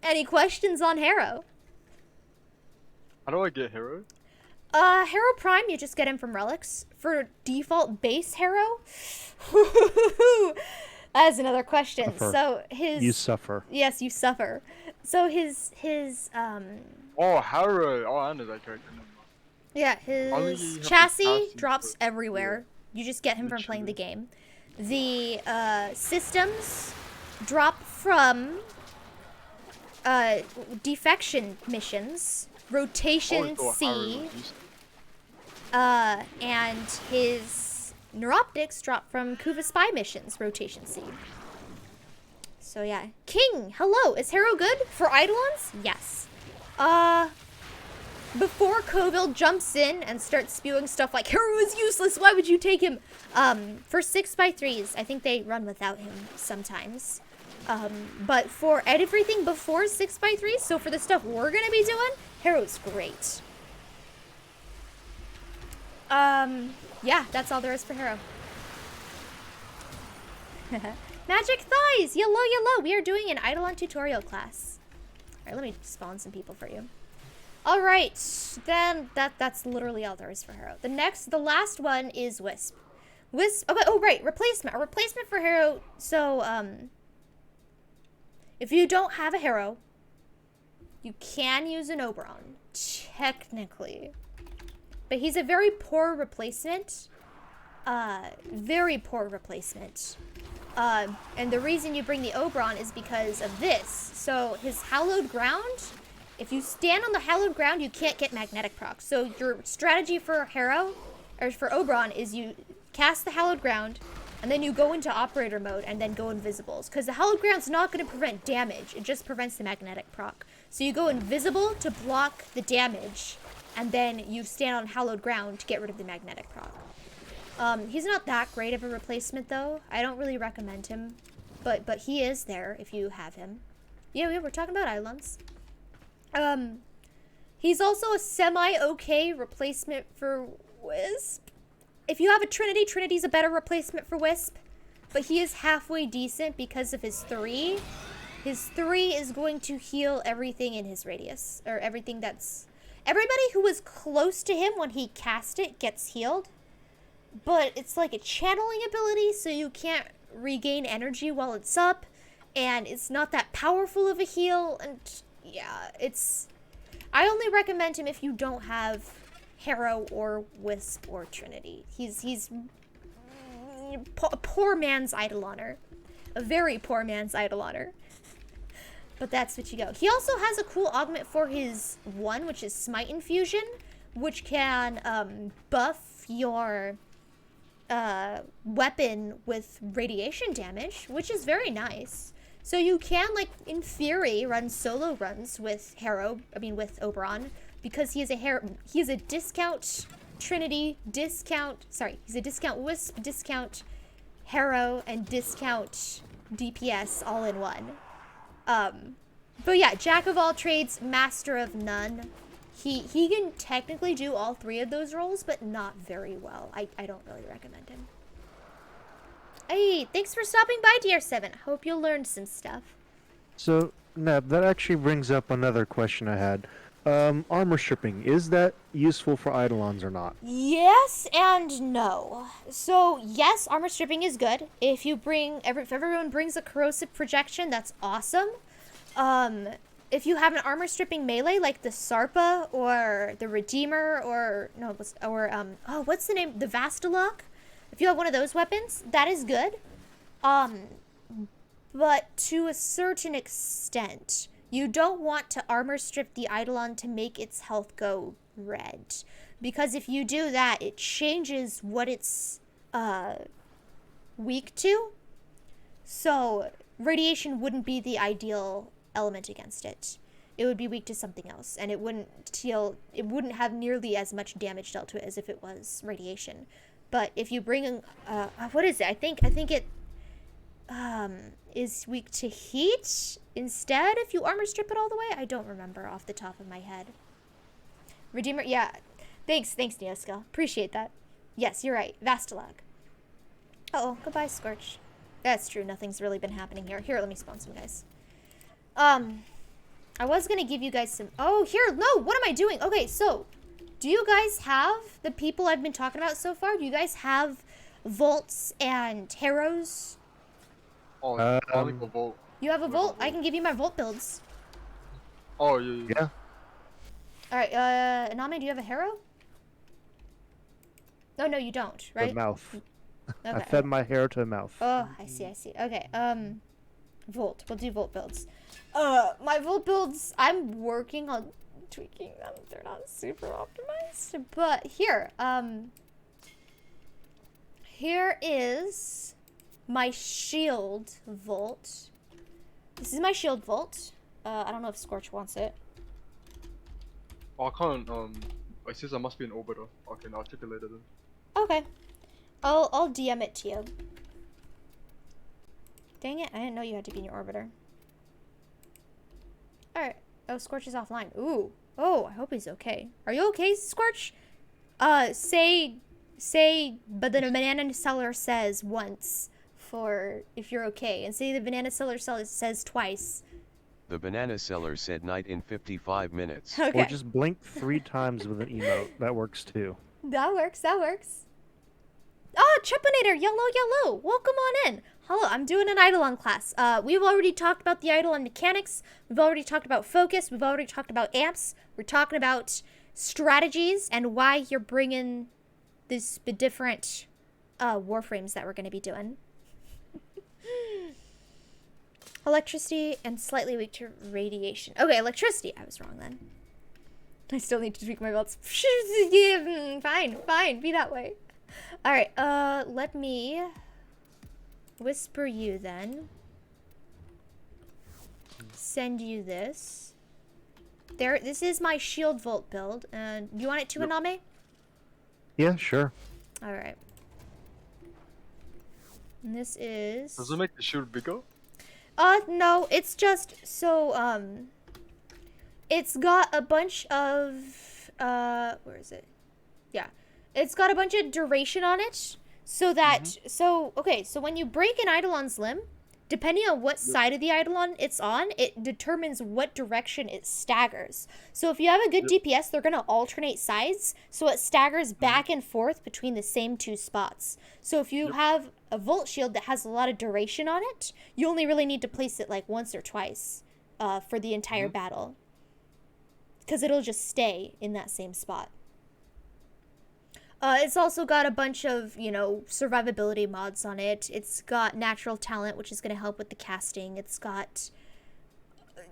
Any questions on Harrow? How do I get Harrow? Harrow Prime, you just get him from relics. For default base Harrow, that's another question. Suffer. So his... You suffer. Yes, you suffer. So his Oh, Harrow. Oh, I know that character. yeah, Only his you have chassis capacity drops for- everywhere. You just get him from playing the Literally. game. The systems drop from defection missions, rotation Oh, C, Harrow is used- and his neuroptics drop from Kuva Spy missions, rotation C. So yeah. King, hello. Is Harrow good for Eidolons? Yes. Before Coville jumps in and starts spewing stuff like, Harrow is useless, why would you take him? For 6x3s, I think they run without him sometimes. But for everything before 6x3s, so for the stuff we're gonna be doing, Hero's great. Yeah, that's all there is for Hero. Magic thighs! Yellow, yellow! We are doing an Eidolon tutorial class. Alright, let me spawn some people for you. Alright, then that's literally all there is for Hero. The last one is Wisp. Wisp, okay, oh right, replacement. A replacement for Hero, so, if you don't have a Hero, you can use an Oberon, technically. But he's a very poor replacement. Very poor replacement. And the reason you bring the Oberon is because of this. So his hallowed ground, if you stand on the hallowed ground, you can't get magnetic proc. So your strategy for Hero, or for Oberon, is you cast the hallowed ground, and then you go into operator mode, and then go invisibles. Because the hallowed ground's not going to prevent damage, it just prevents the magnetic proc. So you go invisible to block the damage, and then you stand on hallowed ground to get rid of the magnetic proc. He's not that great of a replacement though. I don't really recommend him, but he is there if you have him. Yeah, we're talking about Eidolons. He's also a semi-okay replacement for Wisp. If you have a Trinity, Trinity's a better replacement for Wisp, but he is halfway decent because of his 3. His 3 is going to heal everything in his radius, or everything that's... Everybody who was close to him when he cast it gets healed, but it's like a channeling ability, so you can't regain energy while it's up, and it's not that powerful of a heal, and yeah, it's... I only recommend him if you don't have Hero or Wisp or Trinity. He's a poor man's Eidoloner. A very poor man's Eidoloner. But that's what you go. He also has a cool augment for his 1, which is Smite Infusion, which can buff your weapon with radiation damage, which is very nice. So you can, like, in theory, run solo runs with with Oberon, because he is a discount Trinity, he's a discount Wisp, discount Hero, and discount DPS all in one. But yeah, Jack of all trades, master of none. He can technically do all 3 of those roles, but not very well. I don't really recommend him. Hey, thanks for stopping by, DR7. Hope you learned some stuff. So, Neb, that actually brings up another question I had. Armor stripping, is that useful for Eidolons or not? Yes and no. So, yes, armor stripping is good. If everyone brings a corrosive projection, that's awesome. If you have an armor stripping melee like the Sarpa or the Redeemer what's the name? The Vastalok? If you have one of those weapons, that is good. But to a certain extent, you don't want to armor strip the Eidolon to make its health go red. Because if you do that, it changes what it's weak to. So radiation wouldn't be the ideal element against it. It would be weak to something else, and it wouldn't have nearly as much damage dealt to it as if it was radiation. But if you bring what is it? I think it is weak to heat instead if you armor strip it all the way. I don't remember off the top of my head. Redeemer, yeah. Thanks, Neoska. Appreciate that. Yes, you're right. Vastalag. Uh-oh, goodbye, Scorch. That's true. Nothing's really been happening here. Here, let me spawn some guys. I was gonna give you guys some... Oh, here, no, what am I doing? Okay, so, do you guys have the people I've been talking about so far? Do you guys have Volts and Heroes? Oh, I like a Volt. You have a Volt? I can give you my Volt builds. Oh, yeah. Alright, Aname, do you have a Hero? No, you don't, right? The mouth. Okay. I fed my hair to a mouth. Oh, I see. Okay, Volt. We'll do Volt builds. My Volt builds, I'm working on tweaking them. They're not super optimized. But here is my shield Volt. This is my shield Volt. I don't know if Scorch wants it. Oh, I can't, it says I must be an orbiter. I can articulate it then. Okay. I'll DM it to you. Dang it, I didn't know you had to be in your orbiter. Alright. Oh, Scorch is offline. Ooh. Oh, I hope he's okay. Are you okay, Scorch? Say, but the banana seller says once for if you're okay, and say the banana seller says twice. The banana seller said night in 55 minutes. Okay. Or just blink 3 times with an emote. That works too. That works. Oh, Trepanator, yellow. Welcome on in. Hello, I'm doing an Eidolon class. We've already talked about the Eidolon mechanics. We've already talked about focus. We've already talked about amps. We're talking about strategies and why you're bringing the different warframes that we're going to be doing. Electricity and slightly weak to radiation. Okay, electricity. I was wrong then. I still need to tweak my belts. Fine. Be that way. Alright, let me whisper you then. Send you this. This is my shield volt build. You want it to, Aname? Yeah, sure. Alright. And this is... Does it make the shield bigger? No, it's just, so, it's got a bunch of, where is it? Yeah. It's got a bunch of duration on it, so that, so when you break an Eidolon's limb, depending on what side of the Eidolon it's on, it determines what direction it staggers. So if you have a good DPS, they're going to alternate sides, so it staggers back and forth between the same 2 spots. So if you have a Volt Shield that has a lot of duration on it, you only really need to place it like once or twice for the entire battle. Because it'll just stay in that same spot. It's also got a bunch of, survivability mods on it. It's got natural talent, which is going to help with the casting. It's got,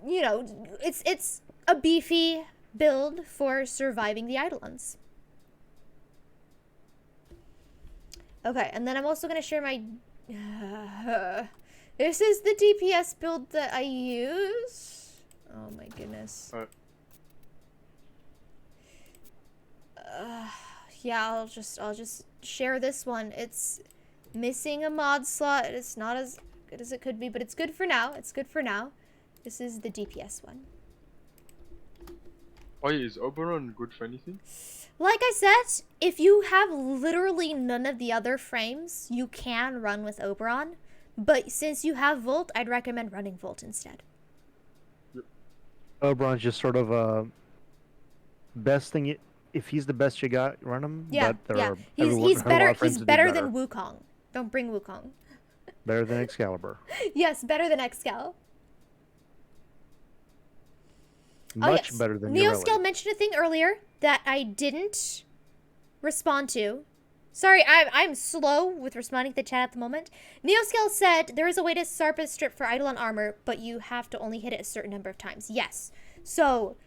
it's a beefy build for surviving the Eidolons. Okay, and then I'm also going to share my... this is the DPS build that I use. Oh my goodness. Yeah, I'll just share this one. It's missing a mod slot. It's not as good as it could be, but it's good for now. This is the DPS one. Oh yeah, is Oberon good for anything? Like I said, if you have literally none of the other frames, you can run with Oberon. But since you have Volt, I'd recommend running Volt instead. Oberon's just sort of a best thing. If he's the best you got, run him. Yeah, but yeah. He's better than Wukong. Don't bring Wukong. Better than Excalibur. Yes, better than Excal. Much better than Neoscale mentioned a thing earlier that I didn't respond to. Sorry, I'm slow with responding to the chat at the moment. Neoscale said there is a way to Sarpa strip for Eidolon armor, but you have to only hit it a certain number of times. Yes. So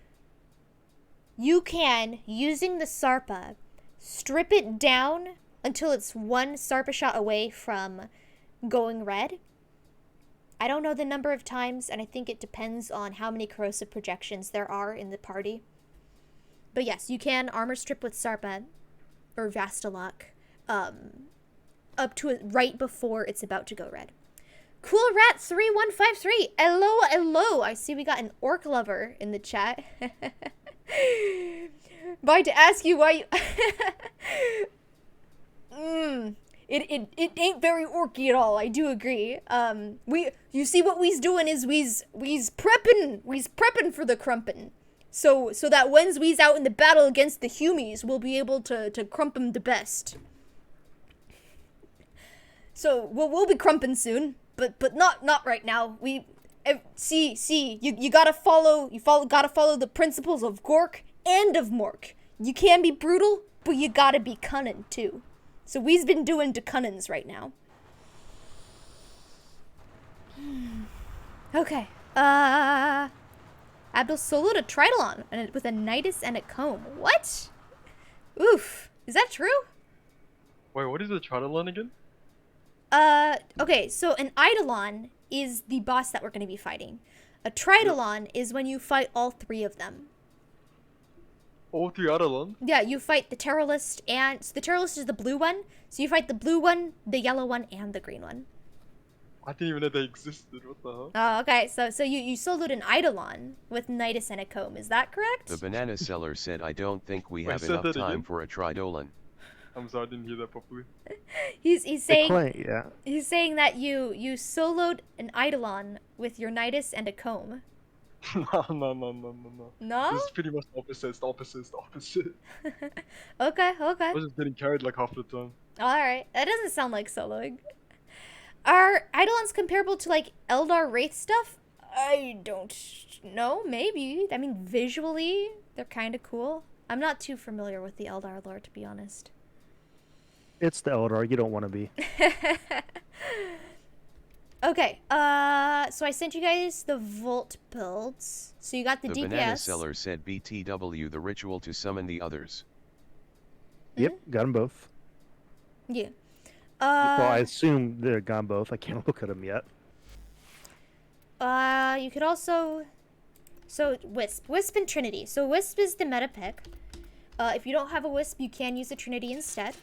you can, using the Sarpa, strip it down until it's 1 Sarpa shot away from going red. I don't know the number of times, and I think it depends on how many corrosive projections there are in the party. But yes, you can armor strip with Sarpa, or Vastalok, up to right before it's about to go red. Cool Rat 3153. Hello. I see we got an orc lover in the chat. By to ask you why you It ain't very orky at all. I do agree. You see what we's doing is we's prepping for the crumpin'. So that when we's out in the battle against the humies, we'll be able to crump 'em the best. So we'll be crumpin' soon, but not right now. You gotta follow the principles of Gork and of Mork. You can be brutal, but you gotta be cunning too. So we've been doing de cunnins right now. Okay. Abdul soloed a Tridolon with a Nidus and a Comb. What? Oof. Is that true? Wait, what is a Tridolon again? Okay, so an Eidolon is the boss that we're going to be fighting. A Tridolon is when you fight all 3 of them. All 3 Eidolon? Yeah, you fight the Terrorist, and so the Terrorist is the blue one. So you fight the blue one, the yellow one, and the green one. I didn't even know they existed. What the hell? Oh, okay. So you soloed an Eidolon with Nidus and a comb. Is that correct? The banana seller said, I don't think we Wait, have say enough that time again? for a Tridolon. I'm sorry, I didn't hear that properly. He's saying Yeah. he's saying that you soloed an Eidolon with your Nidus and a comb. No. No? This is pretty much the opposite. It's the opposite. It's the opposite. Okay. I was just getting carried like half the time. All right. That doesn't sound like soloing. Are Eidolons comparable to like Eldar Wraith stuff? I don't know. Maybe. I mean, visually, they're kind of cool. I'm not too familiar with the Eldar lore, to be honest. It's the Eldar. You don't want to be. Okay. So I sent you guys the Volt builds. So you got the DPS. banana seller said BTW the ritual to summon the others. Yep, got them both. Yeah. Well, I assume they're gone both. I can't look at them yet. You could also... So, Wisp. Wisp and Trinity. So, Wisp is the meta pick. If you don't have a Wisp, you can use a Trinity instead.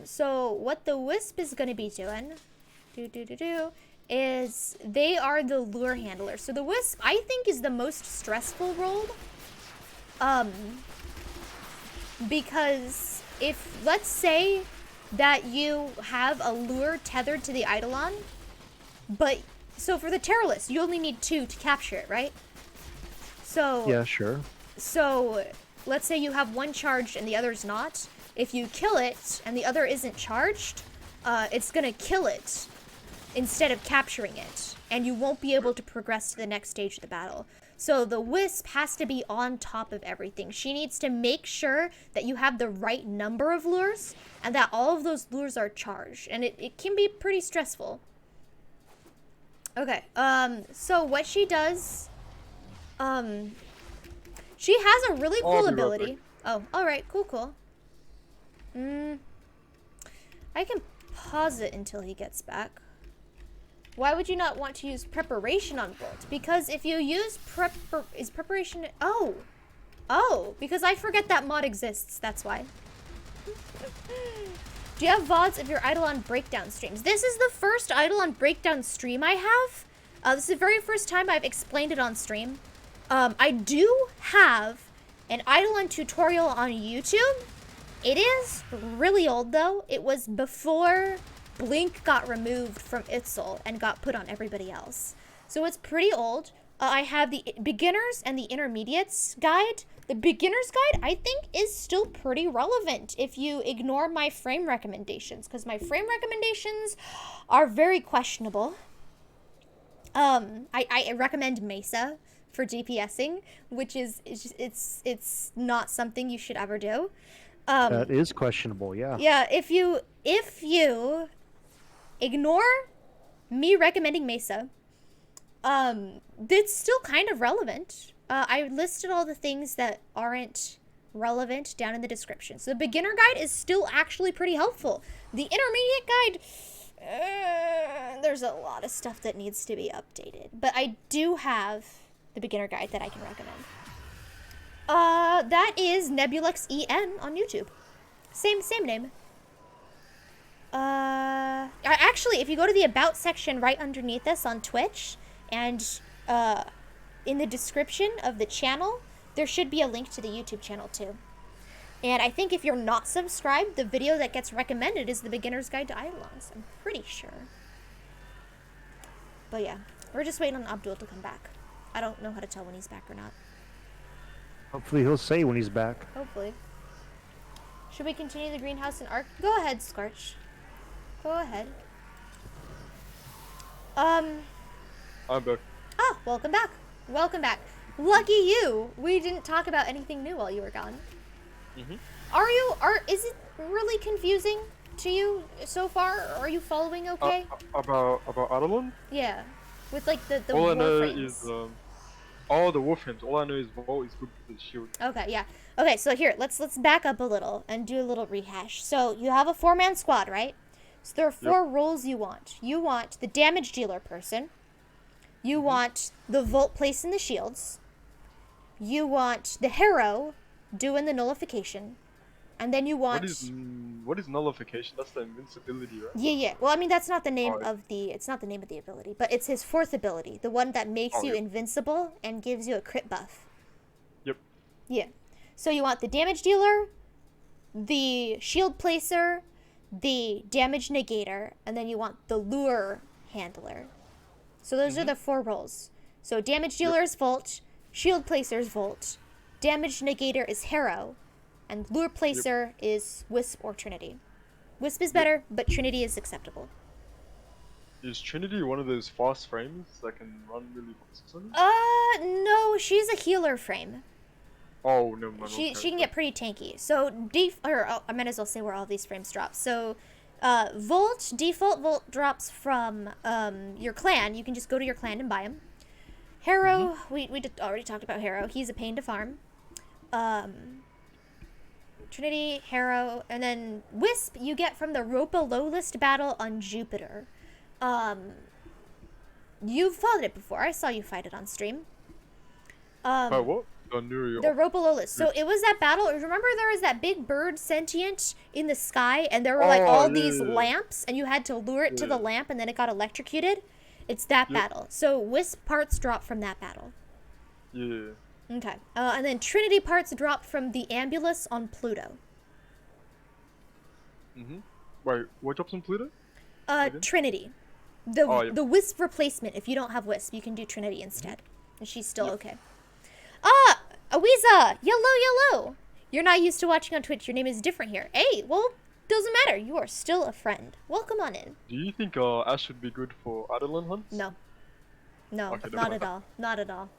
So, what the Wisp is going to be doing... is they are the lure handler. So, the Wisp, I think, is the most stressful role. Because if, let's say that you have a lure tethered to the Eidolon, but... So, for the Terrorless, you only need 2 to capture it, right? So... Yeah, sure. So, let's say you have one charged and the other's not. If you kill it and the other isn't charged, it's gonna kill it instead of capturing it. And you won't be able to progress to the next stage of the battle. So the Wisp has to be on top of everything. She needs to make sure that you have the right number of lures and that all of those lures are charged. And it can be pretty stressful. Okay, so what she does... She has a really cool ability. Oh, alright, cool. I can pause it until he gets back. Why would you not want to use preparation on Bolt? Because if you use is preparation... Oh, because I forget that mod exists, that's why. Do you have VODs of your Eidolon breakdown streams? This is the first Eidolon breakdown stream I have. This is the very first time I've explained it on stream. I do have an Eidolon tutorial on YouTube. It is really old though. It was before Blink got removed from Itzel and got put on everybody else. So it's pretty old. I have the beginners and the intermediates guide. The beginners guide, I think, is still pretty relevant if you ignore my frame recommendations, because my frame recommendations are very questionable. I recommend Mesa for DPSing, which is it's not something you should ever do. That is questionable, yeah. Yeah, if you ignore me recommending Mesa, it's still kind of relevant. I listed all the things that aren't relevant down in the description. So the beginner guide is still actually pretty helpful. The intermediate guide, there's a lot of stuff that needs to be updated. But I do have the beginner guide that I can recommend. That is Nebulux EN on YouTube. Same name. Actually, if you go to the About section right underneath us on Twitch, and in the description of the channel, there should be a link to the YouTube channel too. And I think if you're not subscribed, the video that gets recommended is the Beginner's Guide to Eidolons. I'm pretty sure. But yeah, we're just waiting on Abdul to come back. I don't know how to tell when he's back or not. Hopefully he'll say when he's back. Hopefully. Should we continue the greenhouse and ARK? Go ahead, Scorch. Go ahead. I'm back. Oh, welcome back. Welcome back. Lucky you. We didn't talk about anything new while you were gone. Is it really confusing to you so far? Are you following okay? About Eidolon? Yeah. With like the All I know Warframes. is all the Warframes. All I know is Volt is good for the shield. Okay, yeah. Okay, so here, let's back up a little and do a little rehash. So you have a 4-man squad, right? So there are 4 roles you want. You want the damage dealer person. You want the Volt placing the shields. You want the hero doing the nullification. And then you want... What is nullification? That's the invincibility, right? Yeah. Well, I mean, that's not the name Alright. of the... It's not the name of the ability, but it's his fourth ability. The one that makes you yep. invincible and gives you a crit buff. Yep. Yeah. So you want the damage dealer, the shield placer, the damage negator, and then you want the lure handler. So those are the 4 roles. So damage dealer is Volt, shield placer is Volt, damage negator is Harrow, and lure placer is Wisp or Trinity. Wisp is better, but Trinity is acceptable. Is Trinity one of those fast frames that can run really fast? No, she's a healer frame. Oh, no, no. She can get pretty tanky. So I might as well say where all these frames drop. So default Volt drops from your clan. You can just go to your clan and buy him. Harrow, we already talked about Harrow. He's a pain to farm. Trinity, Harrow, and then Wisp you get from the Ropa low list battle on Jupiter. You've fought it before. I saw you fight it on stream. What? The Ropalolis. So it was that battle. Remember there was that big bird sentient in the sky, and there were like all these lamps, and you had to lure it to the lamp, and then it got electrocuted? It's that battle. So Wisp parts drop from that battle. Yeah. Okay. And then Trinity parts drop from the Ambulus on Pluto. Wait, what drops on Pluto? Trinity. The Wisp replacement. If you don't have Wisp, you can do Trinity instead. And she's still okay. Awiza! Yellow! You're not used to watching on Twitch. Your name is different here. Hey, well, doesn't matter. You are still a friend. Welcome on in. Do you think Ash would be good for Eidolon hunts? No. Okay, not at all. Not at all.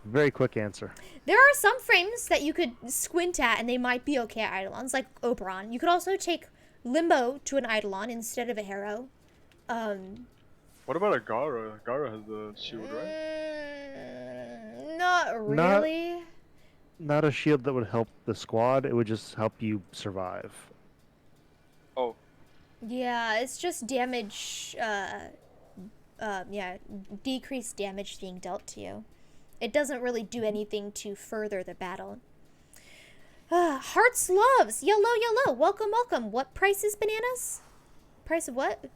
Very quick answer. There are some frames that you could squint at and they might be okay at Eidolons, like Oberon. You could also take Limbo to an Eidolon instead of a Harrow. What about a Gara? Gara has the shield, right? Not really. Not a shield that would help the squad. It would just help you survive. Oh. Yeah, it's just damage. Decreased damage being dealt to you. It doesn't really do anything to further the battle. Hearts loves yellow. Welcome. What price is bananas? Price of what?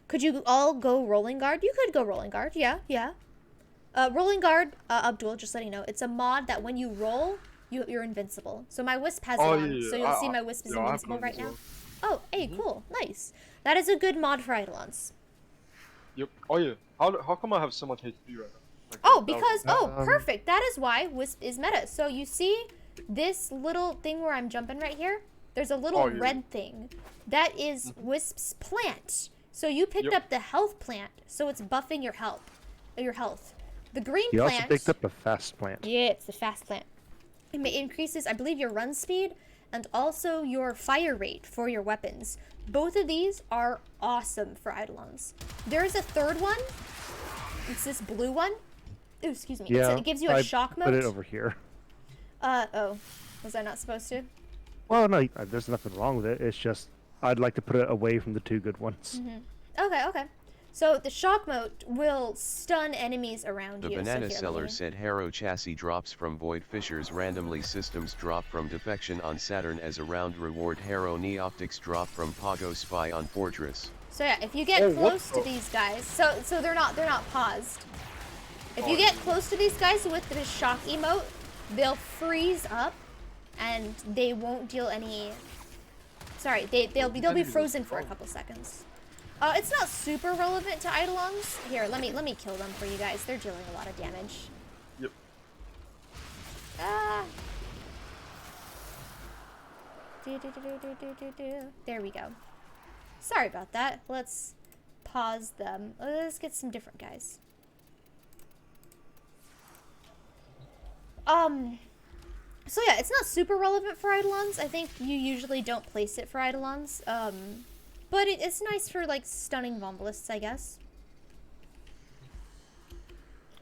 Could you all go rolling guard? You could go rolling guard. Yeah. Rolling guard, Abdul, just letting you know, it's a mod that when you roll, you're invincible. So my Wisp has it on, so you'll see my Wisp is invincible right now. Oh, hey, cool, nice. That is a good mod for Eidolons. Yep. Oh yeah. How come I have so much HP right now? Like, because perfect. That is why Wisp is meta. So you see this little thing where I'm jumping right here? There's a little red thing. That is Wisp's plant. So you picked up the health plant, so it's buffing your health. The green plant. You also picked up the fast plant. Yeah, it's the fast plant. It increases, I believe, your run speed and also your fire rate for your weapons. Both of these are awesome for Eidolons. There's a third one. It's this blue one. Ooh, excuse me. Yeah, it gives you a shock mode. Put it over here. Was I not supposed to? Well, no, there's nothing wrong with it. It's just I'd like to put it away from the 2 good ones. Okay. So the shock mode will stun enemies around you. The banana seller said Harrow chassis drops from Void Fissures randomly. Systems drop from Defection on Saturn as a round reward. Harrow Neoptics drop from Pogo Spy on Fortress. So yeah, if you get close to these guys, so they're not paused. If you get close to these guys with the shock emote, they'll freeze up, and they won't deal any. Sorry, they'll be frozen for a couple seconds. It's not super relevant to Eidolons. Here, let me kill them for you guys. They're dealing a lot of damage. Yep. There we go. Sorry about that. Let's pause them. Let's get some different guys. So yeah, it's not super relevant for Eidolons. I think you usually don't place it for Eidolons. But it's nice for, like, stunning Vombalists, I guess.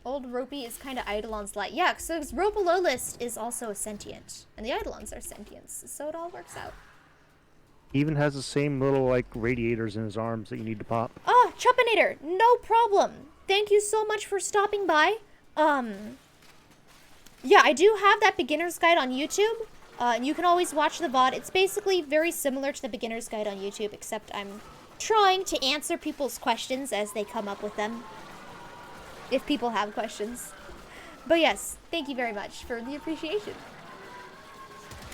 Old Ropey is kind of Eidolon's light. Yeah, so Ropa low list is also a sentient. And the Eidolons are sentients, so it all works out. He even has the same little, like, radiators in his arms that you need to pop. Oh, Chuppinator, no problem. Thank you so much for stopping by. Yeah, I do have that beginner's guide on YouTube. And you can always watch the VOD. It's basically very similar to the beginner's guide on YouTube, except I'm trying to answer people's questions as they come up with them. If people have questions. But yes, thank you very much for the appreciation.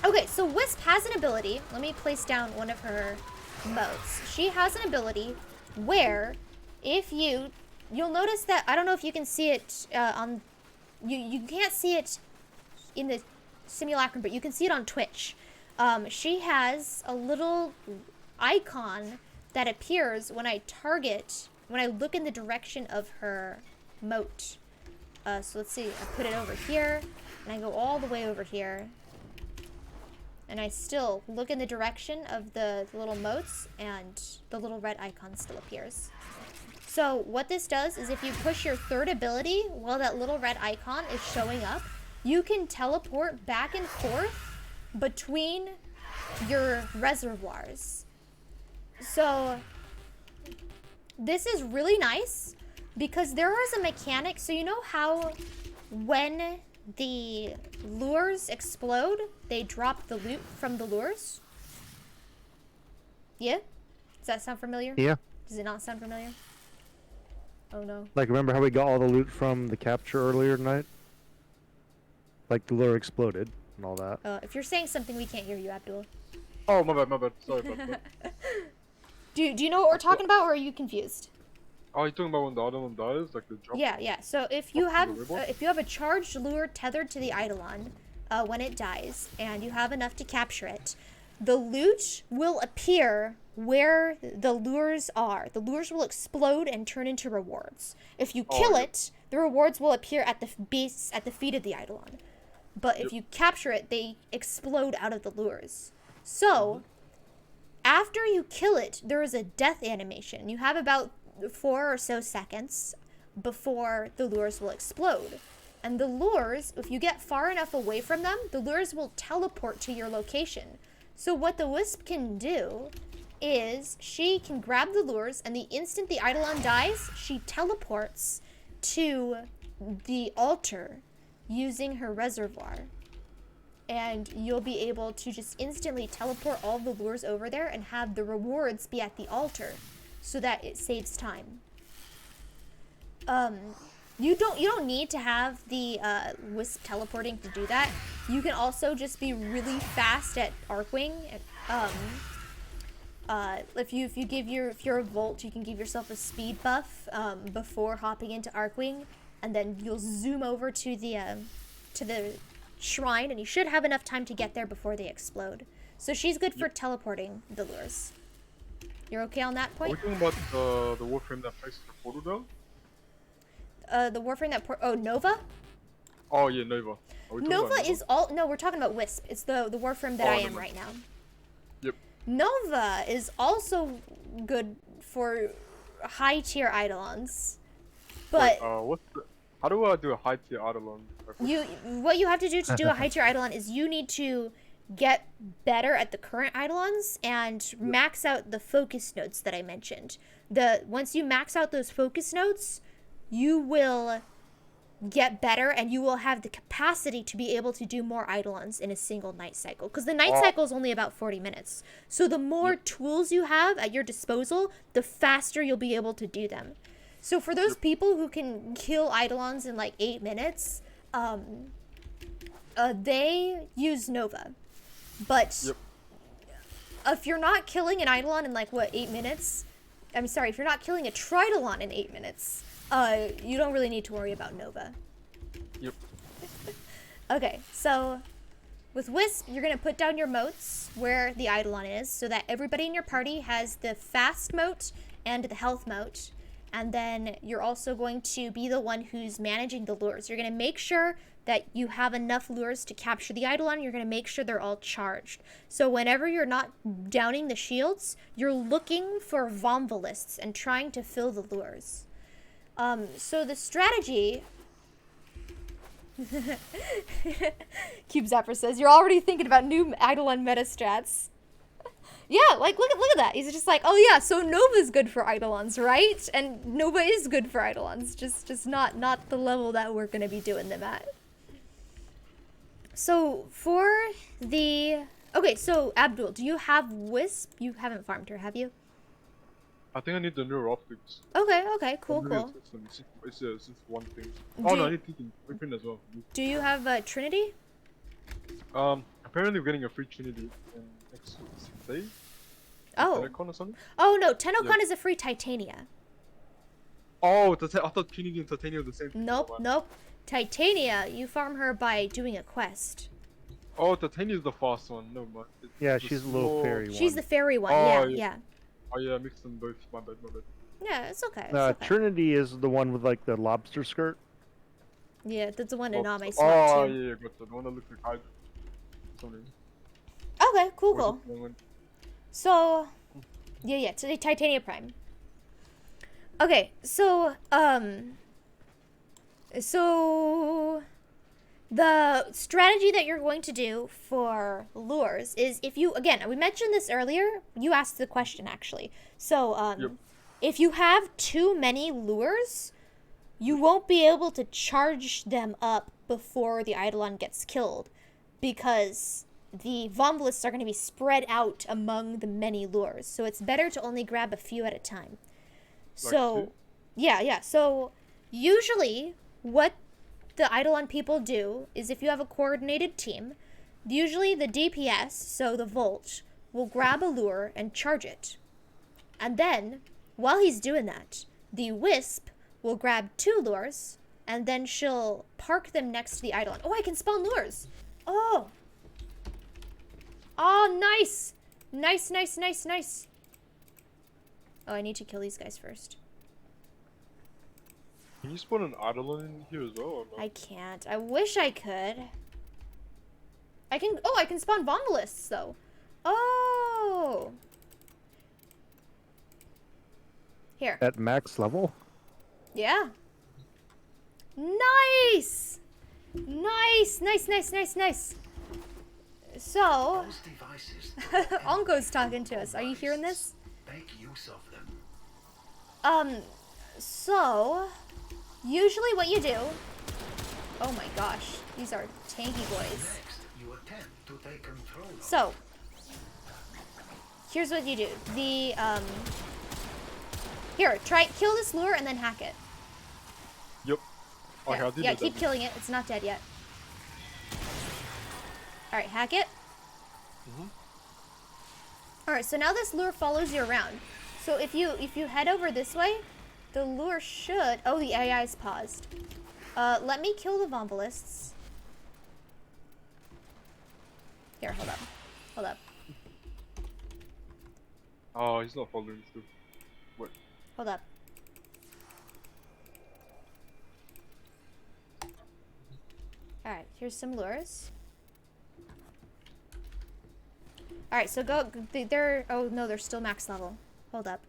Okay, so Wisp has an ability. Let me place down one of her modes. She has an ability where if you'll notice that, I don't know if you can see it you can't see it in the simulacrum, but you can see it on Twitch. She has a little icon that appears when I look in the direction of her moat. So let's see, I put it over here, and I go all the way over here. And I still look in the direction of the little moats, and the little red icon still appears. So what this does is if you push your third ability while that little red icon is showing up, you can teleport back and forth between your reservoirs. So this is really nice because there is a mechanic. So you know how when the lures explode, they drop the loot from the lures? Yeah? Does that sound familiar? Yeah. Does it not sound familiar? Oh no. Like, remember how we got all the loot from the capture earlier tonight? Like, the lure exploded and all that. If you're saying something, we can't hear you, Abdul. Oh, my bad. Sorry about that. Do you know what we're talking about, or are you confused? Oh, you're talking about when the other one dies, like the drop? Yeah. So if you have the a charged lure tethered to the Eidolon, when it dies, and you have enough to capture it, the loot will appear where the lures are. The lures will explode and turn into rewards. If you kill it, the rewards will appear at the base, at the feet of the Eidolon. But if you capture it, they explode out of the lures. So, after you kill it, there is a death animation. You have about 4 or so seconds before the lures will explode. And the lures, if you get far enough away from them, the lures will teleport to your location. So what the Wisp can do is she can grab the lures, and the instant the Eidolon dies, she teleports to the altar using her reservoir. And you'll be able to just instantly teleport all the lures over there and have the rewards be at the altar so that it saves time. You don't need to have the Wisp teleporting to do that. You can also just be really fast at Arcwing. If you're a Volt, you can give yourself a speed buff before hopping into Arcwing, and then you'll zoom over to the shrine, and you should have enough time to get there before they explode. So she's good for teleporting the lures. You're okay on that Are point? we talking about the Warframe that places the portal down? The Warframe Nova? Oh yeah, Nova. Nova is all. No, we're talking about Wisp. It's the Warframe that I am right now. Yep. Nova is also good for high tier Eidolons, but how do I do a high tier Eidolon? what you have to do a high tier Eidolon is you need to get better at the current Eidolons and max out the focus nodes that I mentioned. Once you max out those focus nodes, you will get better, and you will have the capacity to be able to do more Eidolons in a single night cycle. Because the night cycle is only about 40 minutes. So the more tools you have at your disposal, the faster you'll be able to do them. So for those people who can kill Eidolons in like 8 minutes, they use Nova. But if you're not killing an Eidolon in like, 8 minutes? I'm sorry, if you're not killing a Tridolon in 8 minutes, you don't really need to worry about Nova. Yep. Okay, so with Wisp, you're going to put down your moats where the Eidolon is so that everybody in your party has the fast moat and the health moat. And then you're also going to be the one who's managing the lures. You're going to make sure that you have enough lures to capture the Eidolon. You're going to make sure they're all charged. So whenever you're not downing the shields, you're looking for Vomvalists and trying to fill the lures. So the strategy... Cube Zapper says, you're already thinking about new Eidolon meta strats. Yeah, like, look at that. He's just like, oh yeah, so Nova's good for Eidolons, right? And Nova is good for Eidolons, just not the level that we're going to be doing them at. So for the okay, so Abdul, do you have Wisp? You haven't farmed her, have you? I think I need the new optics. Okay, cool, Maybe cool. It's just one thing. Oh no, I need two things as well. Do you have Trinity? Apparently we're getting a free Trinity in next day. Oh. Telecon or something? Oh no, Tenocon Yeah. is a free Titania. Oh, I thought Trinity and Titania were the same thing. Nope, nope. Titania, you farm her by doing a quest. Oh, Titania is the fast one. No, man. Yeah, she's a little fairy one. She's the fairy one, Oh, yeah. yeah. Oh yeah, I mixed them both. My bad. Yeah, it's okay. It's okay. Trinity is the one with like the lobster skirt. Yeah, that's the one Oh, in Name oh Swap too. yeah, got the one that looks like Hydra. Something. Okay, cool, Or cool. is it the one- So, yeah, today Titania Prime. Okay, so the strategy that you're going to do for lures is if you, again, we mentioned this earlier, you asked the question actually. So, Yep. if you have too many lures, you won't be able to charge them up before the Eidolon gets killed because the Vombolists are going to be spread out among the many lures. So it's better to only grab a few at a time. So, two? yeah. So usually what the Eidolon people do is if you have a coordinated team, usually the DPS, so the Volt, will grab a lure and charge it. And then, while he's doing that, the Wisp will grab 2 lures, and then she'll park them next to the Eidolon. Oh, I can spawn lures! Oh! Oh, nice! Nice. Oh, I need to kill these guys first. Can you spawn an Eidolon in here as well? Or no? I can't. I wish I could. I can spawn Vombolists, though. Oh! Here. At max level? Yeah. Nice! Nice. So, Those devices, Onko's talking to us. Are you hearing this? make use of them. So, usually what you do... Oh my gosh, these are tanky boys. Next, you attempt to take control of So, here's what you do. Here, kill this lure and then hack it. Yep. Okay, Yeah, I'll do yeah, that keep then. killing it. It's not dead yet. Alright, hack it. Alright, so now this lure follows you around. So if you head over this way, the lure should... Oh, the AI is paused. Let me kill the Vombolists. Here, hold up. Oh, he's not following through. What? Hold up. Alright, here's some lures. Alright, so they're... Oh, no, they're still max level. Hold up.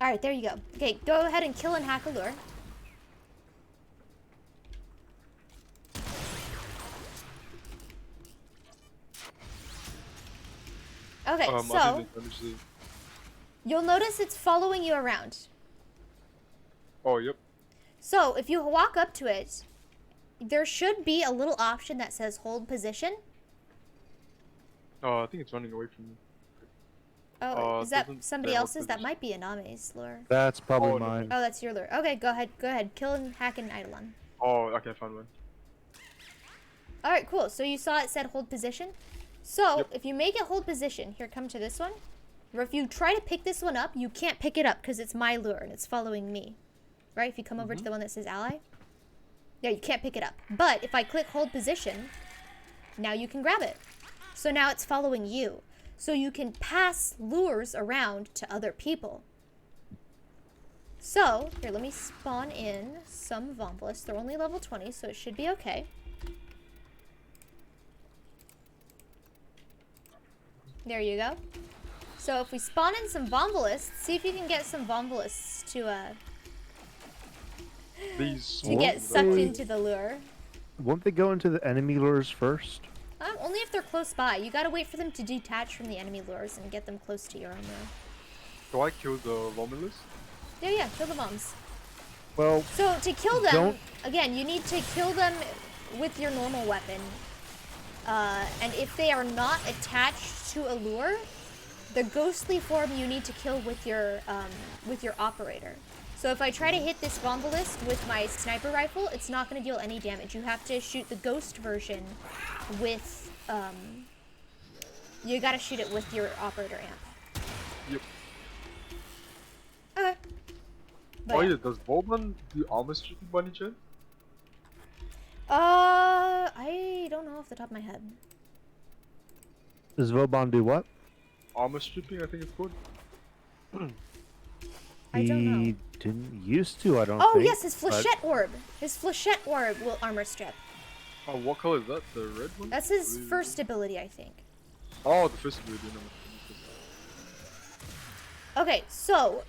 Alright, there you go. Okay, go ahead and kill and hack a lure. Okay, I so didn't damage the... you'll notice it's following you around. Oh, yep. So if you walk up to it, there should be a little option that says hold position. Oh, I think it's running away from me. Oh, is that doesn't somebody say hold else's? That position. might be Aname's lure. That's probably Oh, no. mine. Oh, that's your lure. Okay, go ahead. Kill and hack an Eidolon. Oh, okay, I found one. Alright, cool. So you saw it said hold position. So Yep. if you make it hold position, here, come to this one. Or if you try to pick this one up, you can't pick it up because it's my lure and it's following me. Right? If you come over to the one that says ally. Yeah, you can't pick it up. But if I click hold position, now you can grab it. So now it's following you. So you can pass lures around to other people. So, here, let me spawn in some Vombolists. They're only level 20, so it should be okay. There you go. So if we spawn in some Vombolists, see if you can get some Vombolists These to get sucked into the lure. Won't they go into the enemy lures first? Only if they're close by. You gotta wait for them to detach from the enemy lures and get them close to your own lure. Do I kill the Romulus? Yeah, kill the bombs. Well, So to kill them, don't- again, you need to kill them with your normal weapon. And if they are not attached to a lure, the ghostly form you need to kill with your operator. So if I try to hit this Vombalist with my sniper rifle, it's not going to deal any damage. You have to shoot the ghost version with, you gotta shoot it with your operator amp. Yep. Okay. But Oh yeah, does Volban do armor stripping by any chance? I don't know off the top of my head. Does Vauban do what? Armor stripping, I think it's called. I don't know. He didn't used to, I don't Oh think. yes, his but- flechette orb. His flechette orb will armor strip. Oh, what color is that? The red one? That's his Blue? first ability, I think. Oh, the first ability. No. Okay, so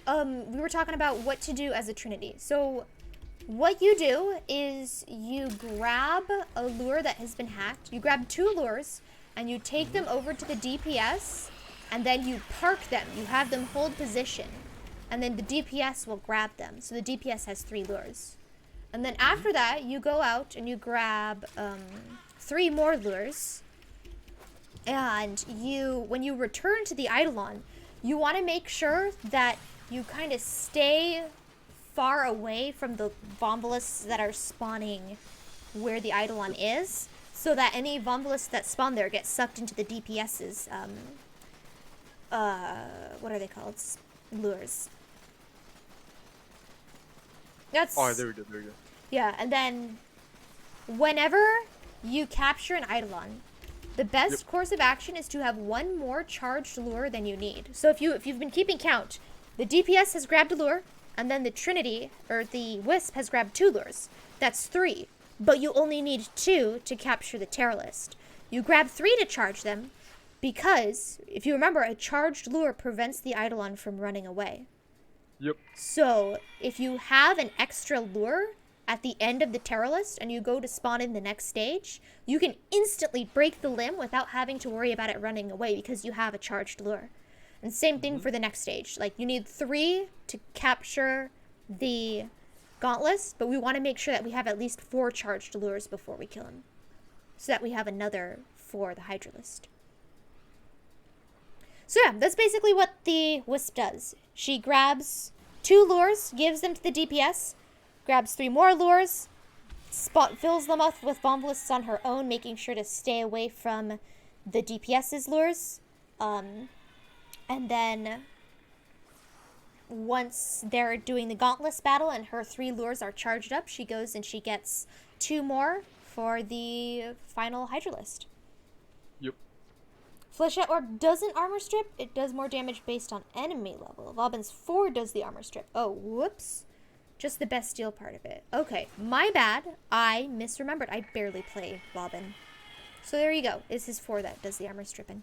we were talking about what to do as a Trinity. So what you do is you grab a lure that has been hacked. You grab 2 lures and you take them over to the DPS and then you park them. You have them hold position and then the DPS will grab them. So the DPS has 3 lures. And then after that, you go out and you grab 3 more lures. And when you return to the Eidolon, you want to make sure that you kind of stay far away from the Vombalists that are spawning where the Eidolon is, so that any Vombalists that spawn there get sucked into the DPS's, what are they called? Lures. That's... Oh, there we go. Yeah, and then whenever you capture an Eidolon, the best course of action is to have 1 more charged lure than you need. So if you've been keeping count, the DPS has grabbed a lure, and then the Trinity, or the Wisp, has grabbed 2 lures. That's 3. But you only need 2 to capture the Terror List. You grab 3 to charge them, because, if you remember, a charged lure prevents the Eidolon from running away. Yep. So, if you have an extra lure at the end of the Terror List and you go to spawn in the next stage, you can instantly break the limb without having to worry about it running away because you have a charged lure. And same thing for the next stage. Like, you need 3 to capture the Gauntless, but we want to make sure that we have at least 4 charged lures before we kill him, so that we have another for the Hydra List. So yeah, that's basically what the Wisp does. She grabs 2 lures, gives them to the DPS, grabs 3 more lures, fills them up with Vombalists on her own, making sure to stay away from the DPS's lures. And then once they're doing the Gauntless battle and her 3 lures are charged up, she goes and she gets 2 more for the final Hydra List. Yep. Flechette Orb doesn't armor strip. It does more damage based on enemy level. Vauban's 4 does the armor strip. Oh, whoops. Just the Bastille part of it. Okay, my bad. I misremembered. I barely play Vauban. So there you go. It's his 4 that does the armor stripping.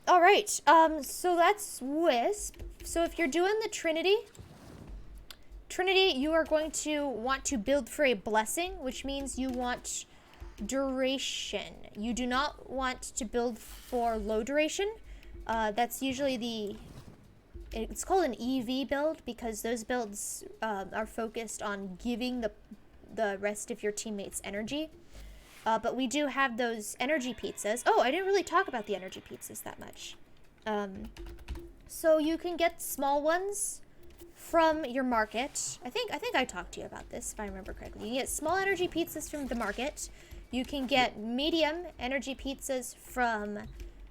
Alright, so that's Wisp. So if you're doing the Trinity, you are going to want to build for a blessing, which means you want duration. You do not want to build for low duration. That's usually it's called an EV build because those builds are focused on giving the rest of your teammates energy. But we do have those energy pizzas. Oh, I didn't really talk about the energy pizzas that much. So you can get small ones from your market. I think I talked to you about this, if I remember correctly. You can get small energy pizzas from the market. You can get medium energy pizzas from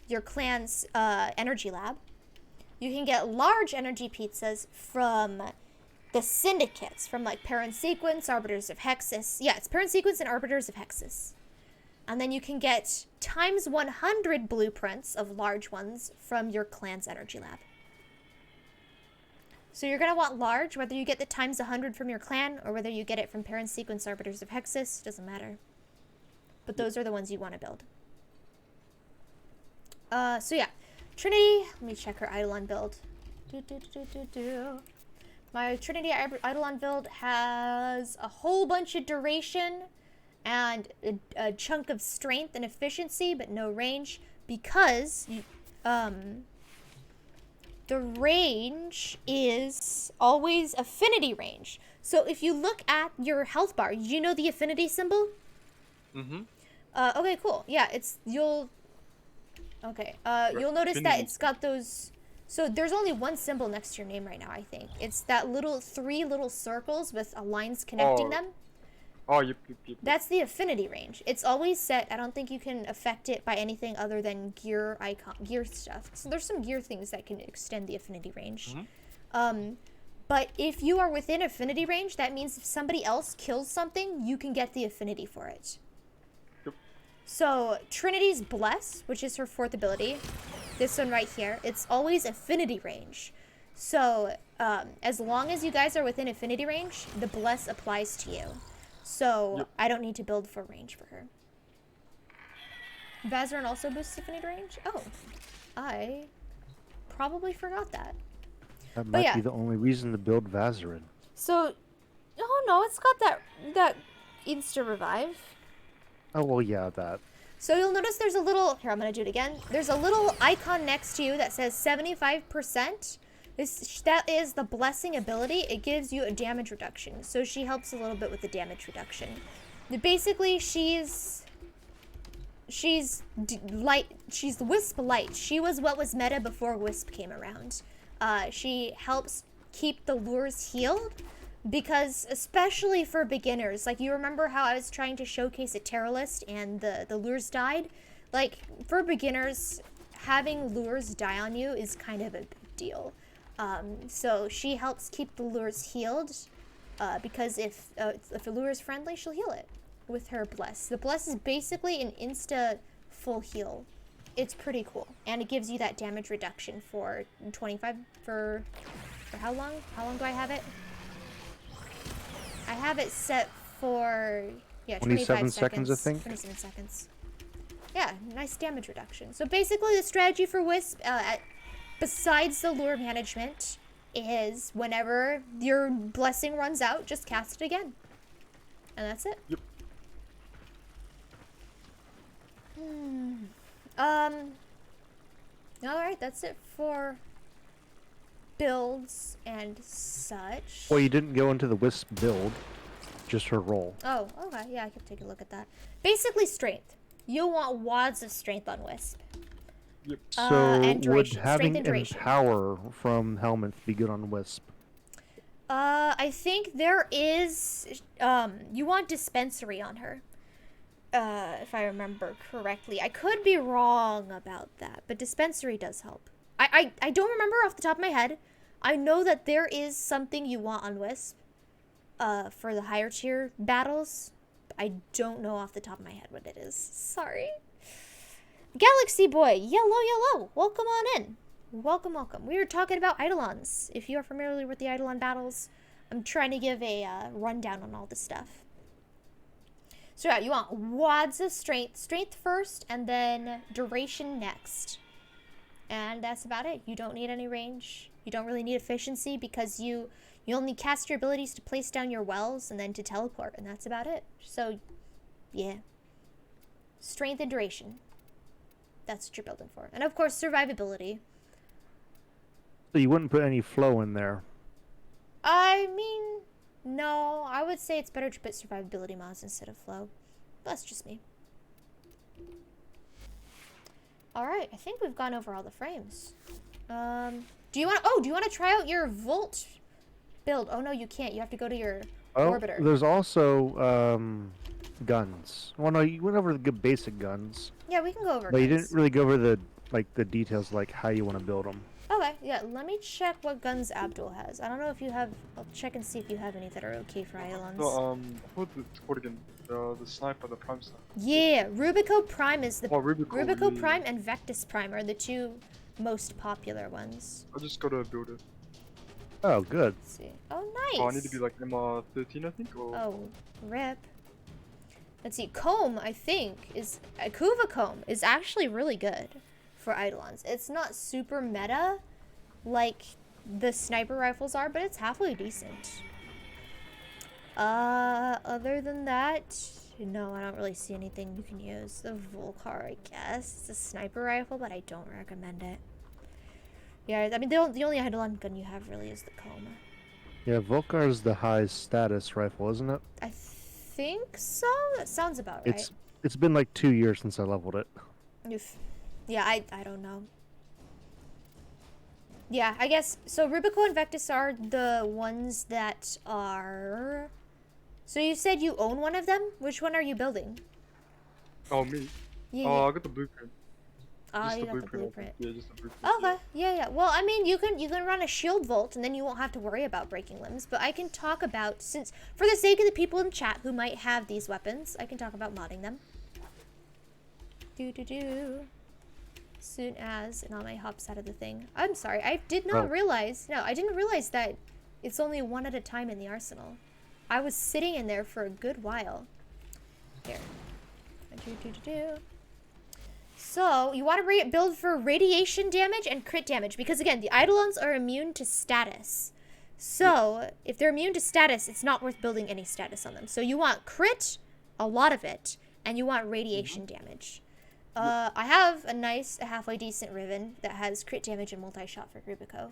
your clan's energy lab. You can get large energy pizzas from the syndicates, from like Parent Sequence, Arbiters of Hexus. Yeah, it's Parent Sequence and Arbiters of Hexus. And then you can get times 100 blueprints of large ones from your clan's energy lab. So you're going to want large, whether you get the times 100 from your clan or whether you get it from Parent Sequence, Arbiters of Hexus, doesn't matter. But those are the ones you want to build. So yeah, Trinity, let me check her Eidolon build. My Trinity Eidolon build has a whole bunch of duration and a chunk of strength and efficiency, but no range, because the range is always affinity range. So if you look at your health bar, you know the affinity symbol? Mm-hmm. Okay, cool. Yeah, you'll notice that it's got those. So there's only one symbol next to your name right now, I think. It's that three little circles with lines connecting them. Oh, yep. That's the affinity range. It's always set. I don't think you can affect it by anything other than gear stuff. So there's some gear things that can extend the affinity range. But if you are within affinity range, that means if somebody else kills something, you can get the affinity for it. Yep. So Trinity's Bless, which is her 4th ability, this one right here, it's always affinity range. So as long as you guys are within affinity range, the Bless applies to you. So yep. I don't need to build for range for her. Vazarin also boosts affinity range? Oh, I probably forgot that. That might be the only reason to build Vazarin. So, oh no, it's got that insta revive. Oh, well, yeah, that. So you'll notice there's a little, here, I'm going to do it again. There's a little icon next to you that says 75%. That is the blessing ability. It gives you a damage reduction. So she helps a little bit with the damage reduction. Basically, she's Wisp Light. She was what was meta before Wisp came around. She helps keep the lures healed because, especially for beginners, like you remember how I was trying to showcase a Terror list and the lures died? Like, for beginners, having lures die on you is kind of a big deal. So she helps keep the lures healed because if a lure is friendly, she'll heal it with her Bless. The Bless is basically an insta full heal. It's pretty cool. And it gives you that damage reduction for 25, for how long? How long do I have it? I have it set for, 27 seconds, I think. 27 seconds. Yeah, nice damage reduction. So basically the strategy for Wisp, besides the lure management, is whenever your blessing runs out, just cast it again. And that's it. Yep. Alright, that's it for builds and such. Well, you didn't go into the Wisp build, just her roll. Oh, okay, yeah, I could take a look at that. Basically, strength. You'll want wads of strength on Wisp. Yep. So And would duration. having Strength and duration. Empower from Helminth be good on Wisp? I think there is, you want Dispensary on her. If I remember correctly. I could be wrong about that, but Dispensary does help. I don't remember off the top of my head. I know that there is something you want on Wisp, for the higher tier battles. I don't know off the top of my head what it is. Sorry. Galaxy Boy, yellow, welcome on in. Welcome. We were talking about Eidolons. If you are familiar with the Eidolon battles, I'm trying to give a rundown on all this stuff. So yeah, you want wads of strength first, and then duration next. And that's about it. You don't need any range. You don't really need efficiency because you only cast your abilities to place down your wells and then to teleport, and that's about it. So, yeah. Strength and duration. That's what you're building for. And of course, survivability. So you wouldn't put any flow in there? I mean, no. I would say it's better to put survivability mods instead of flow. That's just me. Alright, I think we've gone over all the frames. Do you want to try out your Volt build? Oh no, you can't. You have to go to your orbiter. There's also guns. Well, no, you went over the good basic guns. Yeah, we can go over But guns. you didn't really go over the details, like how you want to build them. Okay, yeah, let me check what guns Abdul has. I don't know if you have, I'll check and see if you have any that are okay for Eidolons. No, what it's called again? The sniper, the prime sniper. Yeah, Rubico Prime is the, Rubico yeah. Prime and Vectis Prime are the two most popular ones. I just gotta build it. Oh, good. Let's see. Oh, nice. Oh, I need to be like MR13, I think, or... Oh, rip. Let's see, Comb, I think, is... Akuva Comb is actually really good for Eidolons. It's not super meta like the sniper rifles are, but it's halfway decent. Other than that, no, I don't really see anything you can use. The Volcar, I guess. It's a sniper rifle, but I don't recommend it. Yeah, I mean, the only Eidolon gun you have really is the Coma. Yeah, Volkar is the high status rifle, isn't it? I think so? That sounds about right. It's been like 2 years since I leveled it. Oof. Yeah, I don't know. Yeah, I guess, so Rubico and Vectis are the ones that are... So you said you own one of them? Which one are you building? Oh, me? Yeah, Oh, I got the blueprint. Just you the got the blueprint. blueprint. Yeah, just the blueprint. Okay, yeah. Well, I mean, you can run a shield vault, and then you won't have to worry about breaking limbs. But I can talk about, since, for the sake of the people in chat who might have these weapons, I can talk about modding them. Soon as, and on my hops out of the thing. I'm sorry, I did not realize, I didn't realize that it's only one at a time in the arsenal. I was sitting in there for a good while. Here. So, you want to build for radiation damage and crit damage, because again, the Eidolons are immune to status. So, if they're immune to status, it's not worth building any status on them. So you want crit, a lot of it, and you want radiation damage. I have a nice, halfway decent Riven that has crit damage and multi-shot for Rubico.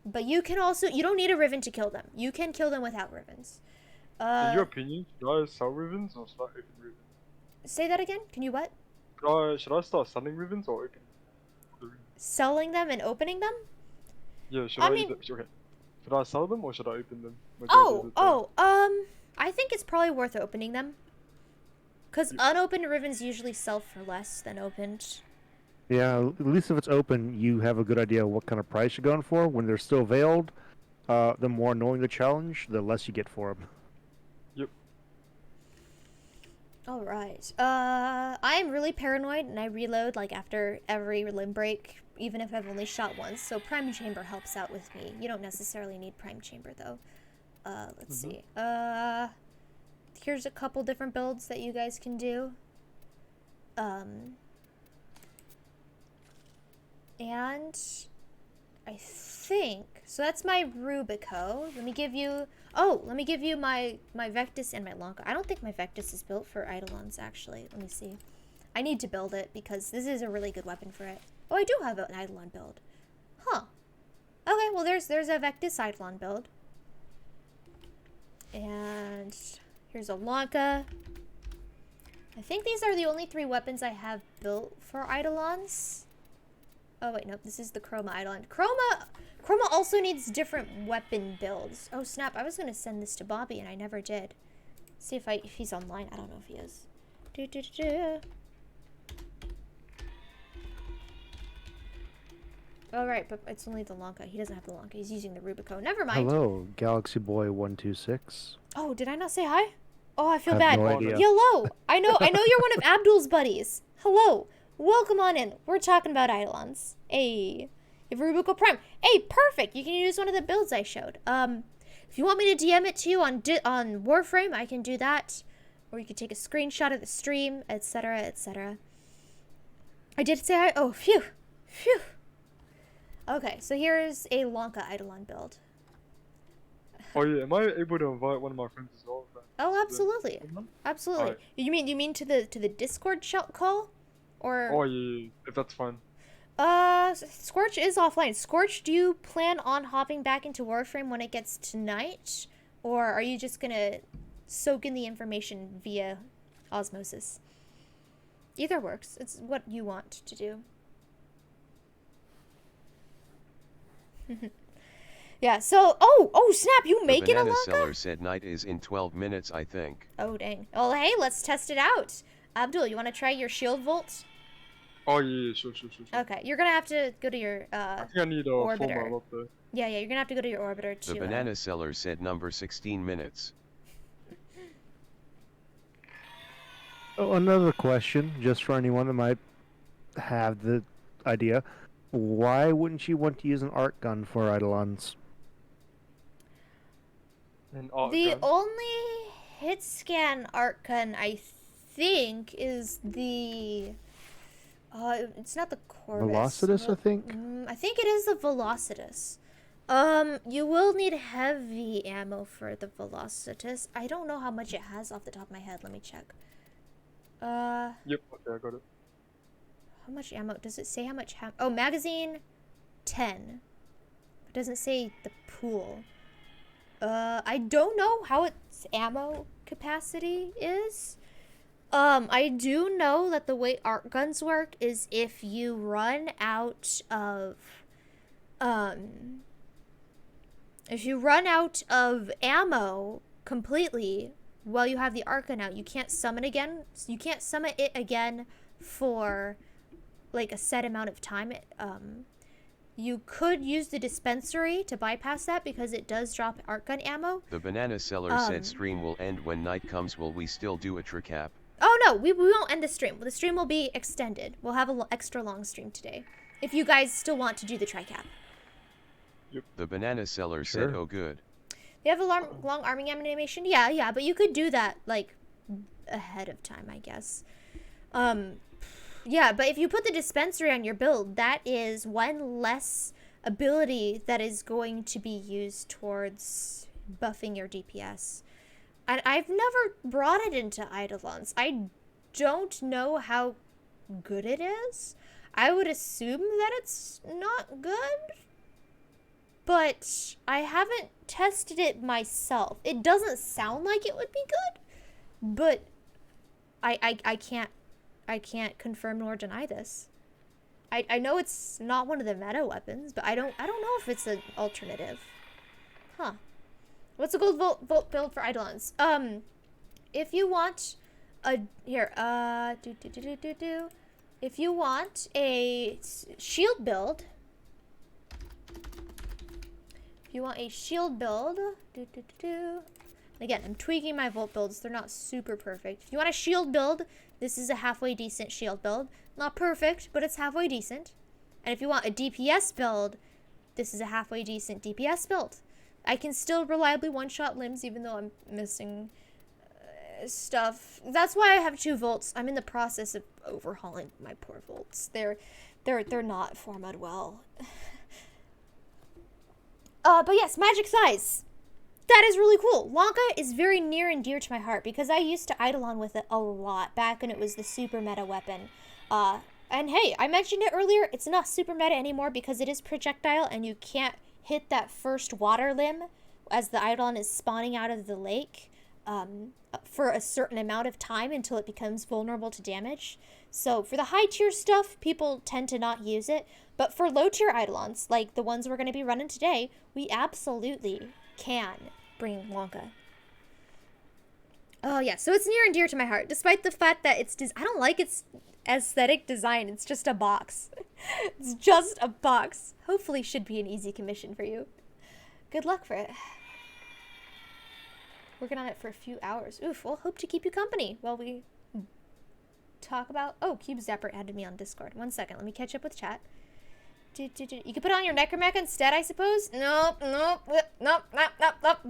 But you can also, you don't need a Riven to kill them. You can kill them without Rivens. In your opinion, should I sell Rivens or should I open Rivens? Say that again? Can you what? Should I start selling Rivens or open Rivens? Selling them and opening them? Yeah, should I I mean... should I sell them or should I open them? I think it's probably worth opening them. Because unopened Rivens usually sell for less than opened. Yeah, at least if it's open, you have a good idea of what kind of price you're going for. When they're still veiled, the more annoying the challenge, the less you get for them. Yep. Alright. I'm really paranoid and I reload like after every limb break, even if I've only shot once. So Prime Chamber helps out with me. You don't necessarily need Prime Chamber though. Let's see. Here's a couple different builds that you guys can do. And I think, so that's my Rubico. Let me give you my Vectis and my Lanka. I don't think my Vectis is built for Eidolons, actually. Let me see. I need to build it because this is a really good weapon for it. Oh, I do have an Eidolon build. Huh. Okay, well there's a Vectis Eidolon build. And here's a Lanka. I think these are the only 3 weapons I have built for Eidolons. Oh wait, nope, this is the Chroma Eidolon. Chroma also needs different weapon builds. Oh snap, I was gonna send this to Bobby and I never did. See if he's online. I don't know if he is. Oh right, but it's only the Lanka. He doesn't have the Lanka. He's using the Rubico. Never mind. Hello, Galaxy Boy 126. Oh, did I not say hi? Oh, I feel I bad. have no idea. Hello. I know you're one of Abdul's buddies. Hello. Welcome on in. We're talking about Eidolons. Hey. You have Rubico Prime. Hey, perfect. You can use one of the builds I showed. If you want me to DM it to you on Warframe, I can do that. Or you can take a screenshot of the stream, etc., etc. I did say hi. Oh, phew. Phew. Okay, so here's a Lanka Eidolon build. Oh yeah, am I able to invite one of my friends as well? Oh, absolutely. Absolutely. Right. You mean to the Discord call? Or Oh yeah, if that's fine. Scorch is offline. Scorch, do you plan on hopping back into Warframe when it gets to night? Or are you just gonna soak in the information via osmosis? Either works. It's what you want to do. Yeah, so, oh snap, you make it a Banana Lanka? seller said night is in 12 minutes, I think. Oh, dang. Well, hey, let's test it out. Abdul, you want to try your shield vault? Oh yeah, sure. Okay, you're gonna have to go to your, I think I need a orbiter. format up there. Yeah, you're gonna have to go to your orbiter to, The banana seller said number 16 minutes. Oh, another question, just for anyone that might have the idea. Why wouldn't you want to use an art gun for Eidolons? The only hit scan art gun I think is the it's not the Corvus. Velocitus, I think? I think it is the Velocitus. You will need heavy ammo for the Velocitus. I don't know how much it has off the top of my head. Let me check. Yep, okay, I got it. How much ammo? Does it say how much oh, magazine, 10. It doesn't say the pool. I don't know how its ammo capacity is. I do know that the way ARC guns work is if you run out of, ammo completely while you have the ARC gun out, you can't summon again. You can't summon it again for, like, a set amount of time. You could use the dispensary to bypass that because it does drop ARC gun ammo. The banana seller said stream will end when night comes. Will we still do a recap? Oh no, we won't end the stream. The stream will be extended. We'll have an extra long stream today. If you guys still want to do the tricap. Yep. The banana seller said, oh good. They have a long arming animation? Yeah, but you could do that, like, ahead of time, I guess. Yeah, but if you put the dispensary on your build, that is one less ability that is going to be used towards buffing your DPS. And I've never brought it into Eidolons. I don't know how good it is. I would assume that it's not good. But I haven't tested it myself. It doesn't sound like it would be good. But I can't confirm nor deny this. I know it's not one of the meta weapons, but I don't know if it's an alternative. Huh. What's a gold volt build for Eidolons? If you want a if you want a shield build, again, I'm tweaking my volt builds. They're not super perfect. If you want a shield build, this is a halfway decent shield build. Not perfect, but it's halfway decent. And if you want a DPS build, this is a halfway decent DPS build. I can still reliably one-shot limbs even though I'm missing stuff. That's why I have 2 volts. I'm in the process of overhauling my poor volts. They're not formatted well. But yes, magic size. That is really cool. Lanka is very near and dear to my heart because I used to Eidolon with it a lot back when it was the super meta weapon. And hey, I mentioned it earlier, it's not super meta anymore because it is projectile and you can't hit that first water limb as the Eidolon is spawning out of the lake for a certain amount of time until it becomes vulnerable to damage. So for the high tier stuff, people tend to not use it. But for low tier Eidolons, like the ones we're going to be running today, we absolutely can bring Lanka. Oh yeah, so it's near and dear to my heart, despite the fact that I don't like its aesthetic design. It's just a box. It's just a box. Hopefully should be an easy commission for you. Good luck for it. Working on it for a few hours. Oof, we'll hope to keep you company while we talk about... Oh, Cube Zapper added me on Discord. 1 second, let me catch up with chat. You can put on your Necromech instead, I suppose? Nope. No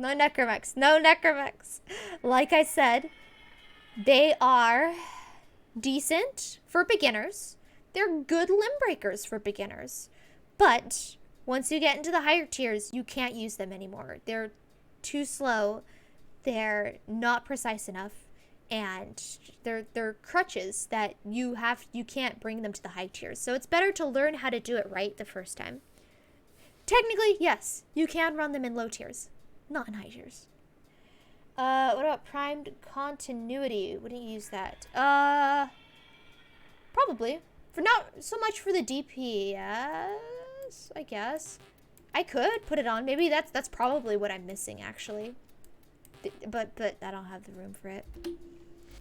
Necromechs. No Necromechs. Like I said, they are decent for beginners. They're good limb breakers for beginners. But once you get into the higher tiers, you can't use them anymore. They're too slow. They're not precise enough. And they're crutches that you can't bring them to the high tiers. So it's better to learn how to do it right the first time. Technically, yes, you can run them in low tiers, not in high tiers. What about primed continuity? Wouldn't you use that? Probably. For not so much for the DPS, I guess. I could put it on. Maybe that's probably what I'm missing actually. But I don't have the room for it.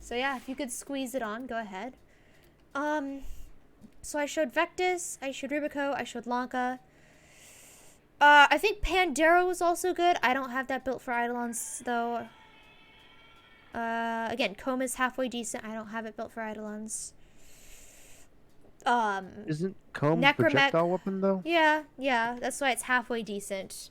So yeah, if you could squeeze it on, go ahead. So I showed Vectis, I showed Rubico, I showed Lanka. I think Pandera was also good. I don't have that built for Eidolons though. Again, Comb is halfway decent. I don't have it built for Eidolons. Isn't Comb Necromech, projectile weapon though? Yeah, that's why it's halfway decent.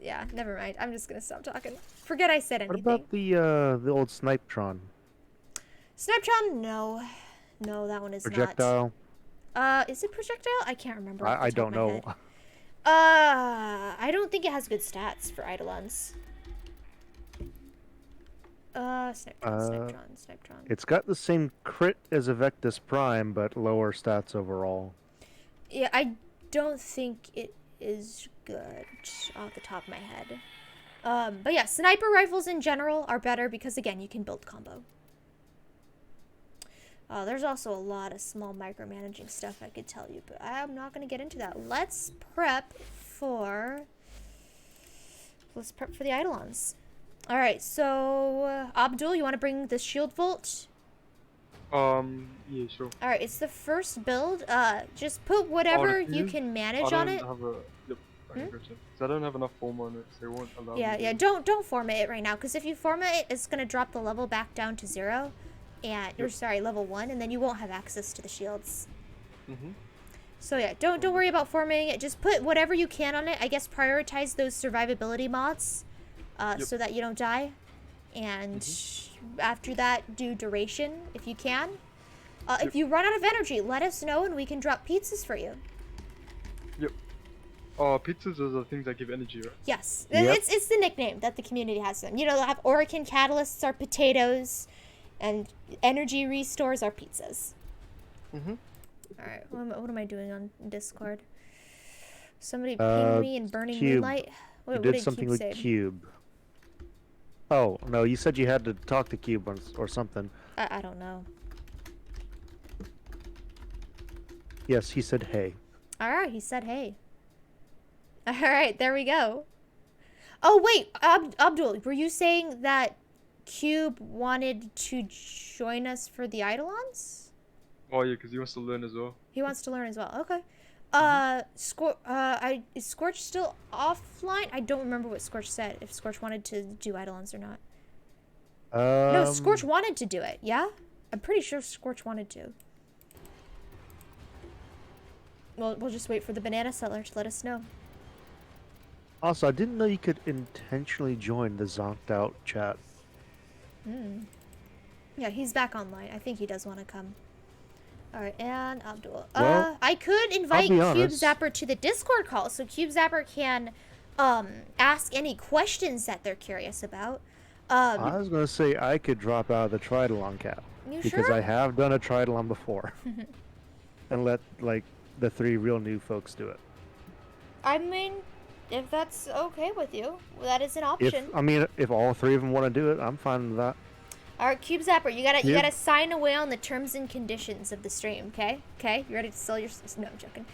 Yeah, never mind. I'm just gonna stop talking. Forget I said anything. What about the old Snipetron? Snipetron? No, that one is projectile. Not. Is it projectile? I can't remember. I don't know. I don't think it has good stats for Eidolons. Snipetron. It's got the same crit as Evectus Prime, but lower stats overall. Yeah, I don't think it is good off the top of my head. But yeah, sniper rifles in general are better because, again, you can build combo. There's also a lot of small micromanaging stuff I could tell you, but I'm not going to get into that. Let's prep for the Eidolons. All right, so Abdul, you want to bring the shield vault? Yeah, sure. All right, it's the first build. Just put whatever you can manage on it. Because I don't have enough form on it, so it won't allow me. Yeah. Don't format it right now, because if you format it, it's gonna drop the level back down to 0, and or sorry, level 1, and then you won't have access to the shields. So yeah, don't worry about formatting it. Just put whatever you can on it. I guess prioritize those survivability mods, so that you don't die, and after that, do duration if you can. If you run out of energy, let us know, and we can drop pizzas for you. Pizzas are the things that give energy, right? Yes, Yep. it's the nickname that the community has for them. You know, they'll have Orican catalysts are potatoes, and energy restores are pizzas. Alright, what am I doing on Discord? Somebody ping me and burning Cube. moonlight? What You did did something Cube with say? Cube. Oh, no, you said you had to talk to Cube or something. I don't know. Yes, he said hey. Alright, he said hey. Alright, there we go. Oh, wait, Abdul, were you saying that Cube wanted to join us for the Eidolons? Oh yeah, because he wants to learn as well. He wants to learn as well. Okay. Is Scorch still offline? I don't remember what Scorch said, if Scorch wanted to do Eidolons or not. No, Scorch wanted to do it, yeah? I'm pretty sure Scorch wanted to. Well, we'll just wait for the banana seller to let us know. Also, I didn't know you could intentionally join the zonked out chat. Yeah, he's back online. I think he does want to come. Alright, and Abdul. Well, I could invite be Cube honest. Zapper to the Discord call, so Cube Zapper can ask any questions that they're curious about. I was gonna say I could drop out of the Tridolon cap You because sure? I have done a Tridolon before, and let like the 3 real new folks do it. I mean, if that's okay with you, that is an option. If all 3 of them want to do it, I'm fine with that. Alright, Cube Zapper, you Yep. gotta sign away on the terms and conditions of the stream, okay? Okay, you ready to sell your? No, I'm joking.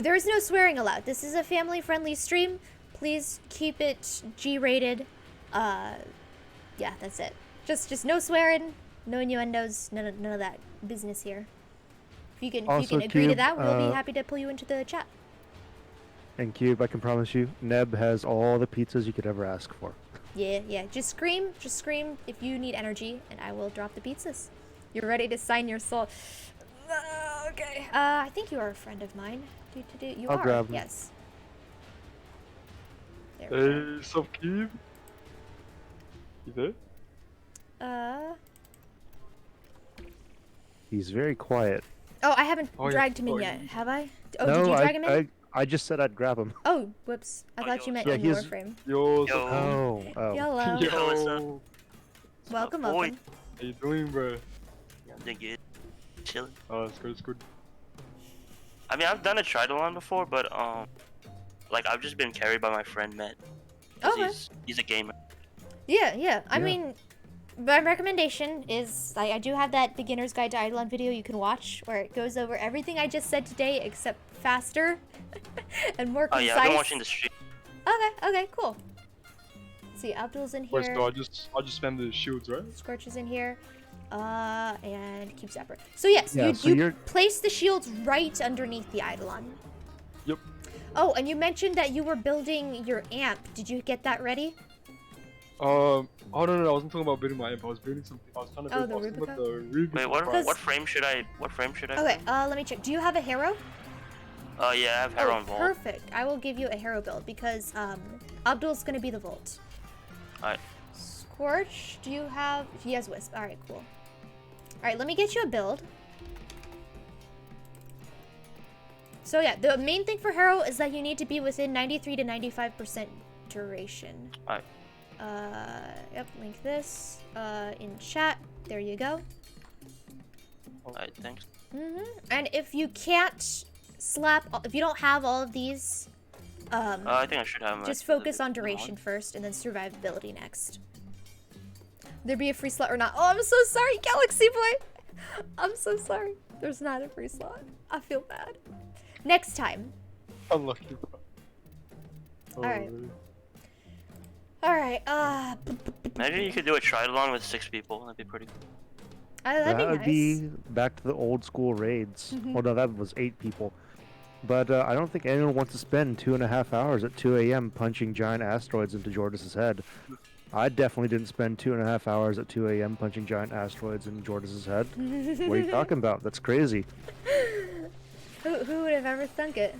There is no swearing allowed. This is a family-friendly stream. Please keep it G-rated. Yeah, that's it. Just no swearing, no innuendos, none of that business here. If you can Also, agree to Cube, that, we'll be happy to pull you into the chat. And Cube, I can promise you, Neb has all the pizzas you could ever ask for. Yeah. Just scream if you need energy, and I will drop the pizzas. You're ready to sign your soul. Okay. I think you are a friend of mine. You I'll are. grab him. Yes. There we go. Hey, sup, Cube? You there? He's very quiet. Oh, I haven't Oh, yeah. dragged him in Oh, yet, you- have I? Oh, no, did you drag him in? I just said I'd grab him. Oh, whoops. I thought you meant Yeah, in he's- Warframe. Yo, Yo. Oh. Hello. Yo. What's up? Welcome. How you doing, bro? I'm doing good. Chilling. Oh, it's good. I mean, I've done a Tridolon before, but like I've just been carried by my friend Matt. 'Cause Okay. He's a gamer. Yeah. I Yeah. mean, my recommendation is I do have that beginner's guide to Eidolon video you can watch where it goes over everything I just said today except faster and more Oh concise. yeah, I've been watching the stream. Okay, cool. Let's see, Abdul's in here. Wait, so I'll just spam the shields, right? Scorch is in here. And Cube Zapper. So yes, Yeah, you so you're- place the shields right underneath the Eidolon. Yep. Oh, and you mentioned that you were building your amp. Did you get that ready? Oh no, I wasn't talking about building my amp. I was building something. I was trying to Oh, build the I was talking about Rubica? the Rubica. Wait, what Prime. frame should I? What frame should I? Okay, let me check. Do you have a Harrow? Yeah, I have Hero involved. Perfect. I will give you a Harrow build because Abdul's gonna be the Volt. Alright. Scorch, do you have? He has Wisp. All right, cool. All right, let me get you a build. So yeah, the main thing for Harrow is that you need to be within 93 to 95% duration. Alright. Yep, link this in chat. There you go. Alright, thanks. And if you can't if you don't have all of these, I think I should have. just focus on duration first, and then survivability next. There be a free slot or not? Oh, I'm so sorry, Galaxy Boy. I'm so sorry. There's not a free slot. I feel bad. Next time. Unlucky. Alright. Alright, Imagine you could do a try-along with 6 people. That'd be pretty cool. that'd be That would nice. be back to the old school raids. Well, no, that was 8 people. But I don't think anyone wants to spend 2.5 hours at 2 a.m. punching giant asteroids into Jordis's head. I definitely didn't spend 2.5 hours at 2 a.m. punching giant asteroids in Jordis's head. What are you talking about? That's crazy. Who would have ever thunk it?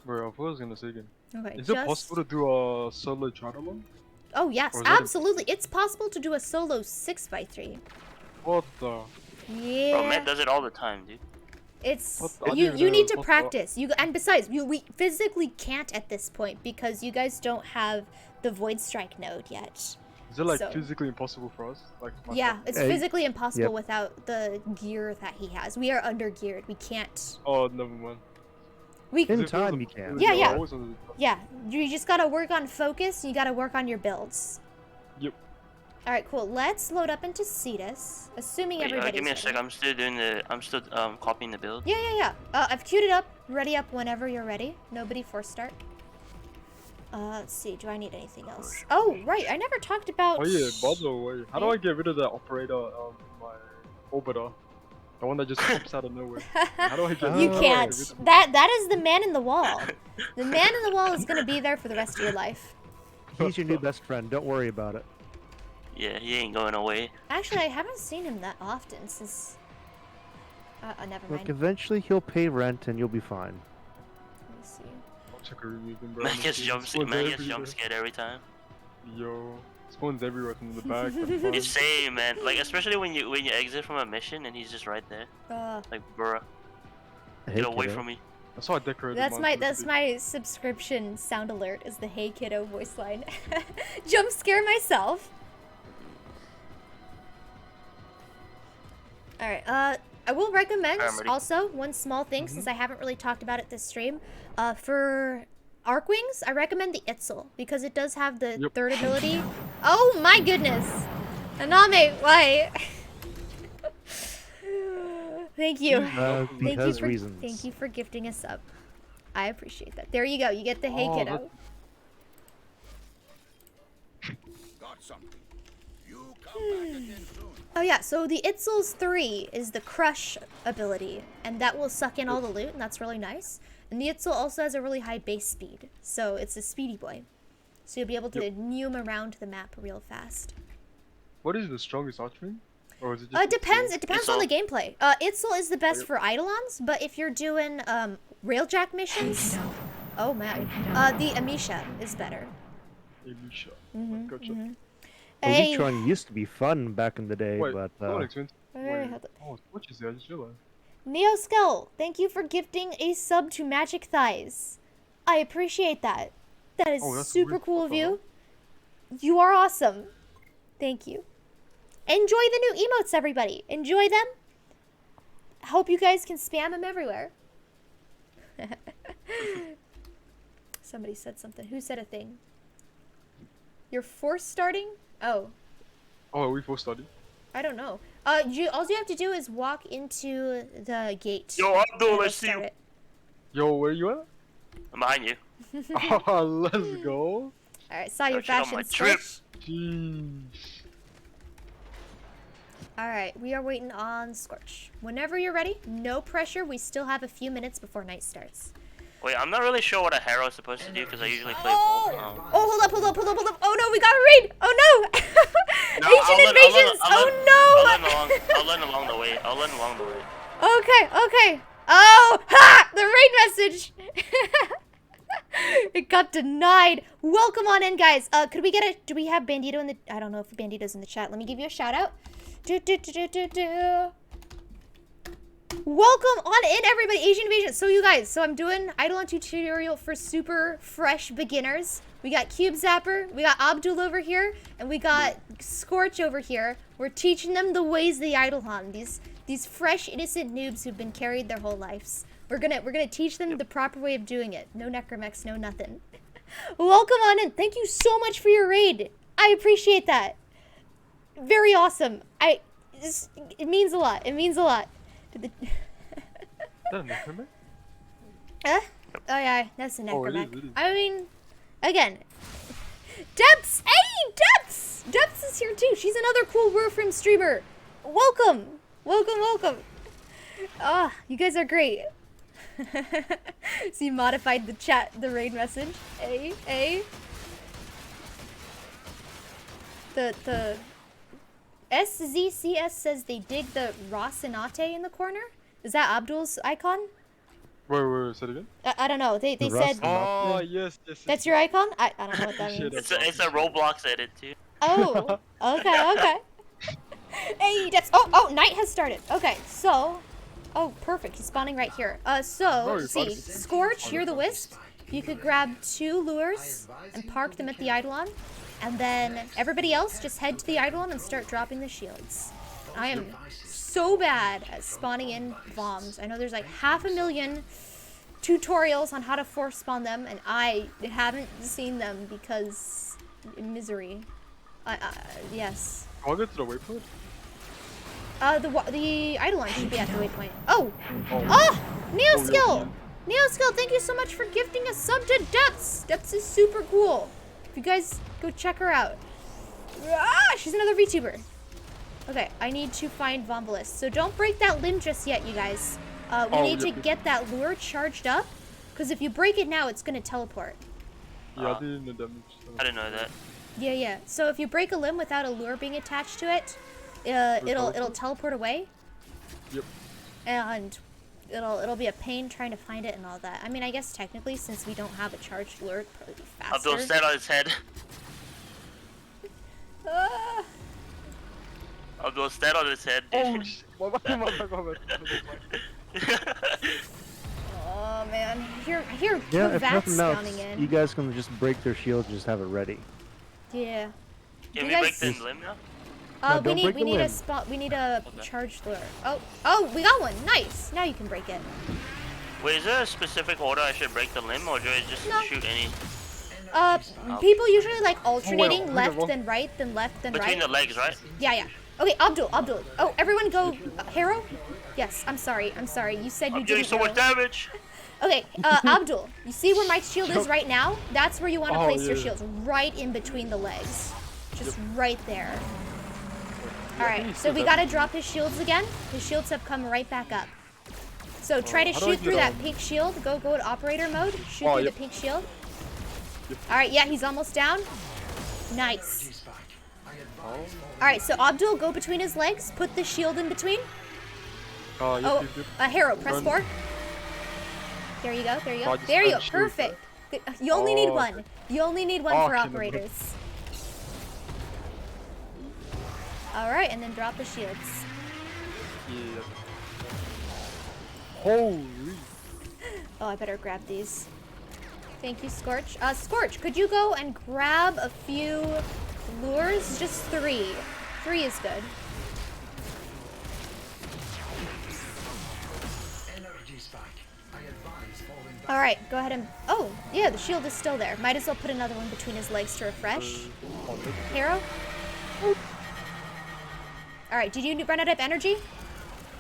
Bro, what was I gonna say again? Okay, Is it possible to do a solo try-along? Oh yes, Or is that a- absolutely. It's possible to do a solo 6x3. What the? Yeah. Bro, Matt does it all the time, dude. It's What the- I you. didn't You even need know to what the- practice. And besides, we physically can't at this point because you guys don't have the Void Strike node yet. Is it like So- physically impossible for us? Like Yeah, myself? it's Hey, physically impossible yep. without the gear that he has. We are under geared. We can't. Oh, never mind. We In If it was time, a- you can. Yeah, yeah. I always wanted to- yeah. You just gotta work on focus. And you gotta work on your builds. Yep. All right, cool. Let's load up into Cetus, assuming Wait, everybody's give me a ready. sec. I'm still doing the. I'm still copying the build. Yeah. I've queued it up. Ready up whenever you're ready. Nobody force start. Let's see. Do I need anything else? Oh, right. I never talked about. Oh yeah, by the way, how do I get rid of that operator my orbiter? The one that just pops out of nowhere. How do I get You how do I can't. get rid of it? That is the man in the wall. The man in the wall is gonna be there for the rest of your life. He's your new best friend. Don't worry about it. Yeah, he ain't going away. Actually, I haven't seen him that often since. Never mind. Look, eventually he'll pay rent and you'll be fine. Let me see. I'll check a review then, bro. Man I'm gets seeing jump spawns man gets everywhere. jump scared every time. Yo, spawns everywhere from the back. and front. It's same, man. Like especially when you exit from a mission and he's just right there. Like, bruh, Hey, get away kiddo. from me. I saw a decorated That's my subscription sound alert is the Hey Kiddo voice line. Jump scare myself. All right. I will recommend I'm ready. also one small thing since I haven't really talked about it this stream. For Arc Wings, I recommend the Itzel because it does have the Yep. third ability. Oh my goodness, Aname, why? Thank you. Because reasons. Thank you for gifting us up. I appreciate that. There you go. You get the Hey Oh, Kiddo. Got something. You come back again soon. Oh yeah, so the Itzel's 3 is the Crush ability, and that will suck in all the loot, and that's really nice. And the Itzel also has a really high base speed, so it's a speedy boy. So you'll be able to neum around the map real fast. What is the strongest archery? Or is it just It depends. It depends on the Itzel. gameplay. Itzel is the best for Eidolons, but if you're doing railjack missions, oh man, the Amisha is better. Amisha. Mm-hmm, Gotcha. Hey, Elitron used to be fun back in the day, Wait, but no one explained. Hey, Wait, hold up. oh, what you say? I just realized. Neo Skull, thank you for gifting a sub to Magic Thighs. I appreciate that. That is Oh, that's super weird. cool What of the you. You are awesome. Thank you. Enjoy the new emotes, everybody. Enjoy them. Hope you guys can spam them everywhere. Somebody said something. Who said a thing? You're force starting? Oh, Oh, are we full study? I don't know. All you have to do is walk into the gate. Yo, and Abdul, it'll I see start you. it. Yo, where you at? I'm behind you. Oh, let's go. Alright, saw Yo, your check out fashion my trip. switch. Jeez. Alright, we are waiting on Scorch. Whenever you're ready, no pressure. We still have a few minutes before night starts. Wait, I'm not really sure what a hero is supposed to do because I usually play Oh! both. Oh, hold up. Oh no, we got a raid! Oh no! No, Ancient invasions! I'll learn along the way. I'll learn along the way. Okay. Oh, ha! The raid message! It got denied. Welcome on in, guys. Could we get a... Do we have Bandito in the... I don't know if Bandito's in the chat. Let me give you a shout out. Welcome on in, everybody. Asian Invasion. So you guys, I'm doing Eidolon tutorial for super fresh beginners. We got Cube Zapper, we got Abdul over here, and we got Scorch over here. We're teaching them the ways of the Eidolon. These fresh, innocent noobs who've been carried their whole lives. We're gonna teach them the proper way of doing it. No necromex, no nothing. Welcome on in. Thank you so much for your raid. I appreciate that. Very awesome. It means a lot. It means a lot. That necromex? Oh yeah, that's a necromex. It is. I mean, again, Depths. Hey, Depths. Depths is here too. She's another cool Warframe streamer. Welcome, welcome, welcome. Ah, you guys are great. So you modified the raid message. Hey. The SZCS says they dig the Rocinate in the corner. Is that Abdul's icon? Wait, say it again? I don't know. They The said. Oh, yes. That's your icon? I don't know what that means. It's a Roblox edit too. Oh, okay. Hey, that's night has started. Okay, so, perfect. He's spawning right here. Let's see, Scorch, you're the Wisp. You could grab 2 lures and park them at the Eidolon, and then everybody else just head to the Eidolon and start dropping the shields. I am so bad at spawning in bombs. I know there's like 500,000 tutorials on how to force spawn them, and I haven't seen them because misery. Yes. I'll get to the waypoint. The Eidolon should be at the waypoint. Oh, Neoskill! Neoskill, thank you so much for gifting a sub to Depths. Depths is super cool. If you guys go check her out. She's another VTuber. Okay, I need to find Vombalist. So don't break that limb just yet, you guys. We need to get that lure charged up, because if you break it now, it's gonna teleport. Yeah, I didn't know damage. I didn't know that. Yeah. So if you break a limb without a lure being attached to it, it'll teleport away. Yep. And it'll be a pain trying to find it and all that. I mean, I guess technically, since we don't have a charged lure, it'd probably be faster. Abdul stand on his head. Abdul stand on his head. Oh, shit. My bad. Oh man, I hear Yeah, if VATs nothing else, spawning in. you guys can just break their shield and just have it ready. Yeah. Can You we break guys- the limb now? No, we don't need break the a limb. spot. We need a charged lure. Oh, we got one. Nice. Now you can break it. Wait, is there a specific order I should break the limb, or do I just No. shoot any? People usually like alternating wait, left wait. then right then left then Between right. the legs, right? Yeah. Okay, Abdul. Oh, everyone go. Hero? Yes. I'm sorry. You said you I'm doing didn't so much know. damage. Okay, Abdul. You see where my shield is right now? That's where you want to place your yeah. shields. Right in between the legs. Just right there. Alright, so we gotta drop his shields again. His shields have come right back up. So try to how do I shoot through get that on? pink shield. Go to operator mode. Shoot Oh, through yep. the pink shield. Yep. Alright, yeah, he's almost down. Nice. Alright, so Abdul, go between his legs. Put the shield in between. Yep. Hero, press Run. 4. There you go. I just There you go. had shield, Perfect. You only need Oh, one. You only need one for okay. operators. Alright, and then drop the shields. Yeah. Holy. Oh, I better grab these. Thank you, Scorch. Scorch, could you go and grab a few lures? Just 3. 3 is good. Alright, go ahead and... Oh, yeah, the shield is still there. Might as well put another one between his legs to refresh. Hero? Alright, did you run out of energy?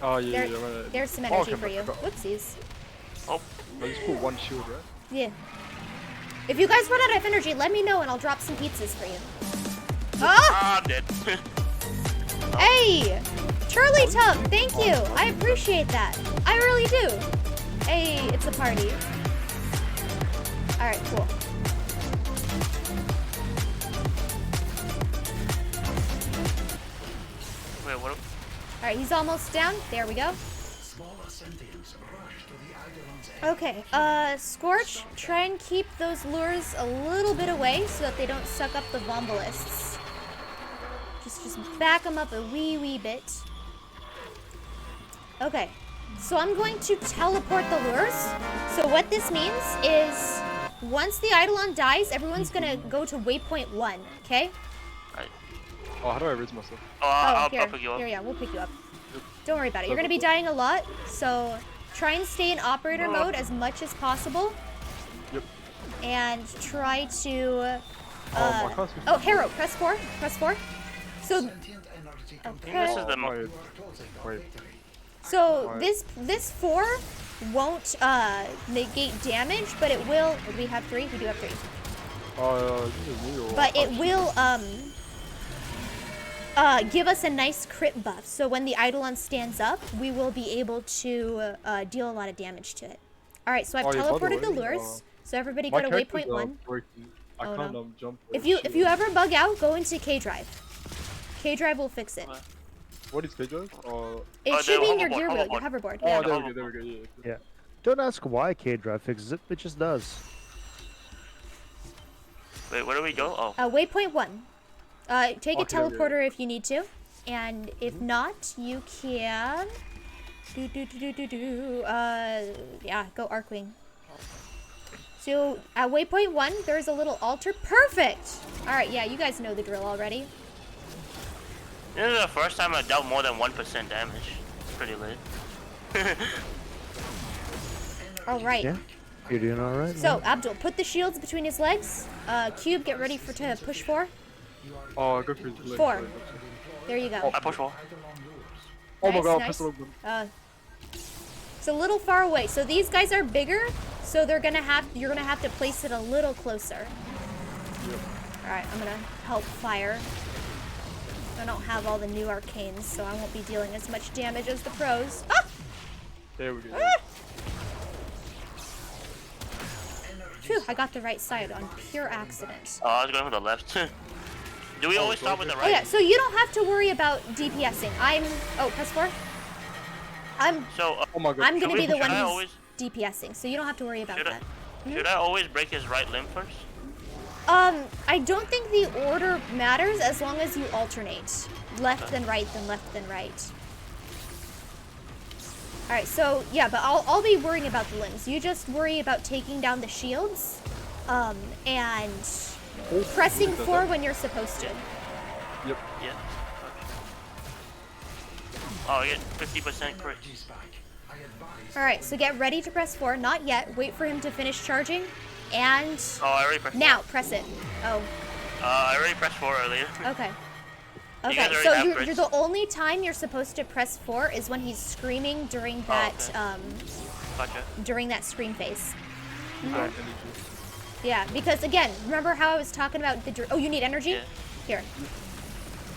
Yeah. There's some Oh, energy okay, for you. I forgot. Whoopsies. Oh, I just put one shield, right? Yeah. If you guys run out of energy, let me know and I'll drop some pizzas for you. Ah! I'm dead. Hey! Charlie Tub, thank you! I appreciate that. I really do. Hey, it's a party. Alright, cool. Wait, what? Alright, he's almost down. There we go. Okay, Scorch, try and keep those lures a little bit away so that they don't suck up the Vombalists. Just back them up a wee bit. Okay, So I'm going to teleport the lures. So what this means is once the Eidolon dies, everyone's gonna go to waypoint 1, okay? Alright. Oh, how do I raise myself? I'll here, pick you up. here, yeah, we'll pick you up. Don't worry about it. You're gonna be dying a lot, so try and stay in operator mode as much as possible. Yep. And try to. I can't switch. Oh, Harrow, press 4. Press 4. So. Sentient energy I think Okay. this is the Wait. So Alright. this 4 won't negate damage, but it will. Do we have 3? We do have 3. This is me or But it will give us a nice crit buff. So when the Eidolon stands up, we will be able to deal a lot of damage to it. All right, so I've Oh, yeah, by the teleported the way, lures. So everybody my go to character's, waypoint 1. breaking. I Oh, can't no. jump. If you ever bug out, go into K drive. K drive will fix it. What is K-Drive? It Oh, should the be in your hoverboard, gear wheel, your hoverboard. hoverboard. Oh, Yeah. there we go. Yeah. Yeah. Don't ask why K-Drive fixes it. It just does. Wait, where do we go? Oh. Waypoint 1. Take a Okay, teleporter if you need to, and if not, you can. Yeah, go Arcwing. So at waypoint 1, there's a little altar. Perfect. All right, yeah, you guys know the drill already. This is the first time I dealt more than 1% damage. It's pretty lit. All right. Yeah. You're doing all right. So Abdul, put the shields between his legs. Cube, get ready to push 4. Oh, go for it. 4. There you go. I push 4. Oh my Nice, god, nice. press the button. It's a little far away. So these guys are bigger, so you're gonna have to place it a little closer. Yep. All right, I'm gonna help fire. I don't have all the new arcanes, so I won't be dealing as much damage as the pros. Ah! There we go. Ah! Phew, I got the right side on pure accident. Oh, I was going for the left. Do we always start with the right? Oh yeah, so you don't have to worry about DPSing. Press 4. So, Oh my god. I'm gonna be the should one I who's always- DPSing, so you don't have to worry about Should that. Should I always break his right limb first? I don't think the order matters as long as you alternate. Left then right, then left then right. Alright, so yeah, but I'll be worrying about the limbs. You just worry about taking down the shields, and pressing 4 when you're supposed to. Yep. Yeah. Okay. Oh, I get 50% crit. Alright, so get ready to press 4. Not yet. Wait for him to finish charging. And Oh, I already pressed now 4. press it. Oh, I already pressed 4 earlier. okay. You Okay, guys already so have you're crits? the only time you're supposed to press 4 is when he's screaming during that Gotcha. during that scream phase. Energy. Yeah, because again, remember how I was talking about oh, you need energy? Yeah. Here.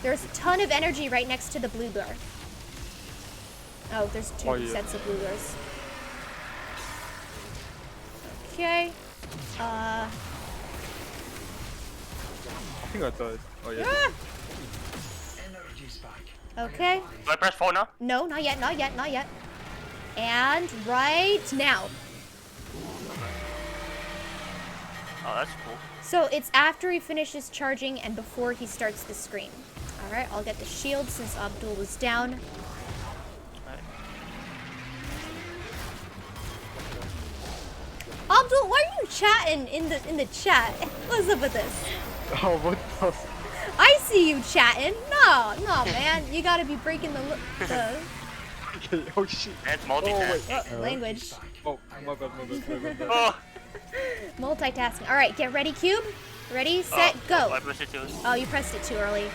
There's a ton of energy right next to the blue lure. Oh, there's 2 Oh, yeah. sets of blue lures. Okay. I think I died. Oh yeah. Ah! Energy spike. Okay. Do I press 4 now? No, not yet, not yet, not yet. And right now. Oh, that's cool. So it's after he finishes charging and before he starts the scream. Alright, I'll get the shield since Abdul was down. Alright. Abdul, why are you chatting in the chat? What's up with this? Oh, what the? I see you chatting. No, man. You gotta be breaking the Okay, oh shit. That's multitasking. language. Oh, my bad. Oh, Multitasking. Alright, get ready, Cube. Ready, set, go. I pressed it too. Oh, you pressed it too early.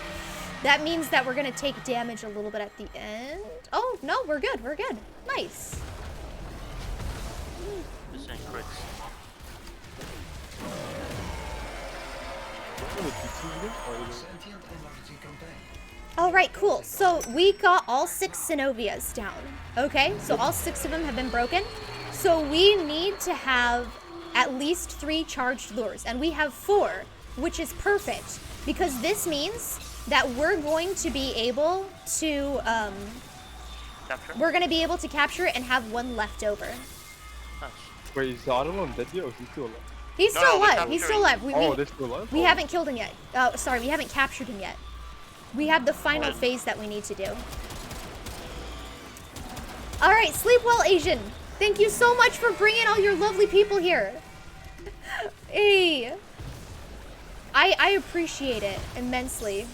That means that we're gonna take damage a little bit at the end. Oh, no, we're good. We're good. Nice. Percent crits. Sentient energy contained. All right, cool. So we got all 6 Synovias down. Okay, so all 6 of them have been broken. So we need to have at least 3 charged lures, and we have 4, which is perfect because this means that we're going to be able to Capture? we're going to be able to capture it and have 1 left over. Nice. Wait, is the Eidolon dead yet or is he still alive? He's No, still no, we alive. He's still captured alive. Oh, they're still alive? We Oh. haven't killed him yet. Sorry, we haven't captured him yet. We have the final phase that we need to do. All right, sleep well, Asian. Thank you so much for bringing all your lovely people here. Hey. I appreciate it immensely.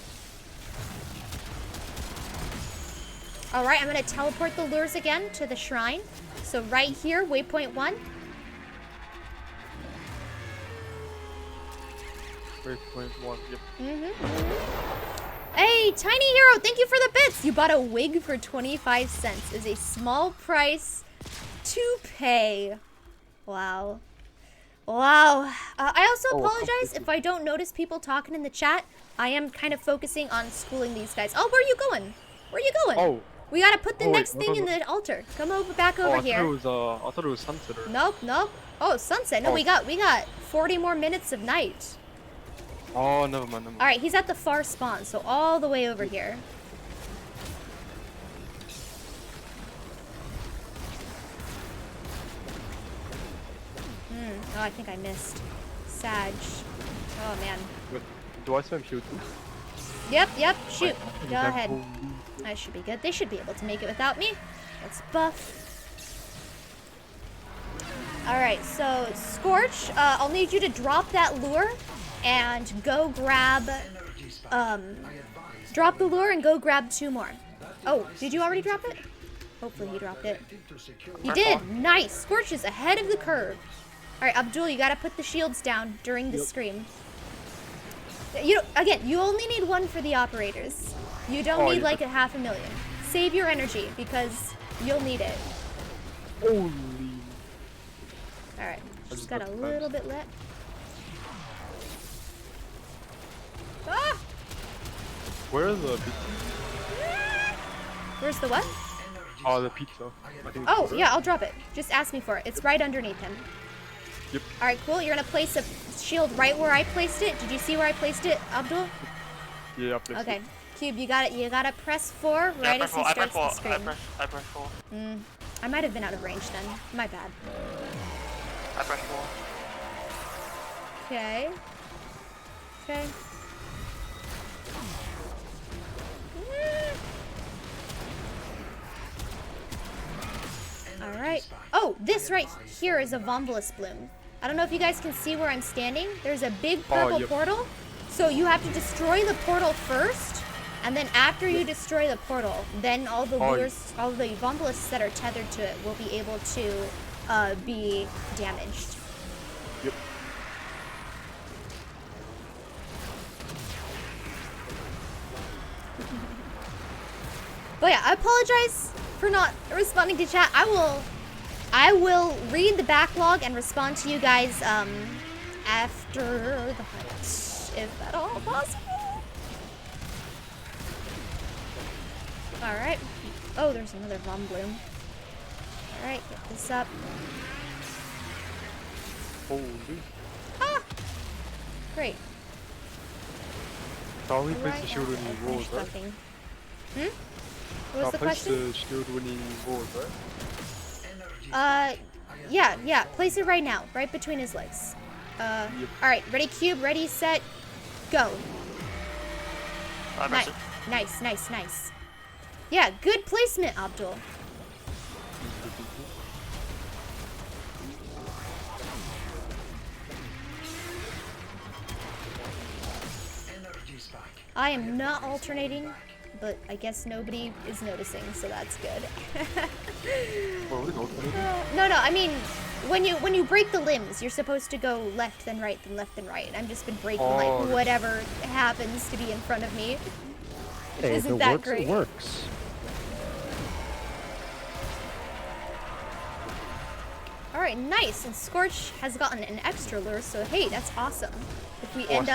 All right, I'm gonna teleport the lures again to the shrine. So right here, waypoint 1. Waypoint 1, yep. Hey, Tiny Hero, thank you for the bits. You bought a wig for 25 cents. Is a small price to pay. Wow. Wow. I also apologize if I don't notice people talking in the chat. I am kind of focusing on schooling these guys. Oh, where are you going? Where are you going? Oh. We gotta put the Oh, wait, next thing in the altar. Come over, back Oh, over I here. thought it was sunset. Nope, nope. Oh, sunset. No, Oh. we got 40 more minutes of night. Oh, never mind, never mind. All right, he's at the far spawn, so all the way over here. Oh, I think I missed. Sag. Oh, man. Wait, do I spam shield too? Yep, shoot. Go That ahead. whole- I should be good. They should be able to make it without me. Let's buff. Alright, so Scorch, I'll need you to drop that lure and go grab, drop the lure and go grab 2 more. Oh, did you already drop it? Hopefully he dropped it. You did! Nice! Scorch is ahead of the curve. Alright, Abdul, you gotta put the shields down during the stream. Again, you only need 1 for the operators. You don't need like a 500,000. Save your energy because you'll need it. Holy. Alright, just got a little bit lit. Ah! Where's the pizza? Where's the what? Oh, the pizza. I think Oh, yeah, I'll drop it. Just ask me for it. It's right underneath him. Yep. Alright, cool. You're gonna place a shield right where I placed it. Did you see where I placed it, Abdul? Yeah, I placed Okay. it. Cube, you gotta press 4 right as he starts the screen. I press 4. I might have been out of range then. My bad. I press 4. Okay. Okay. Alright. Oh, this right here is a Vombulus bloom. I don't know if you guys can see where I'm standing. There's a big purple yep. portal. So you have to destroy the portal first. And then after you destroy the portal, then all the lures, all the Vombulus that are tethered to it will be able to be damaged. Yep. But yeah, I apologize for not responding to chat. I will read the backlog and respond to you guys after the hunt, if at all possible. All right. Oh, there's another Vom Bloom. All right, get this up. Holy. Ah! Great. I only place the Alright, shield when I'll he finish rolls, right? buffing. What was the place question? the shield when he rolls, right? Yeah. Place it right now, right between his legs. Yep. All right, ready, Cube, ready, set, go. I press it. Nice. Yeah, good placement, Abdul. I am not alternating, but I guess nobody is noticing, so that's good. No, I mean, when you break the limbs, you're supposed to go left then right then left then right. I've just been breaking like whatever happens to be in front of me. Which Hey, if isn't it that works, great. it works. All right, nice. And Scorch has gotten an extra lure, so hey, that's awesome. If we end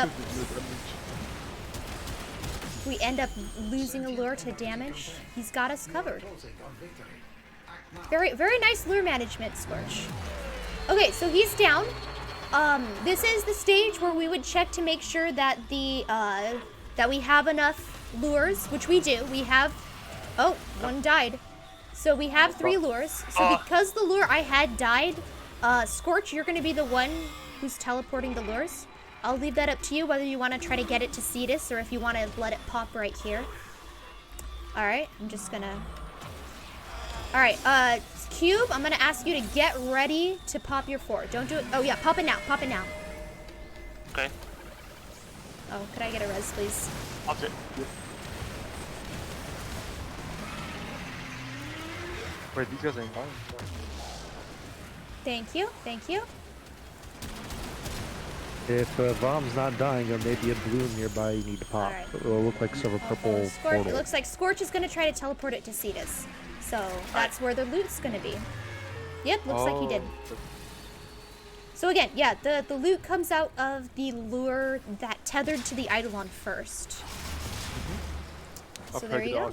up losing a lure to damage, he's got us covered. Very nice lure management, Scorch. Okay, so he's down. This is the stage where we would check to make sure that that we have enough lures, which we do. We have. Oh, one died. So we have 3 lures. So because the lure I had died, Scorch, you're going to be the one who's teleporting the lures. I'll leave that up to you whether you want to try to get it to Cetus or if you want to let it pop right here. Alright, I'm just gonna All right, Cube, I'm gonna ask you to get ready to pop your 4. Don't do it. Oh yeah, pop it now. Pop it now. Okay. Oh, could I get a res, please? Popped it. Wait, these guys ain't dying. Thank you. Thank you. If Vom's not dying, there may be a balloon nearby you need to pop. Alright. It will look like silver purple Scorch. It portal. looks like Scorch is gonna try to teleport it to Cetus. So that's where the loot's gonna be. Yep, looks like he did. So again, yeah, the loot comes out of the lure that tethered to the Eidolon first. So there you go.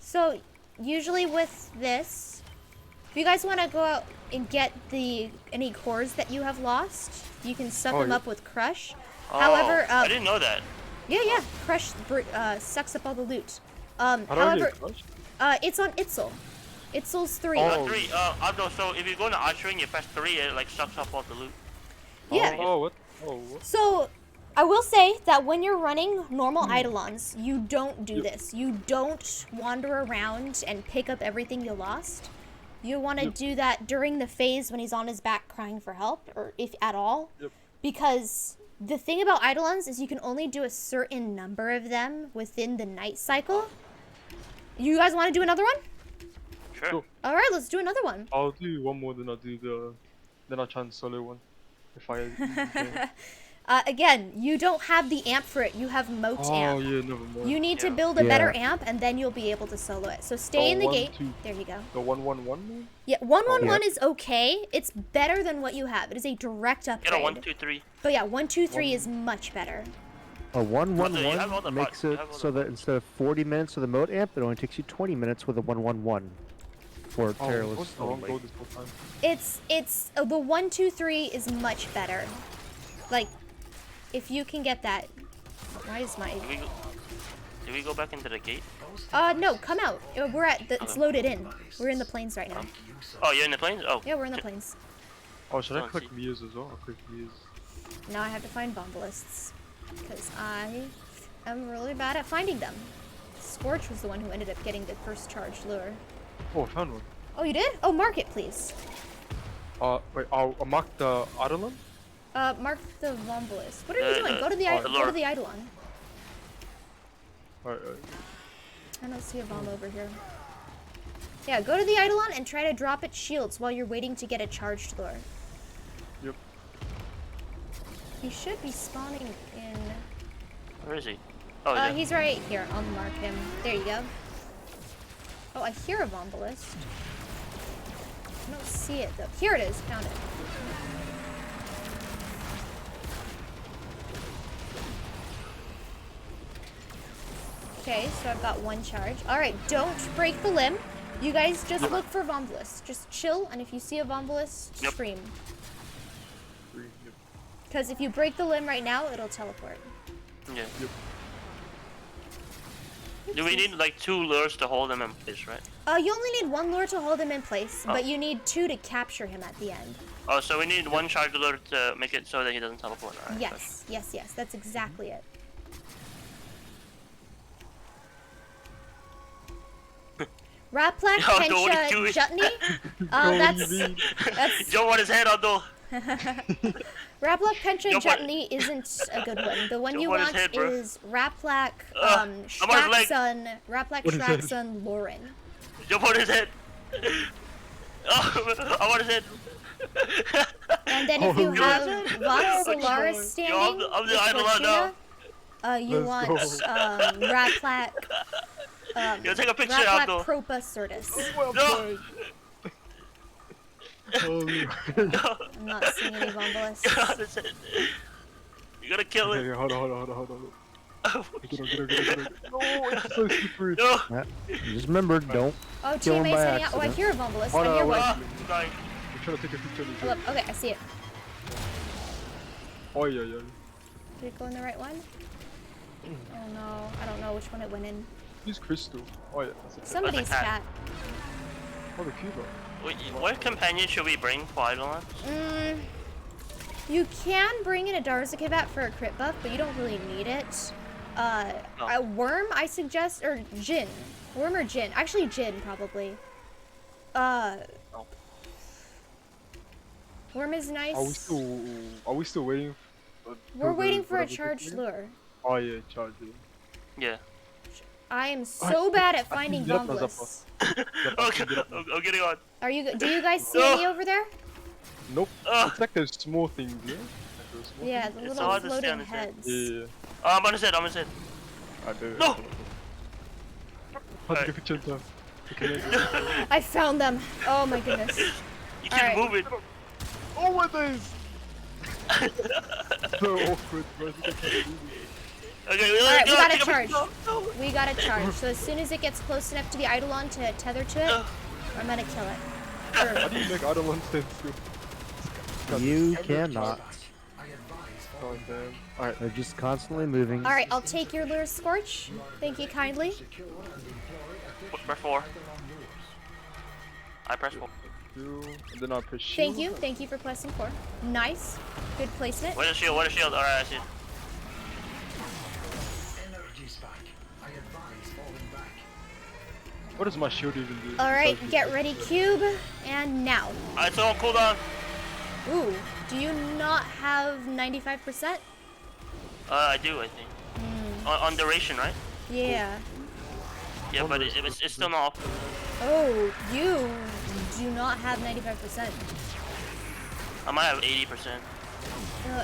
So usually with this, if you guys want to go out and get any cores that you have lost, you can suck them up with Crush. Oh, However, I didn't know that. yeah, Crush sucks up all the loot. How do I However, get crushed? it's on Itzel. Itzel's 3. Oh. 3. Abdo, so if you go into archery and you press 3, it like sucks up all the loot. Yeah. Oh, what? Oh, what? So, I will say that when you're running normal Eidolons, you don't do this. You don't wander around and pick up everything you lost. You want to do that during the phase when he's on his back crying for help, or if at all. Yep. Because the thing about Eidolons is you can only do a certain number of them within the night cycle. You guys want to do another one? Sure. All right, let's do another one. I'll do one more, then I'll do then I'll try and solo one. If I. Again, you don't have the amp for it. You have moat amp. Oh yeah, never mind. You need to build a better amp, and then you'll be able to solo it. So stay in the gate. There you go. The 111. Yeah, 111 is okay. It's better than what you have. It is a direct upgrade. Get a 1, 2, 3. But yeah, 1, 2, 3 is much better. A 111 the makes pods. You it have all so the that instead of 40 minutes with a mode amp, it only takes you 20 minutes with a 111 for Oh, Terrorless what's the wrong only. goal this whole time? It's the 1, 2, 3 is much better. Like, if you can get that. Why is my? Did we go back into the gate? No, come out. We're at it's loaded in. We're in the plains right now. Oh, you're in the plains? Oh. Yeah, we're in the plains. Oh, should I Don't click see. Mia's as well? I'll click Mia's. Now I have to find bombalists because I am really bad at finding them. Scorch was the one who ended up getting the first charged lure. Oh, I found one. Oh, you did? Oh, mark it, please. Wait, I'll mark the Eidolon. Mark the bombalist. What are you doing? Go to the go to the Eidolon. Alright. I don't see a bomb over here. Yeah, go to the Eidolon and try to drop its shields while you're waiting to get a charged lure. Yep. He should be spawning in. Where is he? Oh, yeah. He's right here. I'll mark him. There you go. Oh, I hear a bombalist. I don't see it though. Here it is. Found it. Okay, so I've got one charge. All right, don't break the limb. You guys just look for vombalists. Just chill, and if you see a vombalist, scream. Because if you break the limb right now, it'll teleport. Yeah. Yep. Do we need like 2 lures to hold him in place, right? You only need 1 lure to hold him in place, but you need 2 to capture him at the end. Oh, so we need 1 charge lure to make it so that he doesn't teleport, alright? Yes, yes. That's exactly it. Raplak, Kensha, Jutney. That's Joe want his head on though. Raplak, Kensha, Jutney isn't a good one. The one you want is Raplak, Shraksun, Lauren. Joe want his head. Oh, I want his head. And then if you have Vox Solaris standing, I'm the Eidolon now. You want Raplak. Yo, take a picture, Raplak Abdul. Propa Certus. No! I'm not seeing any vombalists. You gotta kill it. Okay, hold on. Get him. No, it's so slippery. No! Just remember, don't Oh, kill him teammates by heading out. Oh, I accident. hear a vombalist. Oh, I no, hear one. I'm dying. I'm trying to take a picture of Hold up. Okay, I see it. Oh, yeah. Did it go in the right one? Oh no, I don't know which one it went in. Use Crystal. Oh, yeah. That's it. Somebody's cat. cat. Oh, the Cuba. Wait, what companion should we bring for Eidolon? You can bring in a Darzakivat for a crit buff, but you don't really need it. A Worm, I suggest, or Jin. Worm or Jin. Actually, Jin, probably. Worm is nice. Are we still waiting? We're waiting for a whatever charged thing? lure. Oh yeah, charge it. Yeah. I am so bad at finding get up, bombless. Okay, I'm getting on. Are you? Do you guys see any over there? Nope. Ugh. It's like those small things, yeah? Like those small Yeah, the It's little hard to floating stand, isn't it? heads. things? Yeah. Oh, I'm on his head, I'm on his head. I do. No! How to get picture of I found them. Oh my goodness. You keep Alright. moving. Oh my days! So awkward, bro. Okay, Alright, we go, gotta take a charge. picture. No. We gotta charge. So as soon as it gets close enough to the Eidolon to tether to it, I'm gonna kill it. How do you make Eidolon stand still? You cannot. God damn. Alright. They're just constantly moving. Alright, I'll take your lure, Scorch. Thank you kindly. Press 4. I press 4. And then I press shield. Thank you for pressing 4. Nice. Good placement. Where's the shield? Where's the shield? Alright, I see it. What does my shield even do? Alright, get ready, Cube. And now. Alright, so on cooldown. Ooh, do you not have 95%? I do, I think. On duration, right? Yeah. Yeah, but it's still not off. Oh, you do not have 95%. I might have 80%.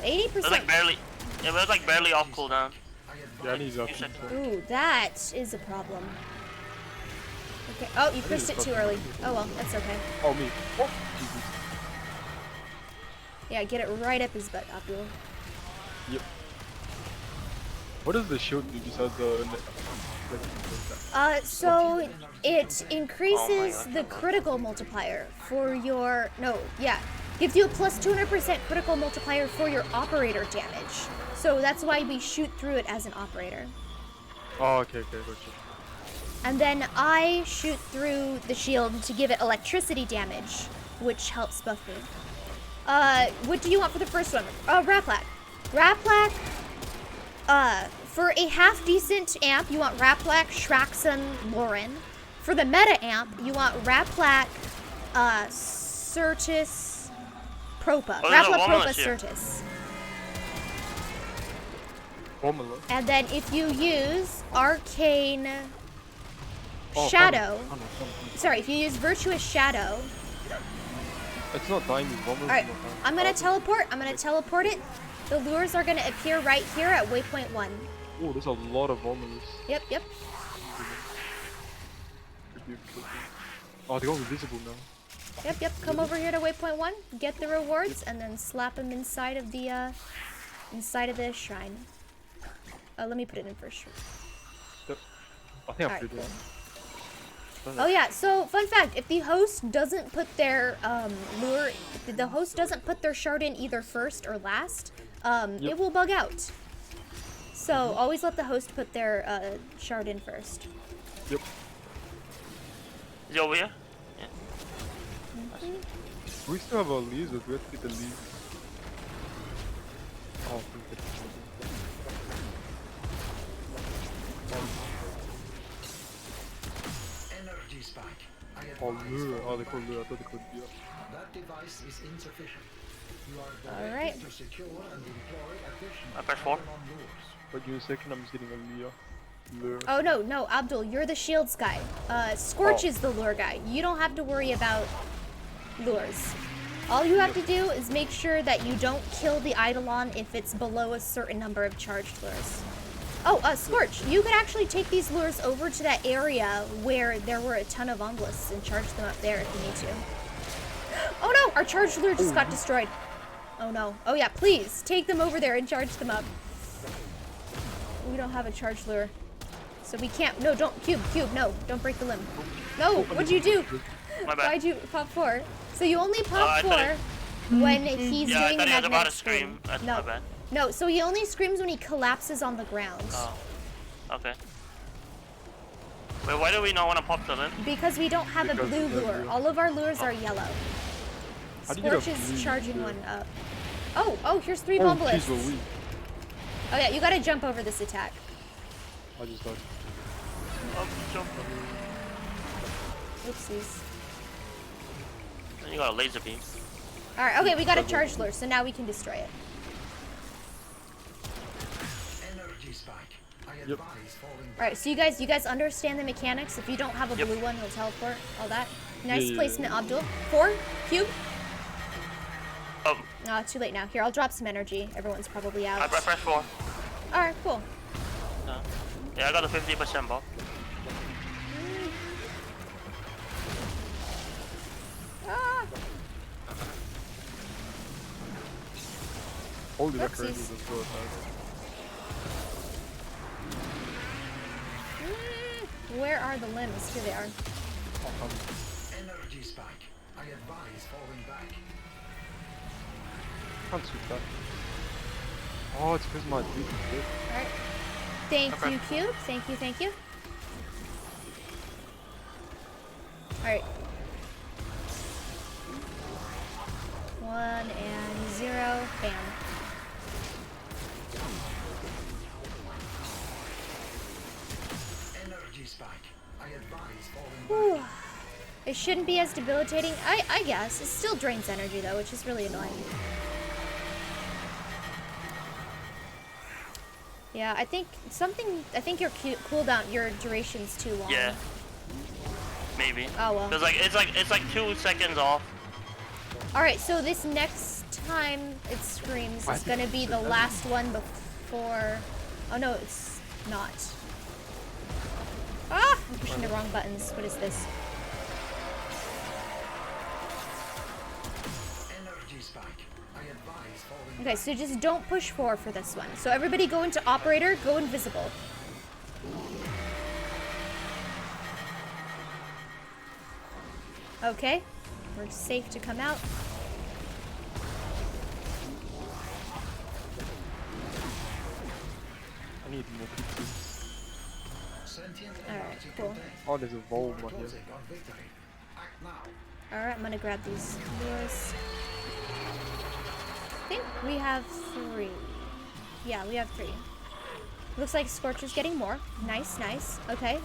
It was like 80%. barely. It was like barely off cooldown. Yeah, I need that. 2 seconds. Ooh, that is a problem. Okay. Oh, you pressed it too early. Oh well, that's okay. Oh, me. Oh, Yeah, get it right up his butt, Abdul. yep. What does the shield do besides the... So it increases Oh my the critical multiplier for your gives you a plus 200% critical multiplier for your operator damage. So that's why we shoot through it as an operator. Oh, okay, gotcha. And then I shoot through the shield to give it electricity damage, which helps buff me. What do you want for the first one? Raplac. Raplac, for a half-decent amp, you want Raplac, Shraxon, Lauren. For the meta amp, you want Raplac, Certus, Propa. Oh, there's a Raplac, Propa, Womulus here. Certus. Formula. And then if you use Arcane Oh, Shadow, funnel. sorry, if you use Virtuous Shadow, It's not dying, Formula. alright, I'm gonna teleport it. The lures are gonna appear right here at waypoint 1. Oh, there's a lot of Formulas. Yep. Oh, they're going invisible now. Yep, come over here to waypoint 1, get the rewards, and then slap them inside of the shrine. Let me put it in first. Yep. I think I Alright, put it cool. in. Oh yeah, so fun fact, if the host doesn't put their lure, if the host doesn't put their shard in either first or last, it will bug out. So always let the host put their shard in first. Yep. Is he over here? Yeah. We still have our leaves, but we have to get the leaves. Oh, Energy spike. oh, lure. Oh, they call lure. I thought they called beer. That device is insufficient. You are Alright. directed to secure and deploy additional I press 4. Eidolon lures. But give me a second, I'm just getting a lure. Oh no, Abdul, you're the shields guy. Scorch is the lure guy. You don't have to worry about lures. All you have to do is make sure that you don't kill the Eidolon if it's below a certain number of charged lures. Oh, Scorch, you could actually take these lures over to that area where there were a ton of ombelists and charge them up there if you need to. Oh no, our charged lure just got destroyed. Oh no. Oh yeah, please, take them over there and charge them up. We don't have a charged lure. So we can't, no, don't, Cube, no, don't break the limb. No, what'd you do? My bad. Why'd you pop 4? So you only pop I 4 thought when he's Yeah, I doing thought the he was about to magnetic scream. scream. That's No, my bad. no, so he only screams when he collapses on the ground. Oh. Okay. Wait, why do we not want to pop the limb? Because we don't have a Because blue of the lure. blue. All of our lures are yellow. How do you get Scorch a is blue charging lure? one up. Oh, here's 3 Oh, bomb jeez, lists. we're weak. Oh yeah, you gotta jump over this attack. I just died. Oh, jump. Oopsies. You got a laser beam. Alright, okay, we got a charged lure, so now we can destroy it. Energy spike. I Yep. advise falling back. Alright, so you guys understand the mechanics. If you don't have a Yep. blue one, it'll teleport, all that. Nice Yeah. placement, Abdul. 4, cube. Oh, Oh, too late now. Here, I'll drop some energy. Everyone's probably I out. pressed 4. Alright, cool. Yeah, I got a 50% buff. Ah, Holy, that Oopsies. crazy is good, man. where are the limbs? Here they are. Energy spike. I advise falling back. Can't sweep that. Oh, it's because my dude is dead. Alright. Thank Okay. you, Cube. Thank you, thank you. Alright. 1 and 0. Bam. Energy spike. I advise falling Whew. back. It shouldn't be as debilitating. I guess. It still drains energy though, which is really annoying. Yeah, I think your cooldown, your duration's too long. Yeah. Maybe. Oh well. Cause it's like 2 seconds off. Alright, so this next time it screams is gonna be the last one before... Oh no, it's not. Ah! I'm pushing the wrong buttons. What is this? Energy spike. I advise falling Okay, so just don't push 4 for this one. So everybody go into operator, go invisible. Okay, we're safe to come out. I need more people. Sentient Alright, energy cool. contained. Oh, there's a Volm right here. Closing on victory. Act now. Alright, I'm gonna grab these lures. I think we have 3. Yeah, we have 3. Looks like Scorch is getting more. Nice, nice. Okay.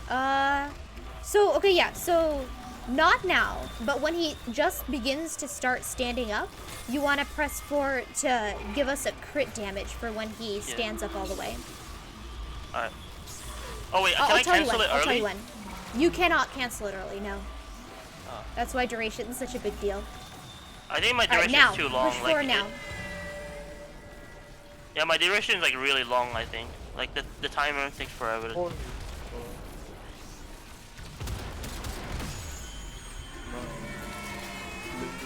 Okay, yeah, so not now, but when he just begins to start standing up, you want to press 4 to give us a crit damage for when he stands up all the way. Alright. Oh wait, I'll can I tell you cancel when. it I'll tell early? you when. You cannot cancel it early, no. Oh. That's why duration is such a big deal. I think my Alright, duration now. is too long. Push 4 like, now. Yeah, my duration is like really long, I think. Like the timer takes forever. Oh,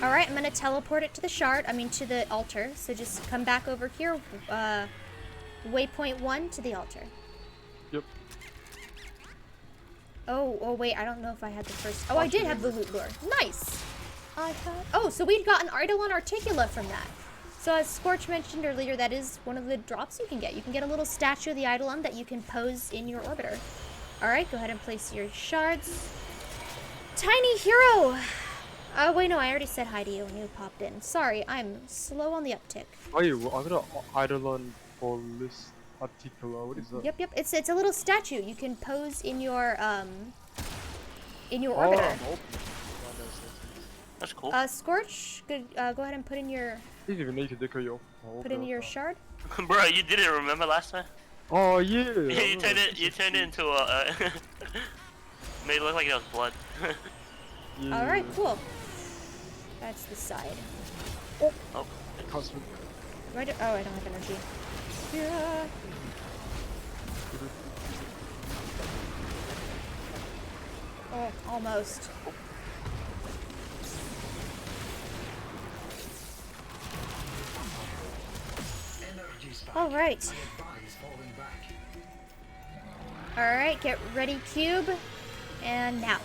Alright, I'm gonna teleport it to the shard, to the altar. So just come back over here, waypoint 1 to the altar. Yep. Oh wait, I don't know if I had the first. Oh, I did have the loot lure. Nice! Oh, so we'd got an Eidolon Articula from that. So as Scorch mentioned earlier, that is one of the drops you can get. You can get a little statue of the Eidolon that you can pose in your orbiter. Alright, go ahead and place your shards. Tiny Hero! Oh, wait, no, I already said hi to you when you popped in. Sorry, I'm slow on the uptick. Oh yeah, well, I got an Eidolon for this particular. What is that? Yep, it's a little statue you can pose in your Oh, orbiter. I'm open. Oh, That's cool. Scorch, go ahead and put in your you didn't even need to decorate your. Oh, put in okay. your shard. Bro, you didn't remember last time? Oh yeah. You turned it into a made it look like it was blood. Yeah. All right, cool. That's the side. Oh. Can't swim. I don't have energy. Yeah. Oh, almost. Energy spike. All right. I advise falling back. All right, get ready, cube. And now.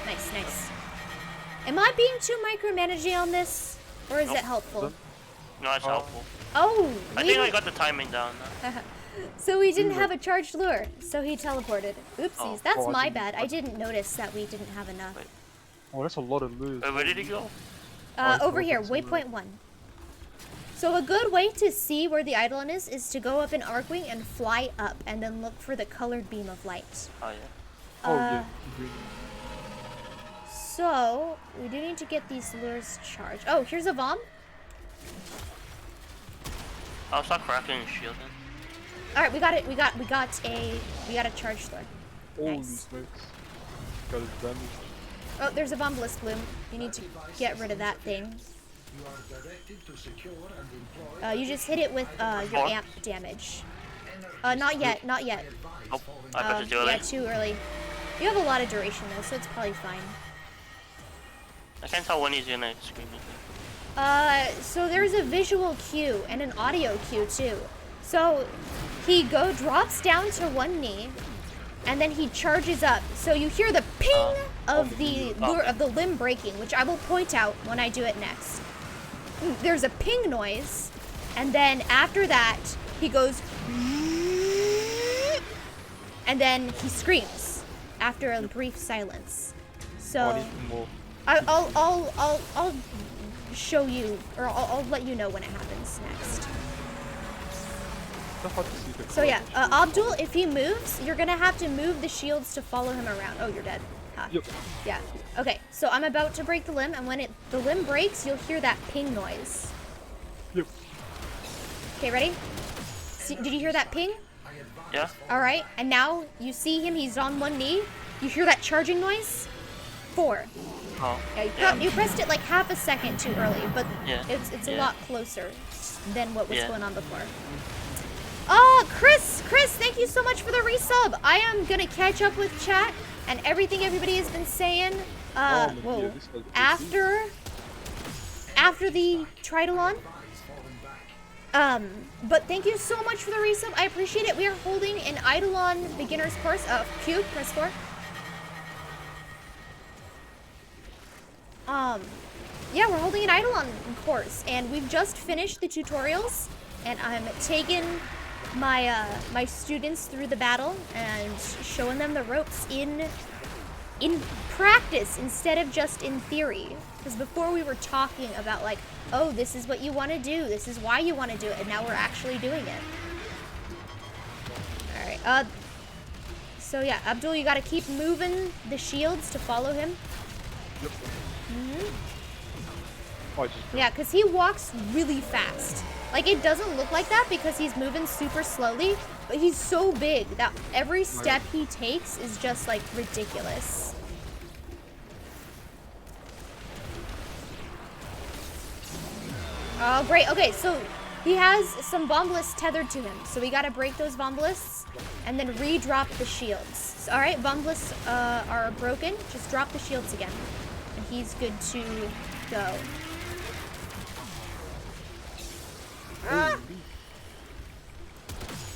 Nice, nice. Am I being too micromanaging on this? Or is Nope. it helpful? No, it's helpful. Oh, I we think I didn't- got the timing down now. So we didn't have a charged lure, so he teleported. Oopsies, Oh. that's Oh, I my didn't- bad. I didn't notice that we didn't have enough. Wait. Oh, that's a lot of loot. Wait, where did he go? Over here, teleported somewhere. waypoint 1. So a good way to see where the Eidolon is to go up in Arcwing and fly up, and then look for the colored beam of light. Oh yeah. Oh Uh, yeah. Green. So we do need to get these lures charged. Oh, here's a bomb. I'll start cracking and shielding. All right, we got it. We got a charge lure. Holy Nice. smokes. Got his damage. Oh, there's a bombless bloom. You need to get rid of that thing. You are directed to secure and employ You just hit it with your amp damage. Not yet, not yet. Oh, I pressed it too early. Yeah, too early. You have a lot of duration though, so it's probably fine. I can't tell when he's gonna scream at me. So there's a visual cue and an audio cue too. So he drops down to one knee, and then he charges up. So you hear the ping of the lure of the limb breaking, which I will point out when I do it next. There's a ping noise, and then after that he goes, and then he screams after a brief silence. So I'll show you, or I'll let you know when it happens next. So yeah, Abdul, if he moves, you're gonna have to move the shields to follow him around. Oh, you're dead. Huh. Yep. Yeah. Okay, so I'm about to break the limb, and when the limb breaks, you'll hear that ping noise. Yep. Okay, ready? See, did you hear that ping? Yeah? All right, and now you see him. He's on one knee. You hear that charging noise? 4. Oh. Yeah, you pressed it like half a second too early, but Yeah. it's a Yeah. lot closer than what was Yeah. going on before. Oh, Chris, thank you so much for the resub. I am gonna catch up with chat and everything everybody has been saying. Whoa. After the Tridolon. But thank you so much for the resub. I appreciate it. We are holding an Eidolon beginner's course. Cube, press 4. Yeah, we're holding an Eidolon course, and we've just finished the tutorials, and I'm taking my students through the battle and showing them the ropes in practice instead of just in theory. Because before we were talking about like, oh, this is what you want to do, this is why you want to do it, and now we're actually doing it. All right. So yeah, Abdul, you got to keep moving the shields to follow him. Yep. Yeah, because he walks really fast. Like, it doesn't look like that because he's moving super slowly, but he's so big that every step he takes is just, like, ridiculous. Oh, great. Okay, so he has some Vombalists tethered to him, so we gotta break those Vombalists and then re-drop the shields. So, all right, Vombalists are broken. Just drop the shields again, and he's good to go.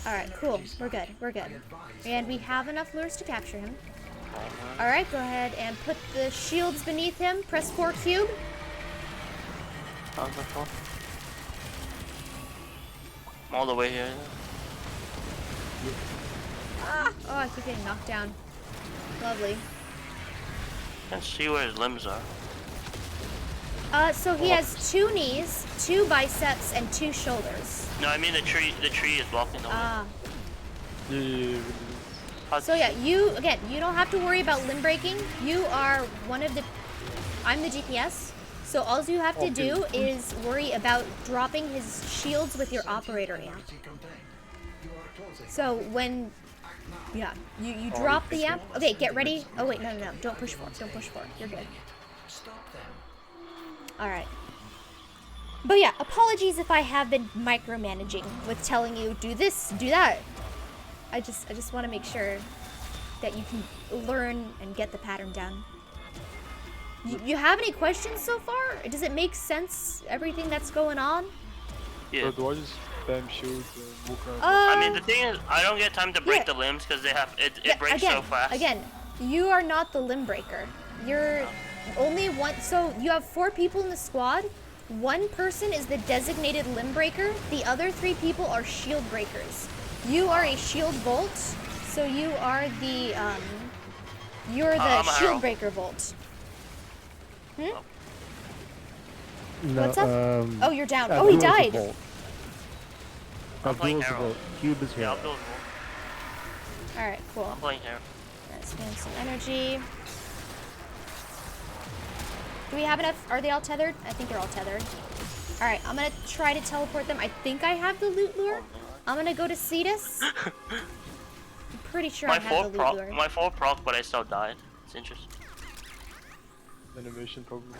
Alright, cool. We're good. We're good. And we have enough lures to capture him. Alright, go ahead and put the shields beneath him. Press 4 cube. I'm all the way here. Oh, I keep getting knocked down. Lovely. Can't see where his limbs are. So he has 2 knees, 2 biceps, and 2 shoulders. No, I mean the tree is blocking the way. So yeah, you don't have to worry about limb breaking. You are I'm the DPS. So all you have to do is worry about dropping his shields with your operator amp. So when, you drop the amp. Okay, get ready. Oh wait, no, don't push forward. Don't push forward. You're good. All right. But yeah, apologies if I have been micromanaging with telling you do this, do that. I just want to make sure that you can learn and get the pattern down. You have any questions so far? Does it make sense, everything that's going on? Yeah. So do I just spam shields and walk around? I mean, the thing is, I don't get time to break the limbs because it breaks so fast. Again, you are not the limb breaker. You're only one. So you have 4 people in the squad. 1 person is the designated limb breaker. The other 3 people are shield breakers. You are a shield volt, so you are the you're the shield breaker volt. No, What's up? Oh, you're down. Oh, Abdul he is a died. Volt. I'm playing Abdul is a Hero. Volt. Cube is Yeah, here. I'll build All right, cool. I'm playing Hero. Let's spend some energy. Do we have enough? Are they all tethered? I think they're all tethered. All right, I'm gonna try to teleport them. I think I have the loot lure. I'm gonna go to Cetus. I'm pretty sure I have the loot lure. My full proc, but I still died. It's interesting. Animation probably.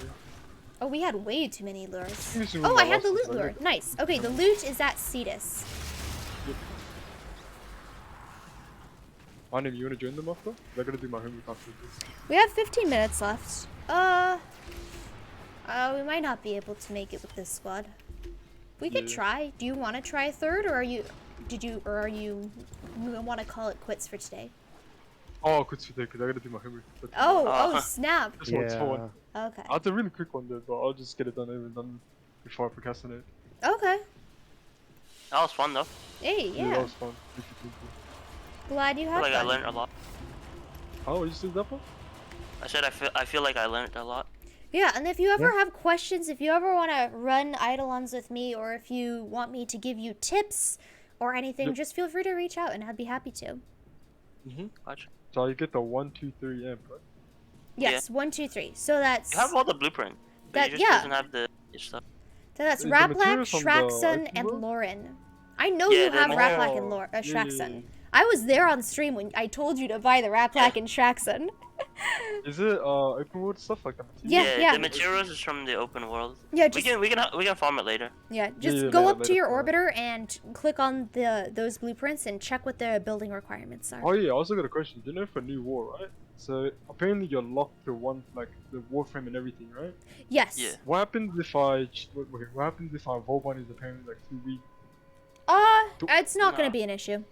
Oh, we had way too many lures. Let me see Oh, what I my have the losses loot are. lure. Nice. Okay, the loot is at Cetus. My name, you wanna join them after? They're gonna do my homework after this. We have 15 minutes left. We might not be able to make it with this squad. We could Yeah. try. Do you want to try a third, or are you want to call it quits for today? Oh, quits for today, because I gotta do my homework. Oh, snap. This one's Yeah. fun. Okay. I'll do a really quick one though, but I'll just get it done before I procrastinate. Okay. That was fun though. Hey, That yeah. was fun. Thank you. Glad you I had feel like I fun. learned a lot. Oh, you still that one? I said I feel like I learned a lot. Yeah, and if you ever have questions, if you ever want to run Eidolons with me, or if you want me to give you tips or anything, Yep. just feel free to reach out, and I'd be happy to. Gotcha. So you get the 1, 2, 3 amp, right? Yes, 1, 2, 3. So that's You have all the blueprint. But you just doesn't have the stuff. that's The Raplak, materials from the Shraxon, and Outift? Lauren. I know Yeah, you have they're Raplak and Yeah, Shraxon. yeah. I was there on stream when I told you to buy the Raplak and Shraxon. Is it open world stuff like that? Yeah. The materials is from the open world. Yeah, we just can farm it later. just yeah, go later, up to your later. orbiter and click on those blueprints and check what the building requirements are. Oh yeah, I also got a question. Do you know for new war, right? So apparently you're locked to one, like the Warframe and everything, right? Yes. Yeah. What happens if I what happens if our vault one is apparently like too weak? It's not gonna be an issue.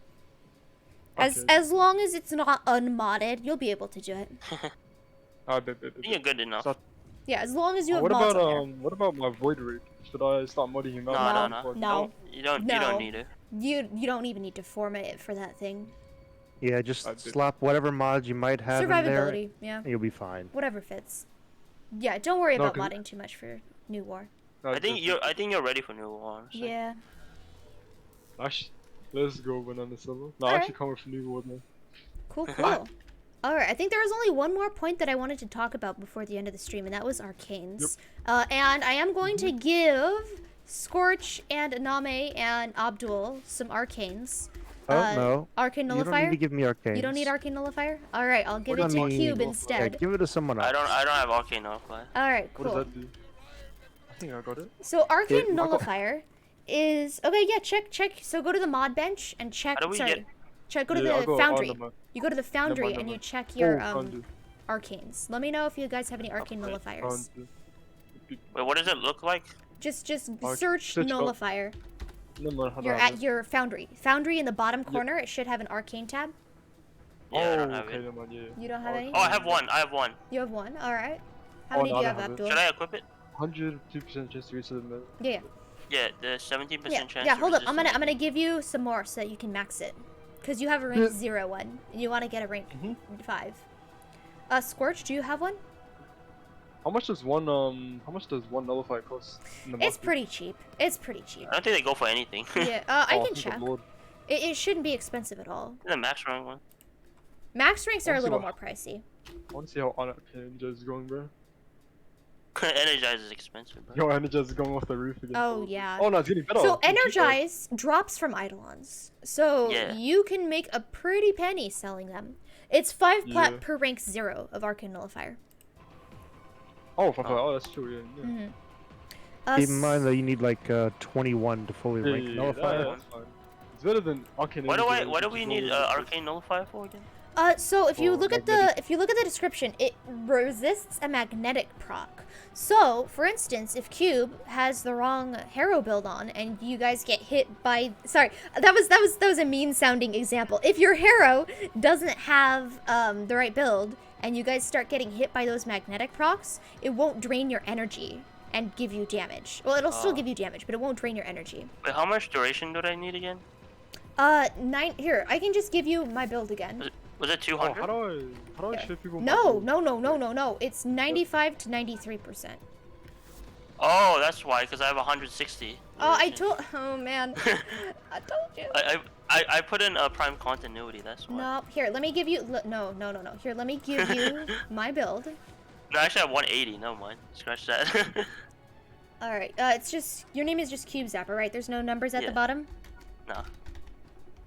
Okay. As long as it's not unmodded, you'll be able to do it. I bet. You're good enough. So- Yeah, as long as you have what mods about on there. what about my void rig? Should I start modding him out? No. You don't No. need it. You don't even need to format it for that thing. Yeah, just I did. slap whatever mods you might have in there, Survivability, yeah. and you'll be fine. Whatever fits. Yeah, don't worry No, about 'cause- modding too much for New War. I think you're ready for new war. So. Yeah. Let's go banana solo. No, I Alright. actually come with new war now. Cool. Alright, I think there was only one more point that I wanted to talk about before the end of the stream, and that was arcanes. And I am going to give Scorch and Aname and Abdul some arcanes. Oh no. Arcane You don't need Nullifier? to give me arcane. You don't need Arcane Nullifier? Alright, I'll give What it do to I mean? Cube Yeah, instead. give it to someone else. I don't have arcane nullifier. Alright, What does cool. that do? I think I got it. So Arcane I got- Nullifier is okay. Yeah, check. So go to the mod bench and check. How do we Sorry, get- check. Go to Yeah, I'll the go on foundry. the mod. You go to the foundry never and you mind. check your Foundry. arcanes. Let me know if you guys have any arcane nullifiers. Foundry. Wait, what does it look like? Just Arc- search search nullifier. No, man, hold You're on. at your foundry. Foundry in the bottom corner. It should have an arcane tab. Yeah, I Oh, don't have okay, it. never mind, yeah. You don't have any? Oh, I have one. You have one. All right. How Oh, many no, do you I have, don't have it. Abdul? Should I equip it? 102% chance to reset the Yeah. Yeah, the 17% Yeah. chance. Yeah. to Hold up. resist I'm gonna it. give you some more so that you can max it, cause you have a rank 0 one and you want to get a rank 5. Scorch, do you have one? How much does one nullify cost? In the It's market? pretty cheap. It's pretty cheap. I don't think they go for anything. Yeah, I Oh, can good check. lord. It shouldn't be expensive at all. the max rank one. Max ranks are a Also, little more pricey. I wanna see how Energize is going, bro. Energize is expensive, bro. Yo, Energize is going off the roof again. Oh, yeah. Oh no, it's getting better. So It's cheaper. Energize drops from Eidolons. So Yeah. you can make a pretty penny selling them. It's 5 plat Yeah. per rank 0 of Arcane Nullifier. Oh, that's true, yeah. Keep in mind that you need like 21 to fully rank nullifier. That's fine. It's better than Arcane Why do Energize, Why do which we is need always- arcane nullifier for again? So if you Oh, look at magnetic. the description, it resists a magnetic proc. So, for instance, if Cube has the wrong Harrow build on and you guys get hit by that was a mean sounding example. If your Harrow doesn't have the right build and you guys start getting hit by those magnetic procs, it won't drain your energy and give you damage. Well, it'll still give you damage, but it won't drain your energy. Wait, how much duration do I need again? 9 here, I can just give you my build again. Was it Oh, 200? how do I show people? my No, build? no. It's 95 to 93%. Oh, that's why, because I have 160. Oh man, I told you. I put in prime continuity. That's why. No, here, let me give you. No. Here, let me give you my build. No, actually, I have 180. No mind. Scratch that. All right. It's just your name is just Cube Zapper, right? There's no numbers at the Yeah. bottom. No.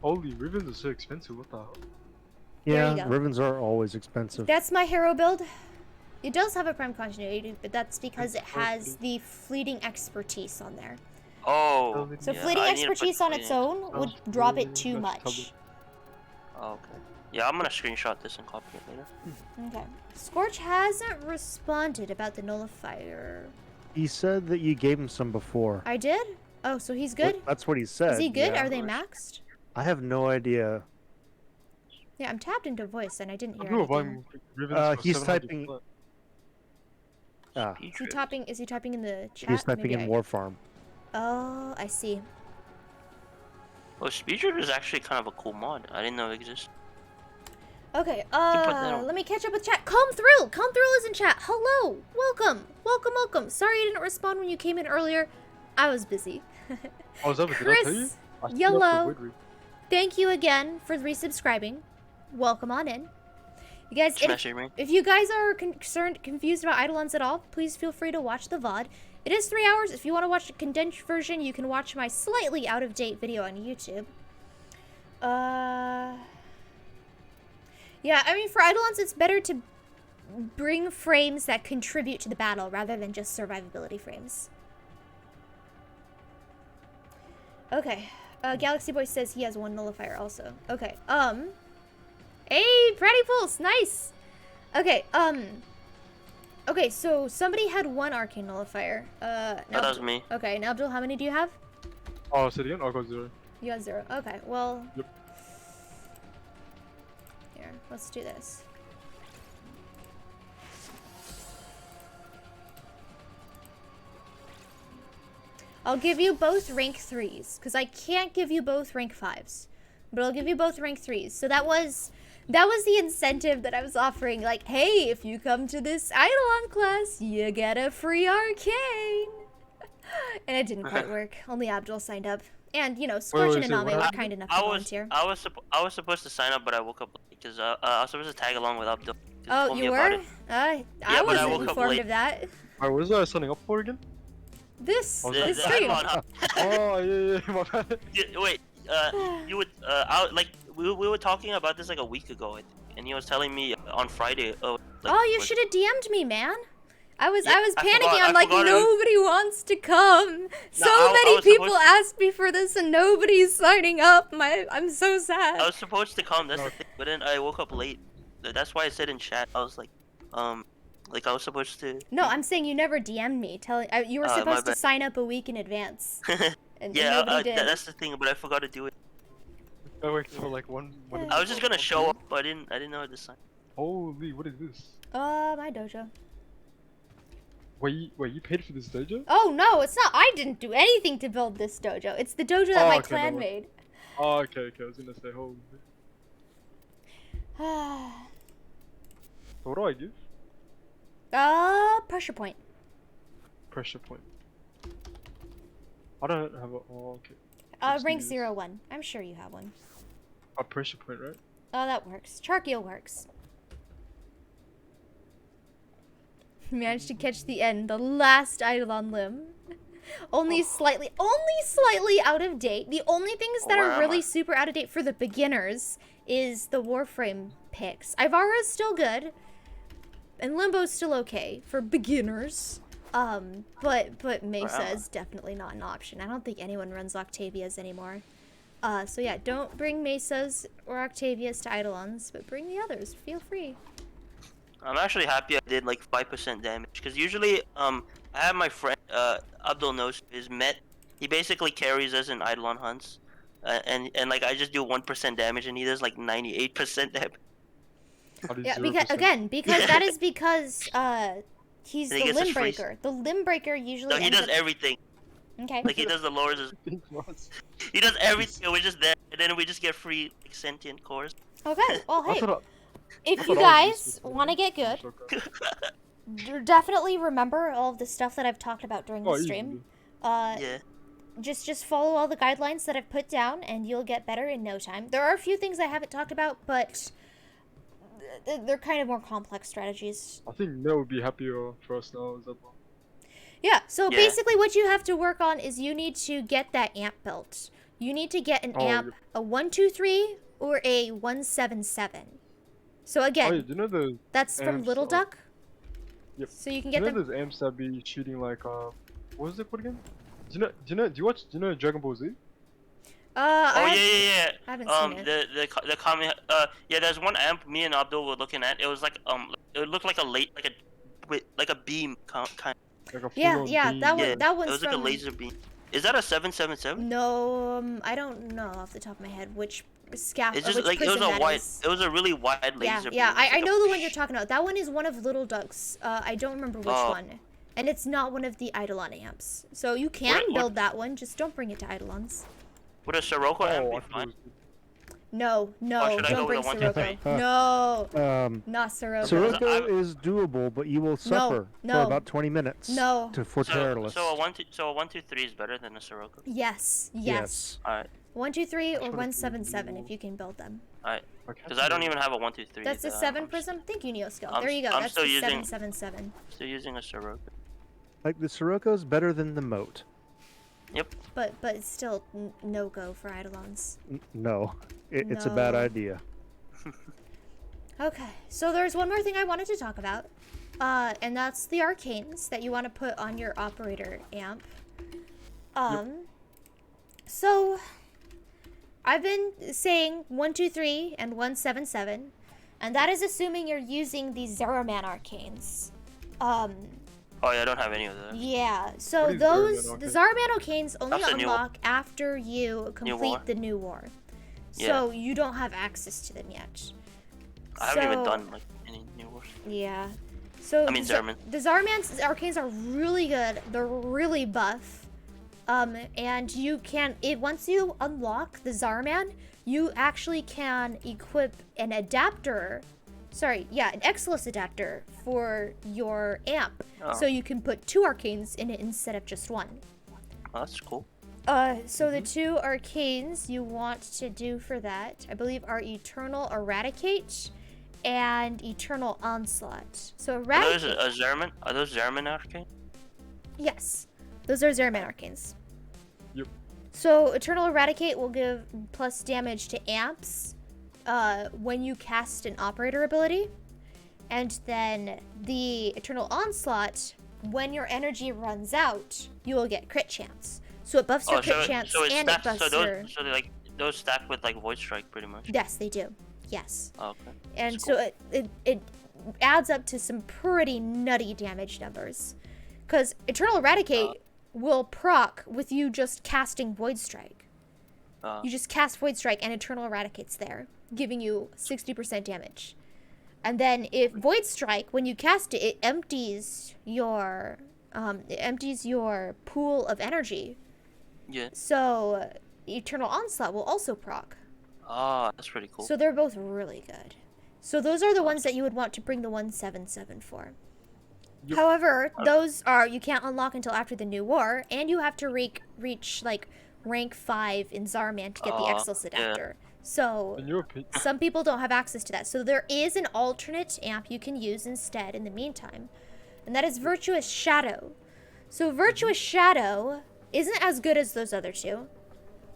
Holy, ribbons are so expensive. What the hell? There Yeah, you go. ribbons are always expensive. That's my hero build. It does have a prime continuity, but that's because it has the fleeting expertise on there. Oh. So yeah, fleeting I need to put expertise on its fleeting. own would drop it too much. Oh, okay. Yeah, I'm gonna screenshot this and copy it later. Okay. Scorch hasn't responded about the nullifier. He said that you gave him some before. I did? Oh, so he's good? That's what he said. Is he good? Yeah. Are they maxed? I have no idea. Yeah, I'm tapped into voice and I didn't hear I'm anything. buying ribbons for He's 700 typing. flat. Ah, Is he typing in the chat? he's typing Maybe in I- Warframe. Oh, I see. Oh, speed drift is actually kind of a cool mod. I didn't know it existed. Okay, put that on. let me catch up with chat. Come through! Come through is in chat. Hello! Welcome! Welcome, welcome. Sorry I didn't respond when you came in earlier. I was busy. Oh, is that what did I tell you? Chris, I still have the Yellow, wood rig. thank you again for resubscribing. Welcome on in. You guys, Smash it, man. if you guys are confused about Eidolons at all, please feel free to watch the VOD. It is 3 hours. If you want to watch a condensed version, you can watch my slightly out-of-date video on YouTube. Yeah, I mean, for Eidolons, it's better to bring frames that contribute to the battle rather than just survivability frames. Okay. Galaxy Boy says he has 1 nullifier also. Okay. Hey, Pretty Pulse, nice. Okay. Okay, so somebody had 1 arcane nullifier. That was me. Okay, now Abdul, how many do you have? Oh, say it again? I'll go 0. You got 0. Okay, well. Yep. Here, let's do this. I'll give you both rank 3s, because I can't give you both rank 5s. But I'll give you both rank 3s. So that was the incentive that I was offering. Like, hey, if you come to this Eidolon class, you get a free arcane. And it didn't quite work. Only Abdul signed up. And, you know, Scorch and wait, Aname what were kind enough to volunteer. I was supposed to sign up, but I woke up late because I was supposed to tag along with Abdul. He Oh, told me you about were? it. I but I wasn't woke up informed late. of that. Alright, what is that signing up for again? This Oh, this the stream. Oh, yeah, my bad. Wait, you would we were talking about this like a week ago, I think, and he was telling me on Friday. Oh, you should have DM'd me, man. I was I panicking. forgot- I'm I like, forgot it. nobody wants to come. So I many was people supposed- asked me for this, and nobody's signing up. I'm so sad. I was supposed to come. That's the thing, but then I woke up late. That's why I said in chat. I was like I was supposed to. No, I'm saying you never DM'd me. You were My supposed to bad. sign up a week in advance, and Yeah, nobody did. that's the thing, but I forgot to do it. I worked for like one. I was just gonna show up, but I didn't know how to sign. Holy, what is this? My dojo. Wait, you paid for this dojo? Oh no, it's not. I didn't do anything to build this dojo. It's the dojo that Oh, my okay, clan no worries. made. Oh, okay, I was gonna say, holy. So what do I give? Pressure point. Pressure point. I don't have a. Oh, okay. Rank Excuse. 0-1. I'm sure you have one. A pressure point, right? Oh, that works. Charkio works. Managed to catch the end, the last Eidolon limb. Only slightly out of date. The only things that Where are am really I? super out of date for the beginners is the Warframe picks. Ivara's still good, and Limbo's still okay for beginners. But Mesa am I? is definitely not an option. I don't think anyone runs Octavias anymore. So yeah, don't bring Mesas or Octavias to Eidolons, but bring the others. Feel free. I'm actually happy I did like 5% damage because usually I have my friend Abdul knows is Met. He basically carries us in Eidolon hunts, and like I just do 1% damage and he does like 98% damage. I do Yeah, 0%. because that is because he's And he the gets his limb free- breaker. The limb breaker usually. So he ends does up- everything. Okay. Like he does the lures. He does everything. We're just there, and then we just get free like, sentient cores. Okay. Well, I hey, thought if thought you I was guys useless, man. want to get good, definitely remember all of the stuff that I've talked about during the Oh, stream. Yeah. Just follow all the guidelines that I've put down, and you'll get better in no time. There are a few things I haven't talked about, but they're kind of more complex strategies. I think Ned would be happier for us now. Is that one? Yeah, so Yeah. basically what you have to work on is you need to get that amp built. You need to get an Oh, amp, yep. a 123 or a 177. So Oh, again, yeah, do you know the that's from amps, Little Duck. Yep. So you can Do get you know them. those amps that be shooting like what was it called again? Do you watch Dragon Ball Z? Oh I yeah. haven't seen it. The comment. Yeah. There's one amp me and Abdul were looking at. It was like it looked like a beam kind. Like a Yeah, full-on yeah, beam? that one. Yeah. That It one's was like from. a laser beam. Is that a 777? No, I don't know off the top of my head which scaf. It's just which like it was prism a that wide. is. It was a really wide Yeah, laser. yeah, beam. It was I like a know the one you're whoosh. talking about. That one is one of Little Duck's. I don't remember which Oh. one. And it's not one of the Eidolon amps. So you can What- build that one, just don't bring it to Eidolons. Would a Sirocco amp Oh, be I thought fine? it was- No, no, should I don't go bring with a Sirocco. 123? No, not Sirocco. Sirocco is doable, but you will suffer no. for about 20 minutes. No. For Terrorless. So a 123 is better than a Sirocco. Yes. Yes. Alright. 123 or trying to 177 if you can build them. Alright. Like, Because I don't even have a 123. That's a either. 7 prism? Thank you, Neoskill. I'm There you go. I'm That's still the using- 777. Still using a Sirocco. Like the Sirocco's better than the Moat. Yep. But it's still no go for Eidolons. No, it's a bad No. idea. Okay, so there's one more thing I wanted to talk about. And that's the arcanes that you want to put on your operator amp. So I've been saying 123 and 177, and that is assuming you're using the Zeraman arcanes. Oh yeah, I don't have any of those. Yeah, so What is those Zeraman the arcanes? Zeraman arcanes only That's the new- unlock after you complete war. the new war. Yeah. So you don't have access to them yet. I haven't even So- done like any new wars. Yeah. So I mean, Zeraman. the Zeraman's arcanes are really good. They're really buff. And you can once you unlock the Zeraman, you actually can equip an adapter. Sorry, yeah, an Exilus adapter for your amp. Oh. So you can put 2 arcanes in it instead of just 1. Oh, that's cool. So the 2 arcanes you want to do for that, I believe, are Eternal Eradicate and Eternal Onslaught. So Are those Eradicate, a Zeraman? Are those Zeraman arcane? yes, those are Zeraman arcanes. Yep. So Eternal Eradicate will give plus damage to amps when you cast an operator ability. And then the Eternal Onslaught, when your energy runs out, you will get crit chance. So it buffs your crit chance so it and it stacks, buffs so your... those, so they like those stack with like Void Strike pretty much. Yes, they do. Yes. Oh, okay. And That's so it adds up to some pretty nutty damage numbers. Because Eternal Eradicate will proc with you just casting Void Strike. You just cast Void Strike and Eternal Eradicate's there, giving you 60% damage. And then if Void Strike, when you cast it, it empties your pool of energy. Yeah. So Eternal Onslaught will also proc. Oh, that's pretty cool. So they're both really good. So those are the ones that you would want to bring the 177 for. Yep. However, those are you can't unlock until after the new war, and you have to reach like rank 5 in Zeraman to get the Exilus yeah. adapter. So In your opinion, some people don't have access to that. So there is an alternate amp you can use instead in the meantime, and that is Virtuous Shadow. So Virtuous Shadow isn't as good as those other 2.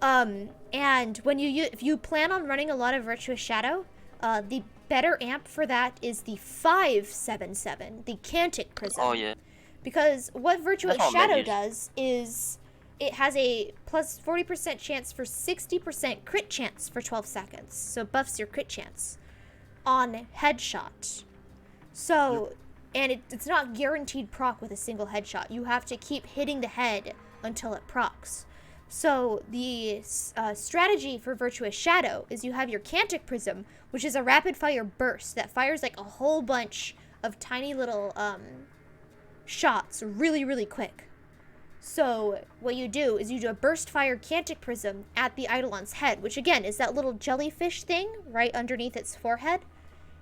And when if you plan on running a lot of Virtuous Shadow, the better amp for that is the 577, the Cantic Prism. Oh yeah. Because what Virtuous That's all Shadow menus. does is it has a plus 40% chance for 60% crit chance for 12 seconds. So it buffs your crit chance on headshot. So, and it's not guaranteed proc with a single headshot. You have to keep hitting the head until it procs. So the strategy for Virtuous Shadow is you have your Cantic Prism, which is a rapid fire burst that fires like a whole bunch of tiny little shots really, really quick. So what you do is you do a burst fire Cantic Prism at the Eidolon's head, which again is that little jellyfish thing right underneath its forehead.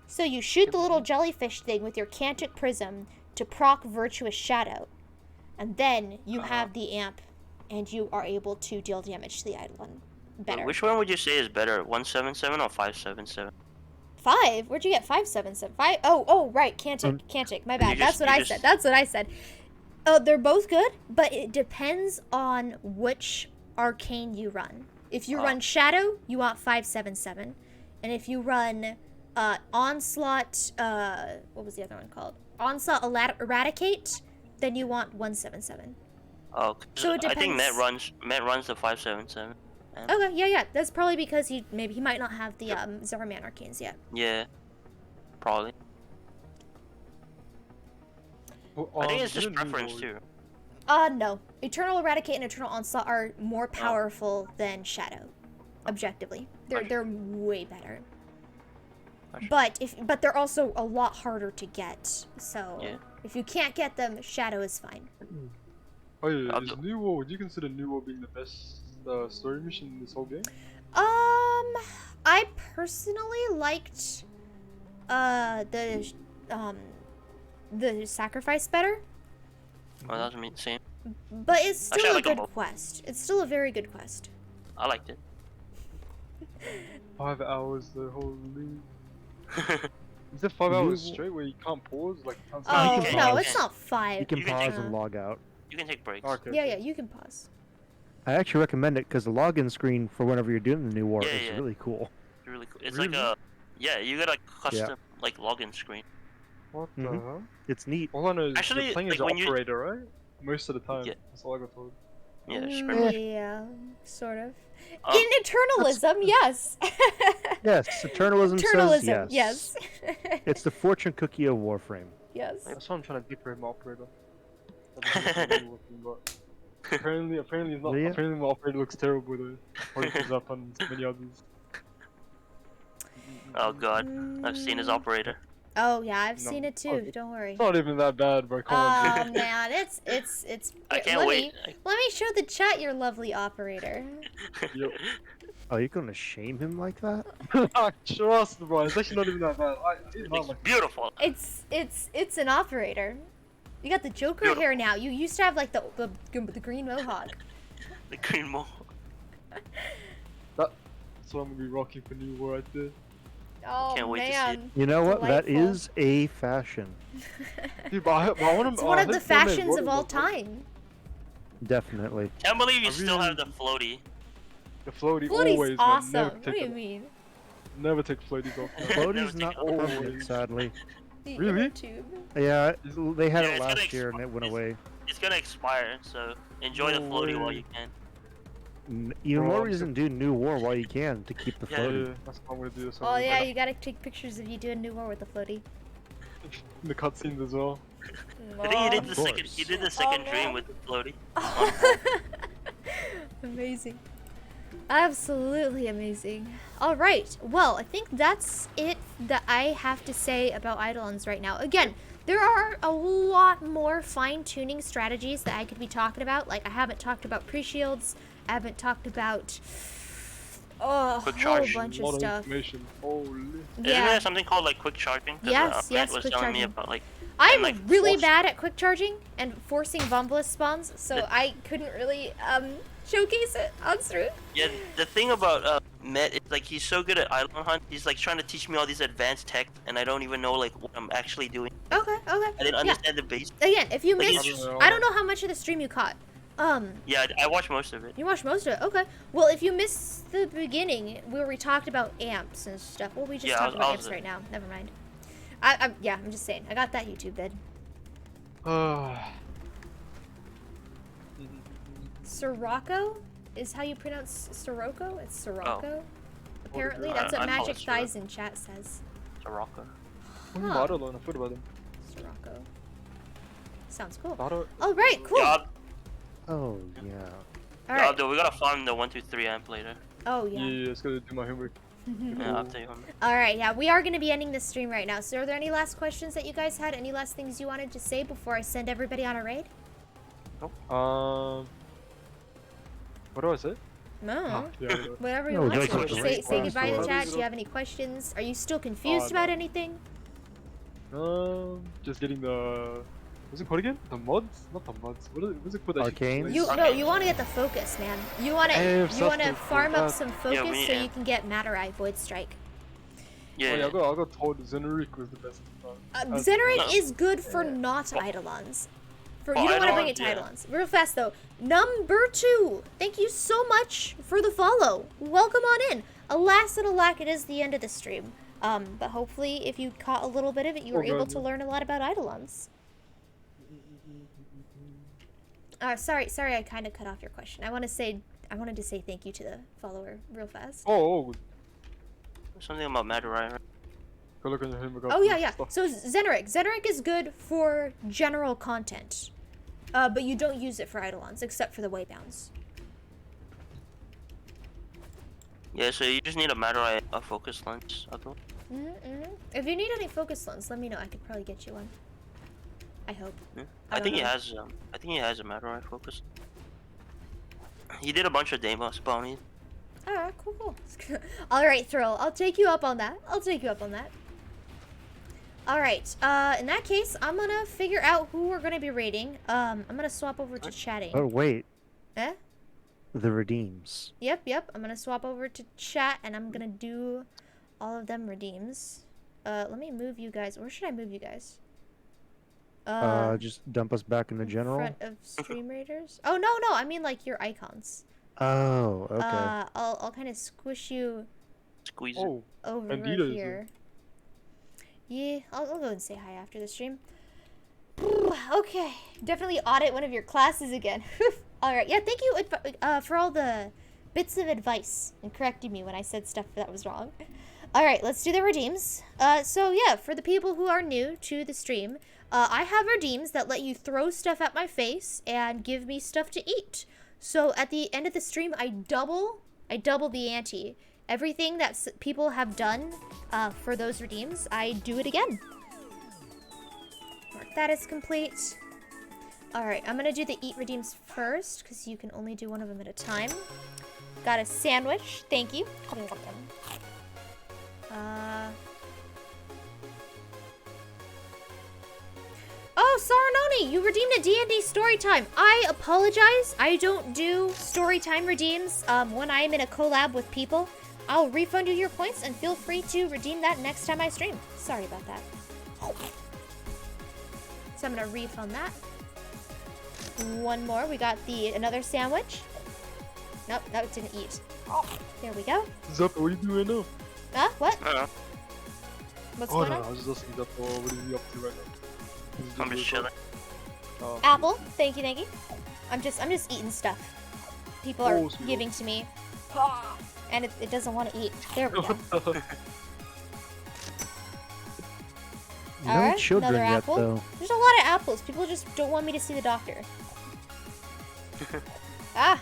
So you shoot the little jellyfish thing with your Cantic Prism to proc Virtuous Shadow. And then you have the amp and you are able to deal damage to the Eidolon better. Which one would you say is better, 177 or 577? 5? Where'd you get 577? 5? Oh, right. Cantic. My bad. That's what I said. That's what I said. Oh, they're both good, but it depends on which arcane you run. If you run Shadow, you want 577. And if you run Onslaught, what was the other one called? Onslaught Eradicate, then you want 177. Oh, so it depends. I think Matt runs the 577. Okay, yeah. That's probably because he might not have the Zaraman arcanes yet. Yeah, probably. Well, I think it's just preference too. No. Eternal Eradicate and Eternal Onslaught are more powerful than Shadow. Objectively. They're way better. But they're also a lot harder to get. So if you can't get them, Shadow is fine. Oh yeah, is New War, would you consider New War being the best story mission in this whole game? I personally liked the sacrifice better. Well, that doesn't mean the same. But it's still like a good quest. It's still a very good quest. I liked it. 5 hours the whole league. Is it 5 hours straight where you can't pause? Like, you can't Oh, you can no, pause. it's not 5. You can pause and log out. You can take breaks. Okay. Yeah, you can pause. I actually recommend it because the login screen for whenever you're doing the new war is really cool. It's really cool. It's like a you got a custom like login screen. What the hell? It's neat. All I know is Actually, you're playing like as when you- operator, right? Most of the time. Yeah. That's all I got told. Yeah, it's pretty much. Yeah, sort of. Um, In Eternalism, yes. Yes, Eternalism says yes. It's the fortune cookie of Warframe. Yes. That's why I'm trying to decorate my operator. Apparently it's not. Yeah. Apparently my operator looks terrible though. According to Zap and many others. Oh god, I've seen his operator. Oh yeah, I've seen it too. Don't worry. It's not even that bad, bro. Come on. Oh man, it's. I can't wait. Let me show the chat your lovely operator. Yep. Oh, you're gonna shame him like that? Trust, bro. It's actually not even that bad. It's not It's like beautiful. It's an operator. You got the Joker hair now. You used to have like the green mohawk. The green mole. that's what I'm gonna be rocking for New War right there. Oh Can't wait to see man. You know what? That Delightful. is a fashion. Dude, but I want It's one of the fashions of all time. Definitely. Can't believe you I still have the really- floaty. The floaty Floaty's always, awesome. man. What do you mean? Never take floaties off. Floaty's not Never permanent, always. sadly. The Really? inner tube. Yeah, they had Yeah, it it's gonna last year and it went away. It's gonna expire, so enjoy the No floaty way. while you can. Even Bro, more I'm reason to do New War while you can to keep the Yeah, floaty. Yeah, that's what I'm gonna do. This Oh yeah, you gotta take pictures of you doing New War with the floaty. The cutscenes as well. I think he did Of the second. course. He did the second man. dream with the floaty. Amazing. Absolutely amazing. Alright, well, I think that's it that I have to say about Eidolons right now. Again, there are a lot more fine-tuning strategies that I could be talking about. Like, I haven't talked about pre-shields, I haven't talked about a Quick whole charge. bunch A of lot of stuff. information. Holy. Isn't Yeah, there something called like quick charging? 'Cause, Yes, Matt was quick telling me charging. about like. I'm like, really force- bad at quick charging and forcing Vombless spawns, so I couldn't really showcase it on stream. Yeah, the thing about Met is like he's so good at Eidolon Hunt. He's like trying to teach me all these advanced tech, and I don't even know like what I'm actually doing. Okay. I didn't understand the base. Again, if you Like, missed, he's I don't know how much of the stream you caught. Yeah, I watched most of it. You watched most of it. Okay. Well, if you missed the beginning where we talked about amps and stuff, well, we just Yeah, talked I about was amps right now. Never mind. I'm just saying. I got that YouTube vid. Sirocco is how you pronounce Sirocco. It's Sirocco. Apparently, that's what I call Magic it Thighs in chat says. It's a rocker. Huh. Eidolon, I forgot about them. Sirocco. Sounds cool. Eidolon- All right, cool. Yeah, Oh, yeah. All right. dude, we gotta farm the 1, 2, 3 amp later. Oh Yeah, yeah. it's gonna do my homework. Yeah, I'll tell you when. All right, yeah, we are going to be ending this stream right now. So are there any last questions that you guys had? Any last things you wanted to say before I send everybody on a raid? What do I say? No. Yeah, Whatever you No, want just to. like the Say raid goodbye to the last chat. one. Do you have any questions? Are you still confused no. about anything? Just getting the. What's it called again? The mods? Not the mods. What's it called? that Arcanes? You want to get the focus, man. You want to farm up some focus Yeah, we- so you can get Matter Eye Void Strike. Yeah. Oh, yeah, I got told Zenrik was the best. Zenrik is good for not Eidolons. You Oh, don't want to bring it to Eidolons, yeah. Eidolons. Real fast though. Number 2. Thank you so much for the follow. Welcome on in. Alas and alack, it is the end of the stream. But hopefully, if you caught a little bit of it, you were able to learn a lot about Eidolons. Sorry, I kind of cut off your question. I wanted to say thank you to the follower real fast. Oh, Something about Madurai, right? go look on him. Oh yeah. So Zenrik is good for general content, but you don't use it for Eidolons except for the waybounds. Yeah, so you just need a Madurai focus lens. If you need any focus lens, let me know. I could probably get you one. I hope. Yeah. I I think don't he know. has. I think he has a Madurai focus. He did a bunch of demo spawning. Alright, cool. Alright, Thrill. I'll take you up on that. Alright, in that case, I'm gonna figure out who we're gonna be raiding. I'm gonna swap over to chatting. Oh wait, Eh? the redeems. Yep. I'm gonna swap over to chat, and I'm gonna do all of them redeems. Let me move you guys. Where should I move you guys? Just dump us back in the In general. front of Stream Raiders? Oh, no, I mean, like, your icons. Oh, okay. I'll kind of squish you Squeeze it. Oh, over Indeed, is it? here. Yeah, I'll go and say hi after the stream. Okay, definitely audit one of your classes again. Alright, yeah, thank you for all the bits of advice and correcting me when I said stuff that was wrong. Alright, let's do the redeems. So yeah, for the people who are new to the stream, I have redeems that let you throw stuff at my face and give me stuff to eat. So at the end of the stream, I double the ante. Everything that people have done for those redeems, I do it again. Mark that as complete. Alright, I'm gonna do the eat redeems first, because you can only do one of them at a time. Got a sandwich, thank you. Oh, Saranoni, you redeemed a D&D Storytime. I apologize. I don't do Storytime redeems when I'm in a collab with people. I'll refund you your points and feel free to redeem that next time I stream. Sorry about that. So I'm gonna refund that. One more. We got another sandwich. Nope, that it didn't eat. There we go. Zup, what are you doing now? Huh? What? What's Oh going no, on? I was just asking Zup, what is he up to right now? I'm just chilling. Oh, Apple, thank you. I'm just eating stuff. People are Oh, sweet. giving to me, and it doesn't want to eat. There we go. No Alright, children another yet, apple. though. There's a lot of apples. People just don't want me to see the doctor. Ah.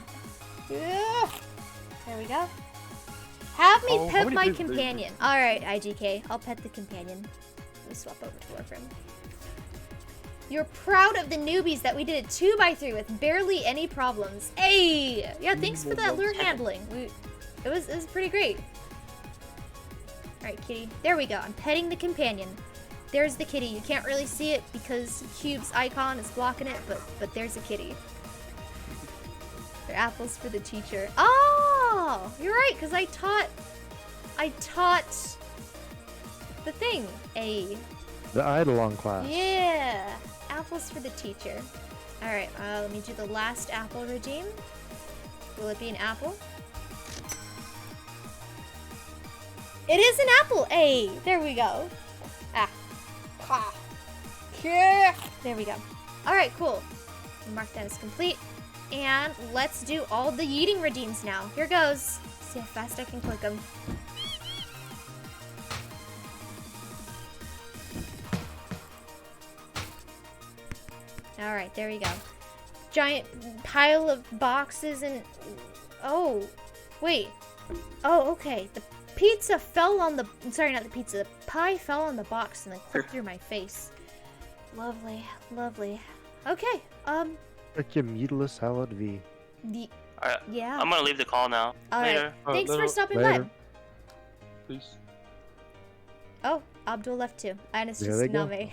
Yeah. There we go. Have me Oh, how pet many my days did they companion. Alright, IGK. I'll pet the companion. Let me swap over to Warframe. You're proud of the newbies that we did a 2x3 with barely any problems. Hey! Yeah, thanks for that lure handling. It was pretty great. Alright, kitty. There we go. I'm petting the companion. There's the kitty. You can't really see it because Cube's icon is blocking it, but there's a kitty. They're apples for the teacher. Oh! You're right, because I taught the thing. The Eidolon class. Yeah! Apples for the teacher. Alright, let me do the last apple redeem. Will it be an apple? It is an apple! Hey! There we go. Ah. Yeah. There we go. Alright, cool. Mark that as complete. And let's do all the eating redeems now. Here goes. See how fast I can click them. Alright, there we go. Giant pile of boxes and... Oh, wait. Oh, okay. The pizza fell on the... Sorry, not the pizza. The pie fell on the box and then clipped through my face. Lovely, lovely. Okay, Like your meatless salad V. Alright, yeah. I'm gonna leave the call now. Alright, Later. thanks for later. stopping Later. by. Peace. Oh, Abdul left too. And it's There just they go. Nave.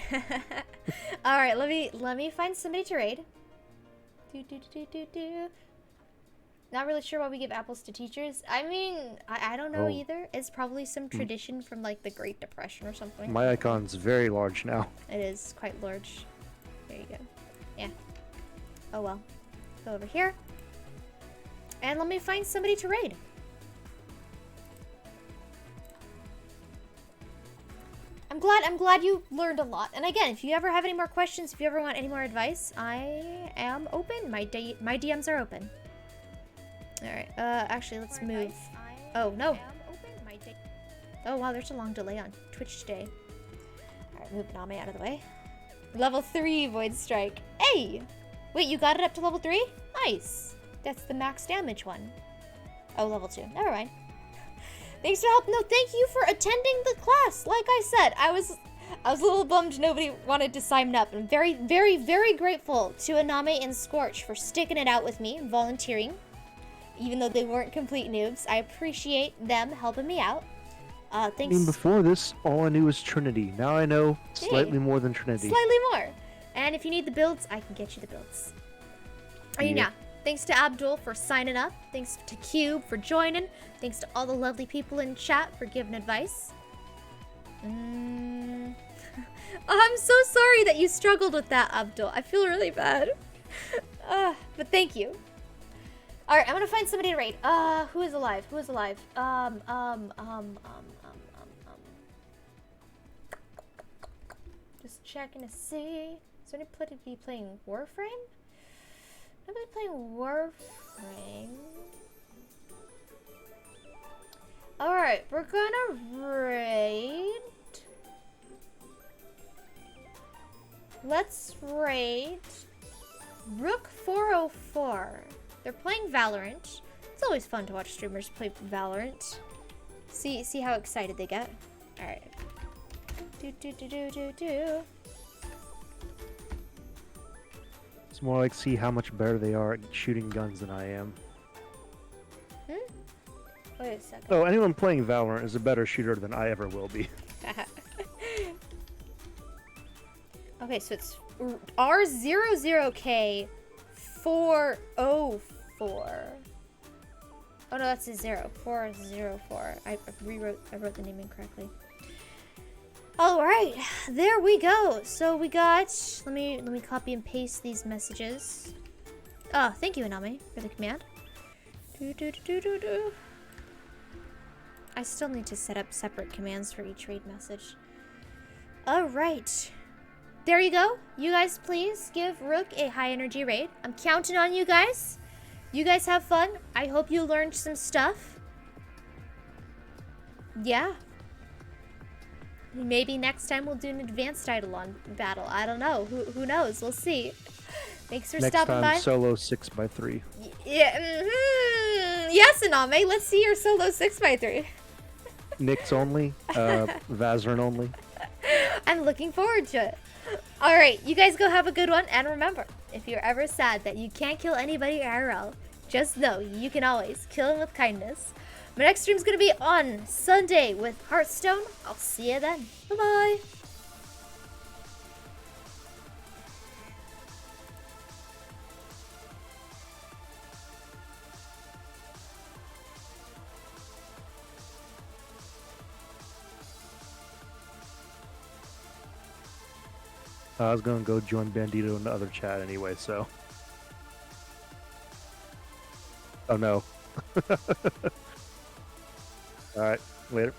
Alright, let me find somebody to raid. Not really sure why we give apples to teachers. I mean, I don't know Oh. either. It's probably some tradition from like the Great Depression or something. My icon's very large now. It is quite large. There you go. Yeah. Oh well. Go over here. And let me find somebody to raid. I'm glad you learned a lot. And again, if you ever have any more questions, if you ever want any more advice, I am open. My DMs are open. Alright, actually, let's move. Oh, no. Oh, wow, there's a long delay on Twitch today. Alright, move Name out of the way. Level 3 Void Strike. Hey! Wait, you got it up to level 3? Nice. That's the max damage one. Oh, level 2. Never mind. Thanks for helping. No, thank you for attending the class. Like I said, I was a little bummed nobody wanted to sign up. I'm very, very, very grateful to Aname and Scorch for sticking it out with me and volunteering. Even though they weren't complete noobs, I appreciate them helping me out. Thanks. I mean, before this, all I knew was Trinity. Now I know slightly more than Trinity. Slightly more. And if you need the builds, I can get you the builds. I mean, yeah. Thanks to Abdul for signing up. Thanks to Cube for joining. Thanks to all the lovely people in chat for giving advice. I'm so sorry that you struggled with that, Abdul. I feel really bad. But thank you. Alright, I'm gonna find somebody to raid. Who is alive? Who is alive? Just checking to see. Is there anybody playing Warframe? Nobody playing Warframe. Alright, we're gonna raid. Let's raid Rook 404. They're playing Valorant. It's always fun to watch streamers play Valorant. See how excited they get. Alright. Do. It's more like see how much better they are at shooting guns than I am. Wait a second. Oh, anyone playing Valorant is a better shooter than I ever will be. Okay, so it's R00K 404. Oh no, that's a 404. I wrote the name incorrectly. Alright, there we go. So we got, let me copy and paste these messages. Oh, thank you, Aname, for the command. I still need to set up separate commands for each raid message. Alright. There you go. You guys please give Rook a high energy raid. I'm counting on you guys. You guys have fun. I hope you learned some stuff. Yeah. Maybe next time we'll do an advanced Eidolon battle. I don't know. Who knows? We'll see. Thanks for stopping by. Next time, solo 6x3. Yeah. Yes, Aname. Let's see your solo 6x3. Nyx only. Vazarin only. I'm looking forward to it. Alright, you guys go have a good one. And remember, if you're ever sad that you can't kill anybody IRL, just know you can always kill them with kindness. My next stream's gonna be on Sunday with Hearthstone. I'll see you then. Bye-bye. I was gonna go join Bandito in the other chat anyway, so. Oh no. Alright, later.